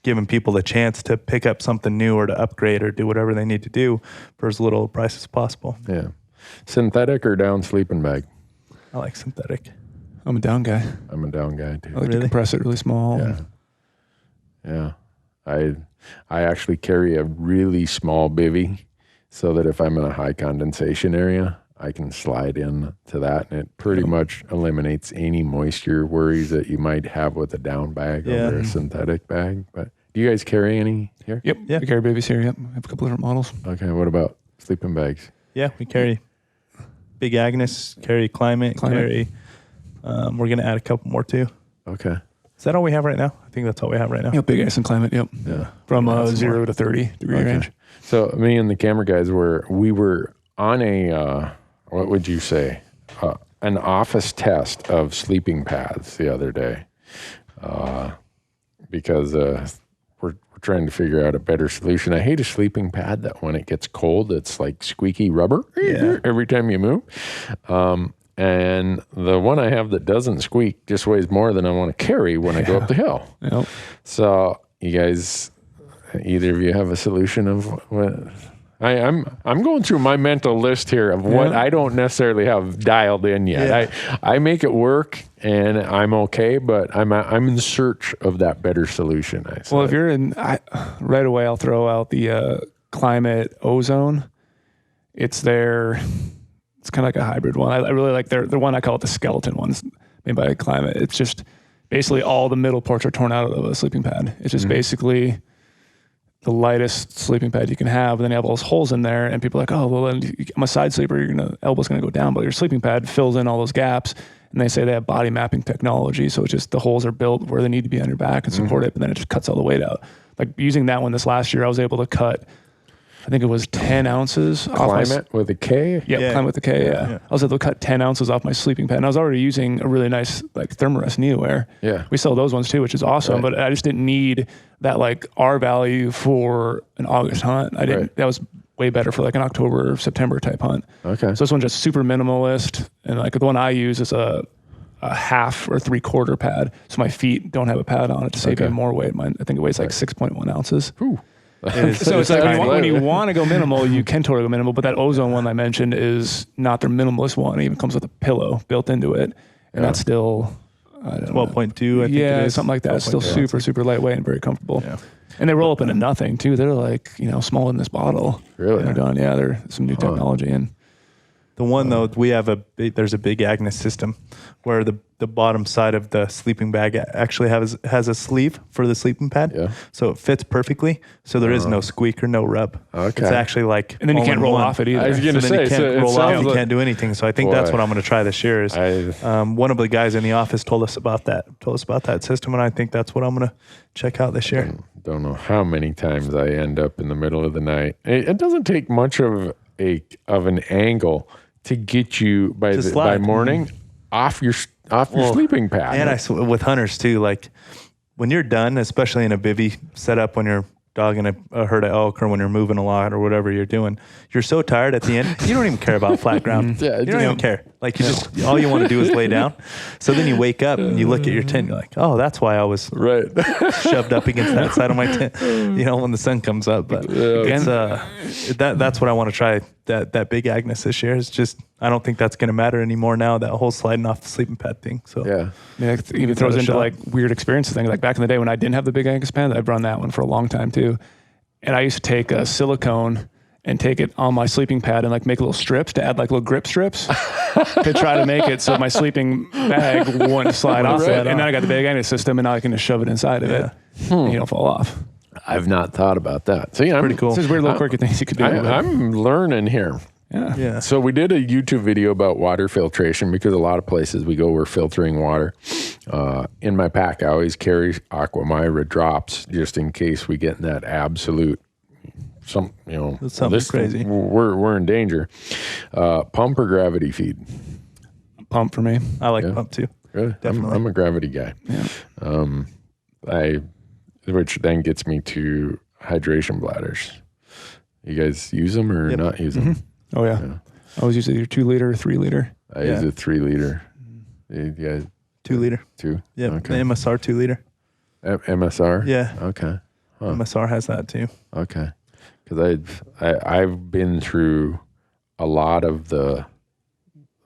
giving people the chance to pick up something new or to upgrade or do whatever they need to do for as little price as possible. Yeah. Synthetic or down sleeping bag? I like synthetic. I'm a down guy. I'm a down guy too. I like to compress it really small. Yeah. I actually carry a really small bivvy so that if I'm in a high condensation area, I can slide in to that, and it pretty much eliminates any moisture worries that you might have with a down bag over a synthetic bag. But do you guys carry any here? Yep. Yeah. We carry babies here. Yep. I have a couple different models. Okay. What about sleeping bags? Yeah, we carry Big Agnes, carry Climate. Carry. We're going to add a couple more too. Okay. Is that all we have right now? I think that's all we have right now. Yep, Big Ice and Climate. Yep. Yeah. From 0 to 30 degree range. So me and the camera guys we were on a what would you say an office test of sleeping pads the other day because we're trying to figure out a better solution. I hate a sleeping pad that when it gets cold, it's like squeaky rubber every time you move. And the one I have that doesn't squeak just weighs more than I want to carry when I go up the hill. Yep. So you guys, either of you have a solution of what? I'm going through my mental list here of what I don't necessarily have dialed in yet. I make it work and I'm okay, but I'm in search of that better solution. Well, if you're right away, I'll throw out the Climate Ozone. It's their It's kind of like a hybrid one. I really like their one. I call it the skeleton ones made by Climate. It's just basically all the middle parts are torn out of a sleeping pad. It's just basically the lightest sleeping pad you can have, and then you have all those holes in there, and people are like, oh, well, then I'm a side sleeper, elbow's gonna go down, but your sleeping pad fills in all those gaps, and they say they have body mapping technology, so it's just the holes are built where they need to be on your back and support it, but then it just cuts all the weight out. Like using that one this last year, I was able to cut, I think it was 10 ounces off Climate with a K? Yeah, Climate with a K, yeah. I was able to cut 10 ounces off my sleeping pad, and I was already using a really nice like Thermarest NeoAir. Yeah. We sell those ones too, which is awesome, but I just didn't need that like R value for an August hunt. I didn't. That was way better for like an October or September type hunt. Okay. So this one's just super minimalist, and like the one I use is a half or 3/4 pad, so my feet don't have a pad on it to save me more weight. Mine, I think it weighs like 6.1 ounces. Ooh. So it's like when you want to go minimal, you can totally go minimal. But that ozone one I mentioned is not their minimalist one. It even comes with a pillow built into it, and that's still 12.2. I think it is. Something like that. It's still super lightweight and very comfortable. Yeah. And they roll up into nothing too. They're like smaller than this bottle. Really? And they're done. Yeah, they're some new technology and. The one though, we have there's a big Agnes system where the bottom side of the sleeping bag actually has a sleeve for the sleeping pad. Yeah. So it fits perfectly. So there is no squeak or no rub. Okay. It's actually like, and then you can't roll off it either. I was going to say, you can't roll off, you can't do anything. So I think that's what I'm going to try this year is one of the guys in the office told us about that system. And I think that's what I'm going to check out this year. Don't know how many times I end up in the middle of the night. It doesn't take much of an angle to get you by morning off your sleeping pad. And with hunters too, like when you're done, especially in a bivvy setup, when you're dogging a herd of elk or when you're moving a lot or whatever you're doing, you're so tired at the end, you don't even care about flat ground. You don't even care. Like all you want to do is lay down. So then you wake up and you look at your tent, you're like, oh, that's why I was shoved up against that side of my tent, when the sun comes up. But it's, that's what I want to try. That big Agnes this year is just, I don't think that's going to matter anymore now, that whole sliding off the sleeping pad thing. So it even throws into like weird experiences thing. Like back in the day when I didn't have the big Agnes pad, I've run that one for a long time too. And I used to take a silicone and take it on my sleeping pad and like make little strips to add like little grip strips to try to make it so my sleeping bag wouldn't slide off it. And then I got the big Agnes system and now I can just shove it inside of it and you don't fall off. I've not thought about that. So pretty cool. There's weird little quirky things you could do. I'm learning here. Yeah. So we did a YouTube video about water filtration because a lot of places we go, we're filtering water. In my pack, I always carry Aqua Myra drops just in case we get in that absolute That's something crazy. We're in danger. Pump or gravity feed? Pump for me. I like pump too. Really? Definitely. I'm a gravity guy. Yeah. Which then gets me to hydration bladders. You guys use them or not use them? Mm-hmm. Oh yeah. I always use either 2 liter or 3 liter. I use a 3 liter. You guys 2 liter. 2? Yeah. Okay. The MSR 2 liter. MSR? Yeah. Okay. Huh. MSR has that too. Okay. Because I've been through a lot of the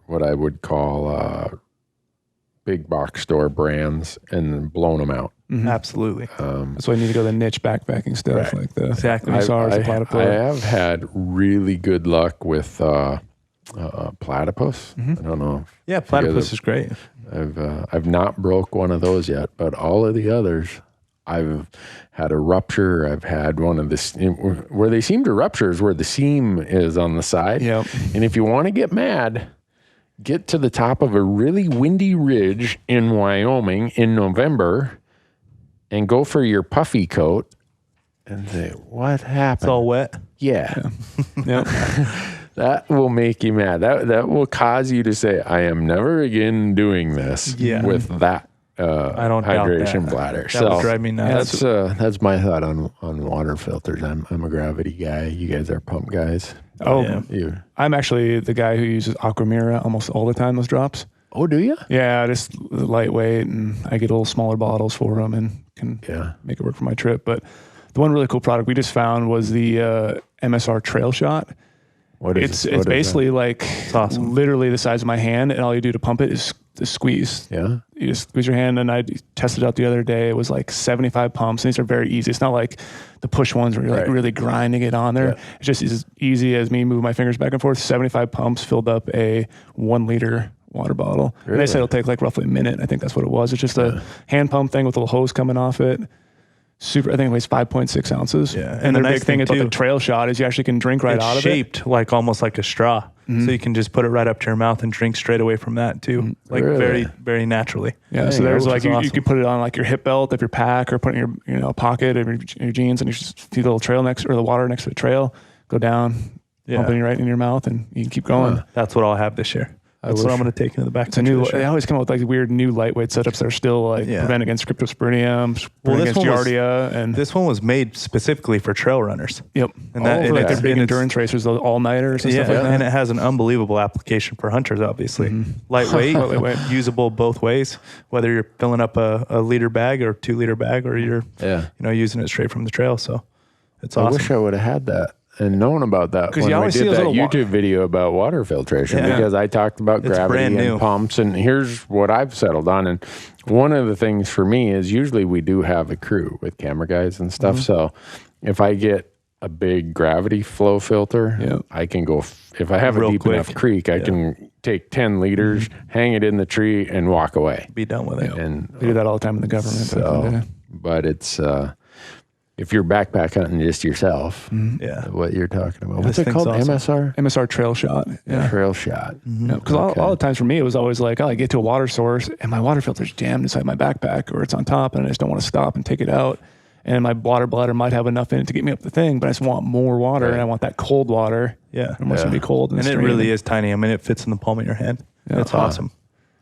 what I would call big box store brands and blown them out. Mm-hmm. Absolutely. That's why I need to go the niche backpacking stuff like the MSRs, I have had really good luck with platypus. I don't know. Yeah, platypus is great. I've not broke one of those yet, but all of the others, I've had a rupture. I've had one of the where they seem to rupture is where the seam is on the side. Yep. And if you want to get mad, get to the top of a really windy ridge in Wyoming in November and go for your puffy coat and say, what happened? It's all wet. Yeah. Yep. That will make you mad. That will cause you to say, I am never again doing this with that I don't hydration doubt bladder. That would drive me nuts. That's my thought on water filters. I'm a gravity guy. You guys are pump guys. I'm actually the guy who uses Aqua Myra almost all the time, those drops. Oh, do you? Yeah, just lightweight, and I get little smaller bottles for them and can make it work for my trip. But the one really cool product we just found was the MSR Trail Shot. It's basically like it's awesome. Literally the size of my hand, and all you do to pump it is the squeeze. Yeah. You just squeeze your hand, and I tested it out the other day. It was like 75 pumps, and these are very easy. It's not like the push ones where you're like really grinding it on there. Yeah. It's just as easy as me moving my fingers back and forth. 75 pumps filled up a 1 liter water bottle. Really? And they said it'll take like roughly a minute. I think that's what it was. It's just a hand pump thing with a little hose coming off it. Super, I think it weighs 5.6 ounces. Yeah. And the big thing about the trail shot is you actually can drink right out of it. It's shaped like almost like a straw. Mm-hmm. So you can just put it right up to your mouth and drink straight away from that too. Like very, very naturally. Yeah. So there's like, you could put it on like your hip belt of your pack, or put it in your pocket of your jeans, and you just see the little trail or the water next to the trail, go down, pump it right in your mouth, and you can keep going. That's what I'll have this year. That's what I'm going to take into the back. They always come up with like weird new lightweight setups that are still like prevent against cryptosporidium, prevent against giardia. And this one was made specifically for trail runners. Yep. And that like their big endurance racers, those all-nighters and stuff like that. And it has an unbelievable application for hunters, obviously. Mm-hmm. Lightweight, usable both ways, whether you're filling up a liter bag or 2 liter bag, or you're using it straight from the trail. So it's awesome. I wish I would have had that and known about that when we did that YouTube video about water filtration, because I talked about gravity and pumps, and here's what I've settled on. And one of the things for me is usually we do have a crew with camera guys and stuff. Mm-hmm. So if I get a big gravity flow filter, I can go, if I have a deep enough creek, I can take 10 liters, hang it in the tree, and walk away. Be done with it. And we do that all the time in the government. So, but it's... if you're backpack hunting just yourself, what you're talking about. What's it called? Awesome. MSR? MSR trail shot. Yeah. Trail shot. Because all the times for me, it was always like, I get to a water source and my water filter's jammed inside my backpack, or it's on top, and I just don't want to stop and take it out. And my water bladder might have enough in it to get me up the thing, but I just want more water, and I want that cold water. Yeah. It must be cold. And it really is tiny. I mean, it fits in the palm of your hand. Yeah. It's awesome.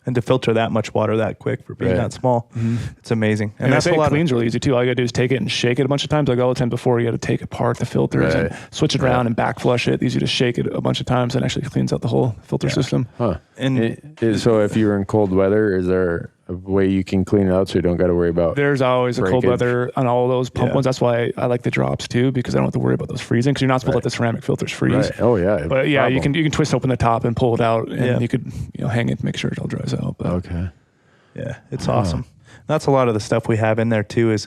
And to filter that much water that quick for being that small, it's amazing. And that's a lot. Clean's really easy too. All you gotta do is take it and shake it a bunch of times. Like all the time before, you got to take apart the filters and switch it around and back flush it. You just shake it a bunch of times and actually cleans out the whole filter system. Huh. And so if you're in cold weather, is there a way you can clean it out so you don't got to worry about? There's always a cold weather on all those pump ones. That's why I like the drops too, because I don't have to worry about those freezing, because you're not supposed to let the ceramic filters freeze. Right. Oh yeah. But you can twist open the top and pull it out, and you could hang it, make sure it all dries out. But okay. Yeah, it's awesome. That's a lot of the stuff we have in there too. Is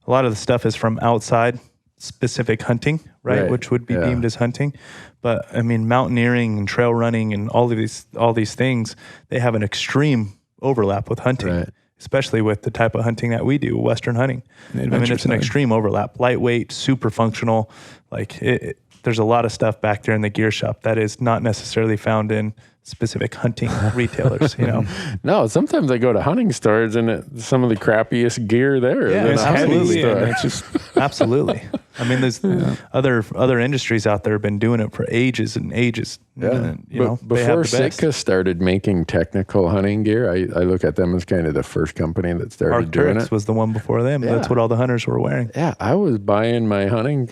a lot of the stuff is from outside specific hunting, right? Which would be deemed as hunting. But I mean, mountaineering and trail running and all these things, they have an extreme overlap with hunting, especially with the type of hunting that we do, Western hunting. I mean, it's an extreme overlap. Lightweight, super functional. Like there's a lot of stuff back there in the gear shop that is not necessarily found in specific hunting retailers, No, sometimes I go to hunting stores and it's some of the crappiest gear there. Yeah, absolutely. It's just absolutely. I mean, there's other industries out there have been doing it for ages and ages. Yeah. Before Sitka started making technical hunting gear, I look at them as kind of the first company that started doing it. Was the one before them. Yeah. That's what all the hunters were wearing. Yeah, I wasn't buying my hunting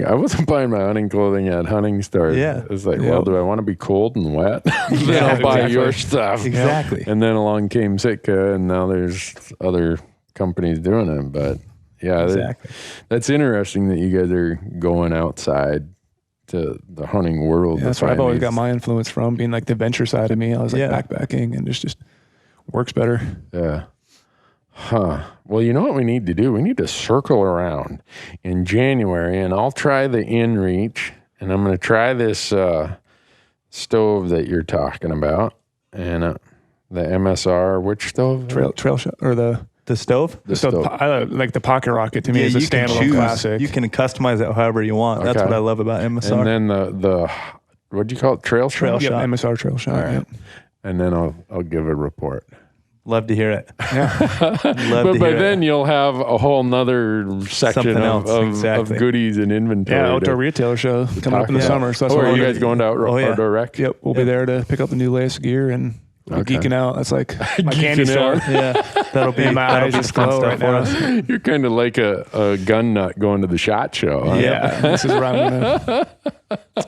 clothing at hunting stores. Yeah. It was like, well, do I want to be cold and wet? Then I'll buy your stuff. Exactly. And then along came Sitka, and now there's other companies doing it. But yeah, that's interesting that you guys are going outside to the hunting world. Yeah, that's where I've always got my influence from, being like the adventure side of me. I was like backpacking, and it just works better. Yeah. Huh. Well, you know what we need to do? We need to circle around in January, and I'll try the InReach, and I'm going to try this stove that you're talking about, and the MSR. Which stove? Trail shot, or the stove? The stove. I like the Pocket Rocket. To me, is a standalone classic. You can customize it however you want. Okay. That's what I love about MSR. And then the what do you call it? Trail shot. Yep, MSR trail shot. All right. Yep. And then I'll give a report. Love to hear it. Yeah. But by then you'll have a whole nother section of goodies and inventory. Yeah, outdoor retailer show coming up in the summer. So that's are you guys going to outdoor rec? Yep, we'll be there to pick up the new latest gear, and we're geeking out. That's like my candy store. Yeah, that'll be my eyes just glow right now. You're kind of like a gun nut going to the SHOT Show. Huh? Yeah, this is where I'm gonna.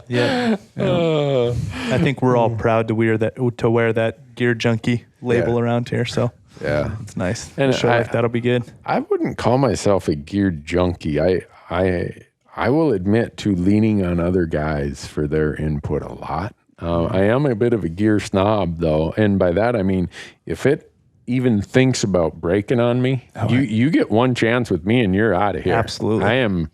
Yeah. I think we're all proud to wear that Gear Junkie label around here. So yeah, it's nice. And that'll be good. I wouldn't call myself a gear junkie. I will admit to leaning on other guys for their input a lot. I am a bit of a gear snob, though, and by that I mean if it even thinks about breaking on me, you get one chance with me and you're out of here. Absolutely. I am.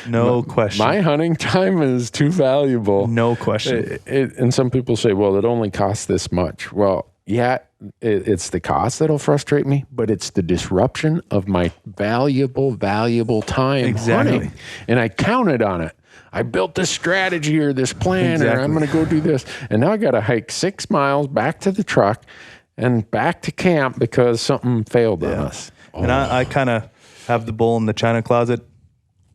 No question. My hunting time is too valuable. No question. And some people say, well, it only costs this much. Well, yeah, it's the cost that'll frustrate me, but it's the disruption of my valuable time hunting. And I counted on it. I built this strategy or this plan, or I'm going to go do this. And now I got to hike 6 miles back to the truck and back to camp because something failed on us. And I kind of have the bull in the china closet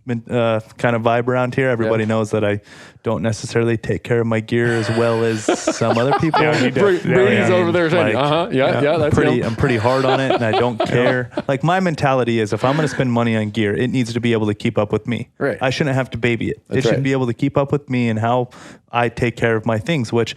kind of vibe around here. Everybody knows that I don't necessarily take care of my gear as well as some other people. Brady's over there saying, that's I'm pretty hard on it, and I don't care. Like, my mentality is, if I'm going to spend money on gear, it needs to be able to keep up with me. Right. I shouldn't have to baby it. It should be able to keep up with me and how I take care of my things, which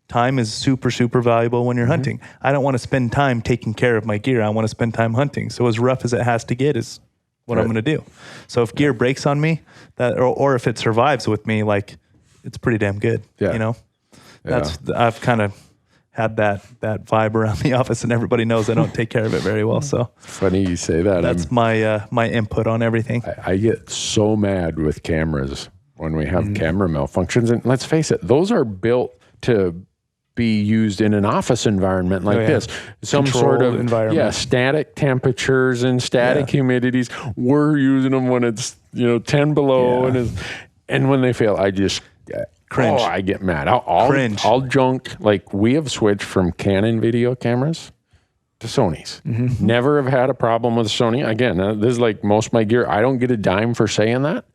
time is super, super valuable when you're hunting. I don't want to spend time taking care of my gear. I want to spend time hunting. So as rough as it has to get is what I'm going to do. So if gear breaks on me, or if it survives with me, like, it's pretty damn good. You know, I've kind of had that vibe around the office, and everybody knows I don't take care of it very well. So funny you say that. That's my input on everything. I get so mad with cameras when we have camera malfunctions, and let's face it, those are built to be used in an office environment like this. Some controlled sort of environment. Static temperatures and static humidities. We're using them when it's 10 below and when they fail, I just cringe. I get mad. I'll junk. Like, we have switched from Canon video cameras to Sony's. Never have had a problem with Sony. Again, this is like most of my gear. I don't get a dime for saying that,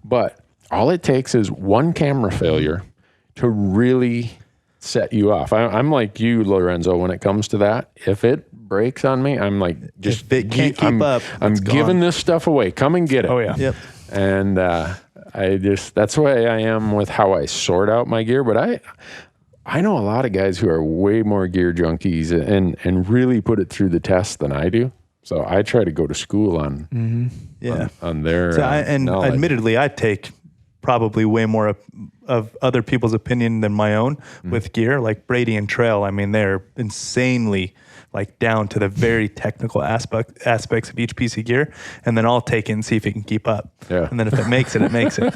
but all it takes is one camera failure to really set you off. I'm like you, Lorenzo, when it comes to that. If it breaks on me, I'm like, just if it can't keep up, I'm giving this stuff away. Come and get it. Oh yeah. Yep. And that's the way I am with how I sort out my gear. But I know a lot of guys who are way more gear junkies and really put it through the test than I do. So I try to go to school on their knowledge. Admittedly, I take probably way more of other people's opinion than my own with gear. Like Brady and Trail, I mean, they're insanely like down to the very technical aspects of each piece of gear, and then I'll take it and see if it can keep up. Yeah. And then if it makes it, it makes it.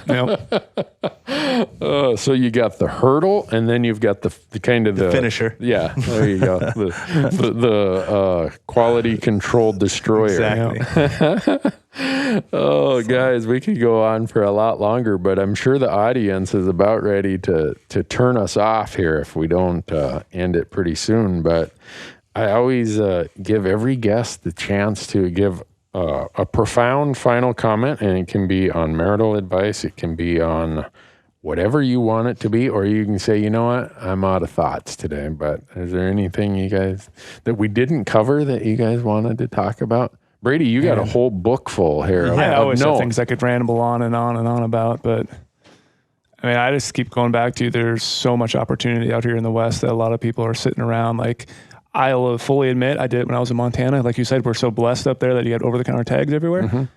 So you got the hurdle, and then you've got the kind of the finisher. Yeah, there you go. the quality control destroyer. Exactly. Guys, we could go on for a lot longer, but I'm sure the audience is about ready to turn us off here if we don't end it pretty soon. But I always give every guest the chance to give a profound final comment, and it can be on marital advice. It can be on whatever you want it to be, or you can say, you know what, I'm out of thoughts today. But is there anything you guys that we didn't cover that you guys wanted to talk about? Brady, you got a whole book full here. I always have things I could ramble on and on and on about, but I mean, I just keep going back to there's so much opportunity out here in the West that a lot of people are sitting around. Like, I'll fully admit I did when I was in Montana. Like you said, we're so blessed up there that you had over-the-counter tags everywhere.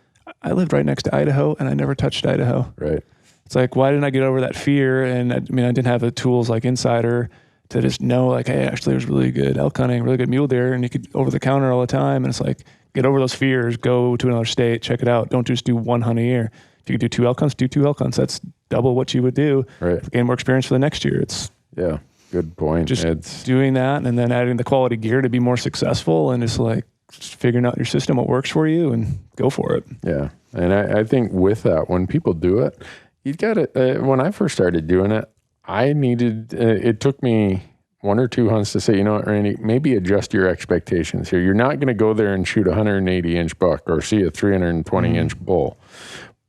I lived right next to Idaho, and I never touched Idaho. Right. It's like, why didn't I get over that fear? And I mean, I didn't have the tools like Insider to just know, like, hey, actually, there's really good elk hunting, really good mule deer, and you could over-the-counter all the time. And it's like, get over those fears, go to another state, check it out. Don't just do one hunt a year. If you could do 2 elk hunts, do 2 elk hunts. That's double what you would do. Right. Gain more experience for the next year. It's good point. Just doing that and then adding the quality gear to be more successful, and just like just figuring out your system, what works for you, and go for it. Yeah. And I think with that, when people do it, you got to, when I first started doing it, I needed, it took me 1 or 2 hunts to say, you know what, Randy, maybe adjust your expectations here. You're not going to go there and shoot a 180-inch buck or see a 320-inch bull.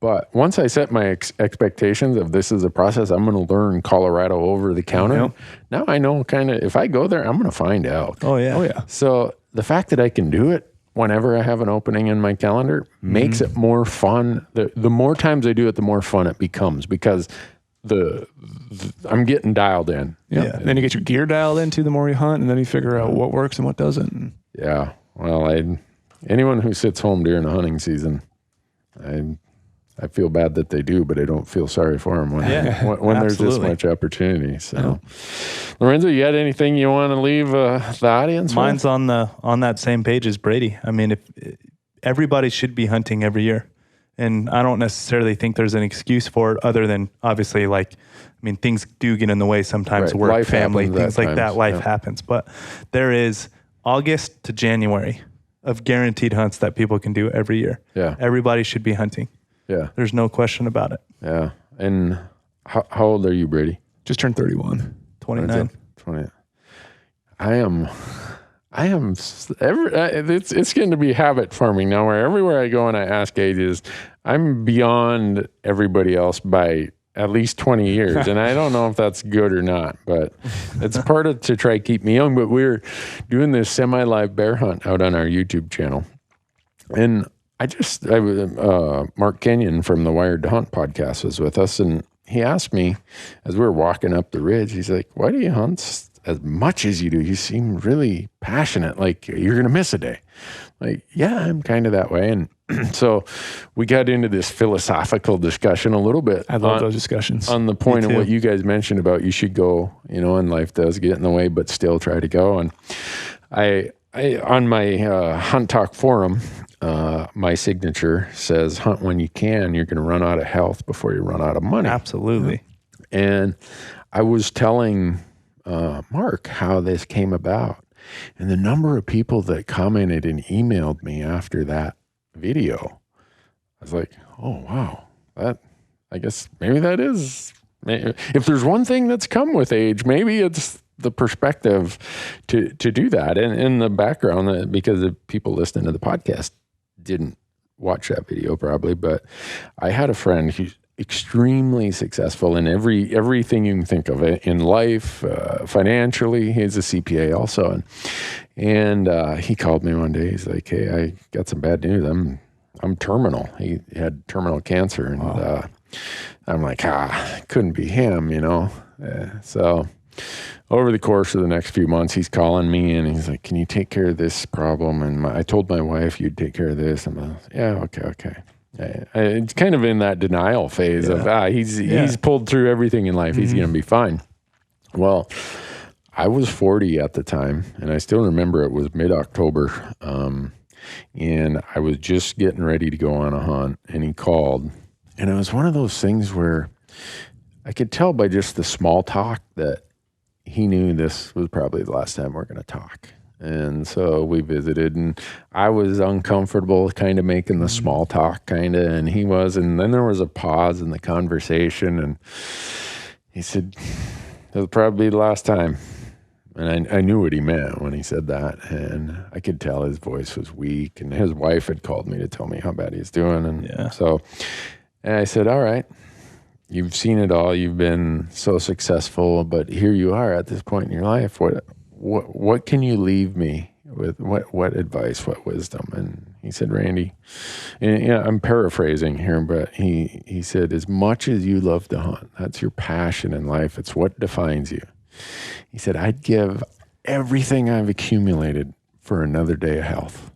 But once I set my expectations of this is a process, I'm going to learn Colorado over the counter. Now I know kind of, if I go there, I'm going to find elk. Oh, yeah. So the fact that I can do it whenever I have an opening in my calendar makes it more fun. The more times I do it, the more fun it becomes, because I'm getting dialed in. Yeah. And then you get your gear dialed into the more you hunt, and then you figure out what works and what doesn't. Yeah. Well, anyone who sits home during the hunting season, I feel bad that they do, but I don't feel sorry for them when there's this much opportunity. So, Lorenzo, you had anything you want to leave the audience Mine's with? on that same page as Brady. I mean, if everybody should be hunting every year, and I don't necessarily think there's an excuse for it other than obviously, like, I mean, things do get in the way sometimes, work, Life family, happens things like times. that. Life happens, but there is August to January of guaranteed hunts that people can do every year. Yeah. Everybody should be hunting. Yeah. There's no question about it. Yeah. And how old are you, Brady? Just turned 31. 29. 20. I am it's getting to be habit forming now, where everywhere I go and I ask ages, I'm beyond everybody else by at least 20 years. And I don't know if that's good or not, but it's part of to try to keep me young. But we're doing this semi-live bear hunt out on our YouTube channel. And Mark Kenyon from the Wired to Hunt podcast was with us, and he asked me as we were walking up the ridge, he's like, why do you hunt as much as you do? You seem really passionate, like you're going to miss a day. Like, yeah, I'm kind of that way. And so we got into this philosophical discussion a little bit. I love those discussions. On the point of what you guys mentioned about you should go, and life does get in the way, but still try to go. And I on my Hunt Talk forum, my signature says, hunt when you can. You're going to run out of health before you run out of money. Absolutely. And I was telling Mark how this came about. And the number of people that commented and emailed me after that video, I was like, oh, wow. I guess maybe that is, if there's one thing that's come with age, maybe it's the perspective to do that. And in the background, because of people listening to the podcast didn't watch that video probably, but I had a friend who's extremely successful in everything you can think of in life, financially. He's a CPA also. And he called me one day. He's like, hey, I got some bad news. I'm terminal. He had terminal cancer. And I'm like, couldn't be him, So over the course of the next few months, he's calling me and he's like, can you take care of this problem? And I told my wife you'd take care of this. I'm like, yeah, okay. It's kind of in that denial phase of, he's pulled through everything in life. He's going to be fine. Well, I was 40 at the time, and I still remember it was mid-October. And I was just getting ready to go on a hunt, and he called. And it was one of those things where I could tell by just the small talk that he knew this was probably the last time we're going to talk. And so we visited, and I was uncomfortable kind of making the small talk kind of, and he was, and then there was a pause in the conversation, and he said, it'll probably be the last time. And I knew what he meant when he said that, and I could tell his voice was weak, and his wife had called me to tell me how bad he's doing. And so I said, all right, you've seen it all. You've been so successful, but here you are at this point in your life. What can you leave me with? What advice, what wisdom? And he said, Randy, and I'm paraphrasing here, but he said, as much as you love to hunt, that's your passion in life. It's what defines you. He said, I'd give everything I've accumulated for another day of health.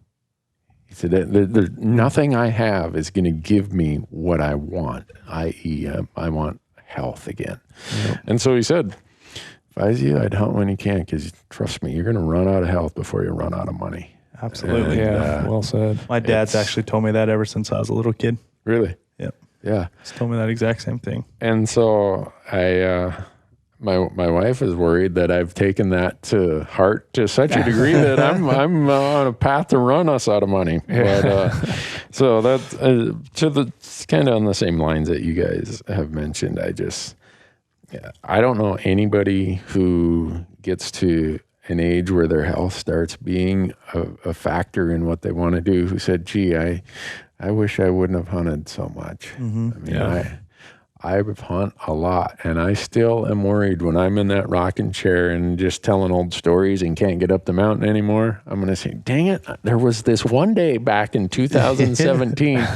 He said, there's nothing I have is going to give me what I want, i.e., I want health again. Yep. And so he said, if I was you, I'd hunt when you can, because trust me, you're going to run out of health before you run out of money. Absolutely. And, well said. My dad's actually told me that ever since I was a little kid. Really? Yep. Yeah. He's told me that exact same thing. And so my wife is worried that I've taken that to heart to such a degree that I'm on a path to run us out of money. But so that's it's kind of on the same lines that you guys have mentioned. I don't know anybody who gets to an age where their health starts being a factor in what they want to do who said, gee, I wish I wouldn't have hunted so much. Mm-hmm. I mean, I hunt a lot, and I still am worried when I'm in that rocking chair and just telling old stories and can't get up the mountain anymore. I'm going to say, dang it, there was this one day back in 2017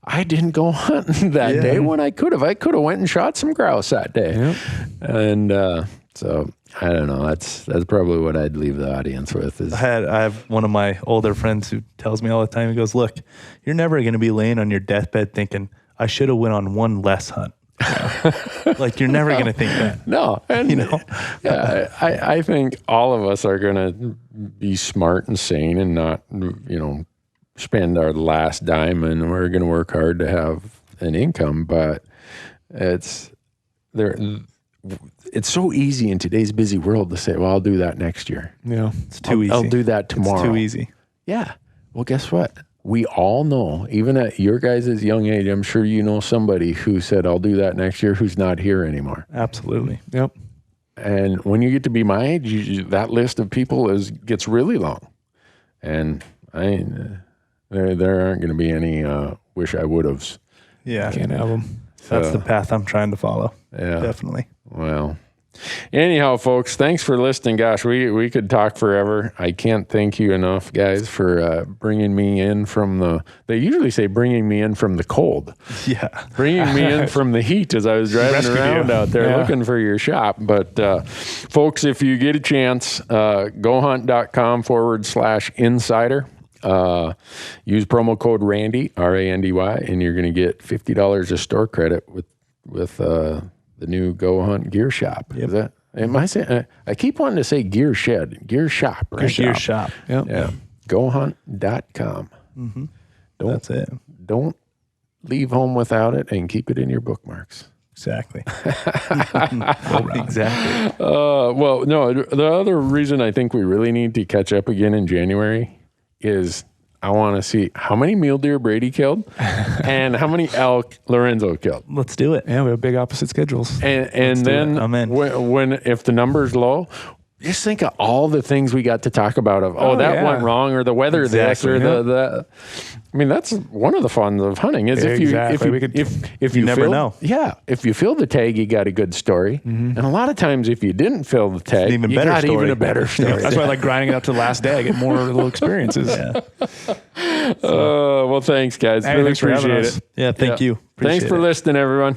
I didn't go hunting that day when I could have. I could have went and shot some grouse that day. Yep. And so I don't know. That's probably what I'd leave the audience with. I have one of my older friends who tells me all the time, he goes, look, you're never going to be laying on your deathbed thinking, I should have went on one less hunt. Like you're never going to think that. No. And, yeah, I think all of us are going to be smart and sane and not, spend our last dime, and we're going to work hard to have an income. But it's so easy in today's busy world to say, well, I'll do that next year. Yeah. It's too easy. I'll do that tomorrow. It's too easy. Yeah. Well, guess what? We all know, even at your guys' young age, I'm sure you know somebody who said, I'll do that next year, who's not here anymore. Absolutely. Yep. And when you get to be my age, that list of people gets really long. And there aren't going to be any wish I would have's. Yeah. Can't have them. That's the path I'm trying to follow. Yeah. Definitely. Well, anyhow, folks, thanks for listening. Gosh, we could talk forever. I can't thank you enough, guys, for bringing me in from they usually say bringing me in from the cold. Yeah. Bringing me in from the heat as I was driving around out there looking for your shop. But folks, if you get a chance, gohunt.com/insider. Use promo code Randy, RANDY, and you're going to get $50 of store credit with the new Go Hunt Gear Shop. Yep. Is that? Am I saying? I keep wanting to say Gear Shed, Gear Shop, right? Gear Shop. Yep. Yeah. GoHunt.com. Mm-hmm. That's it. Don't leave home without it, and keep it in your bookmarks. Exactly. Exactly. Well, no. The other reason I think we really need to catch up again in January is I want to see how many mule deer Brady killed and how many elk Lorenzo killed. Let's do it. Yeah, we have big opposite schedules. And then when if the number's low, just think of all the things we got to talk about that went wrong, or the weather this, or the I mean, that's one of the fun of hunting is if you never know. Yeah, if you fill the tag, you got a good story, and a lot of times if you didn't fill the tag, you got even a better story. That's why I like grinding it up to the last day. I get more little experiences. Yeah. Well, thanks, guys. Hey, really thanks for having appreciate us. it. Yeah, thank you. Thanks for listening, everyone.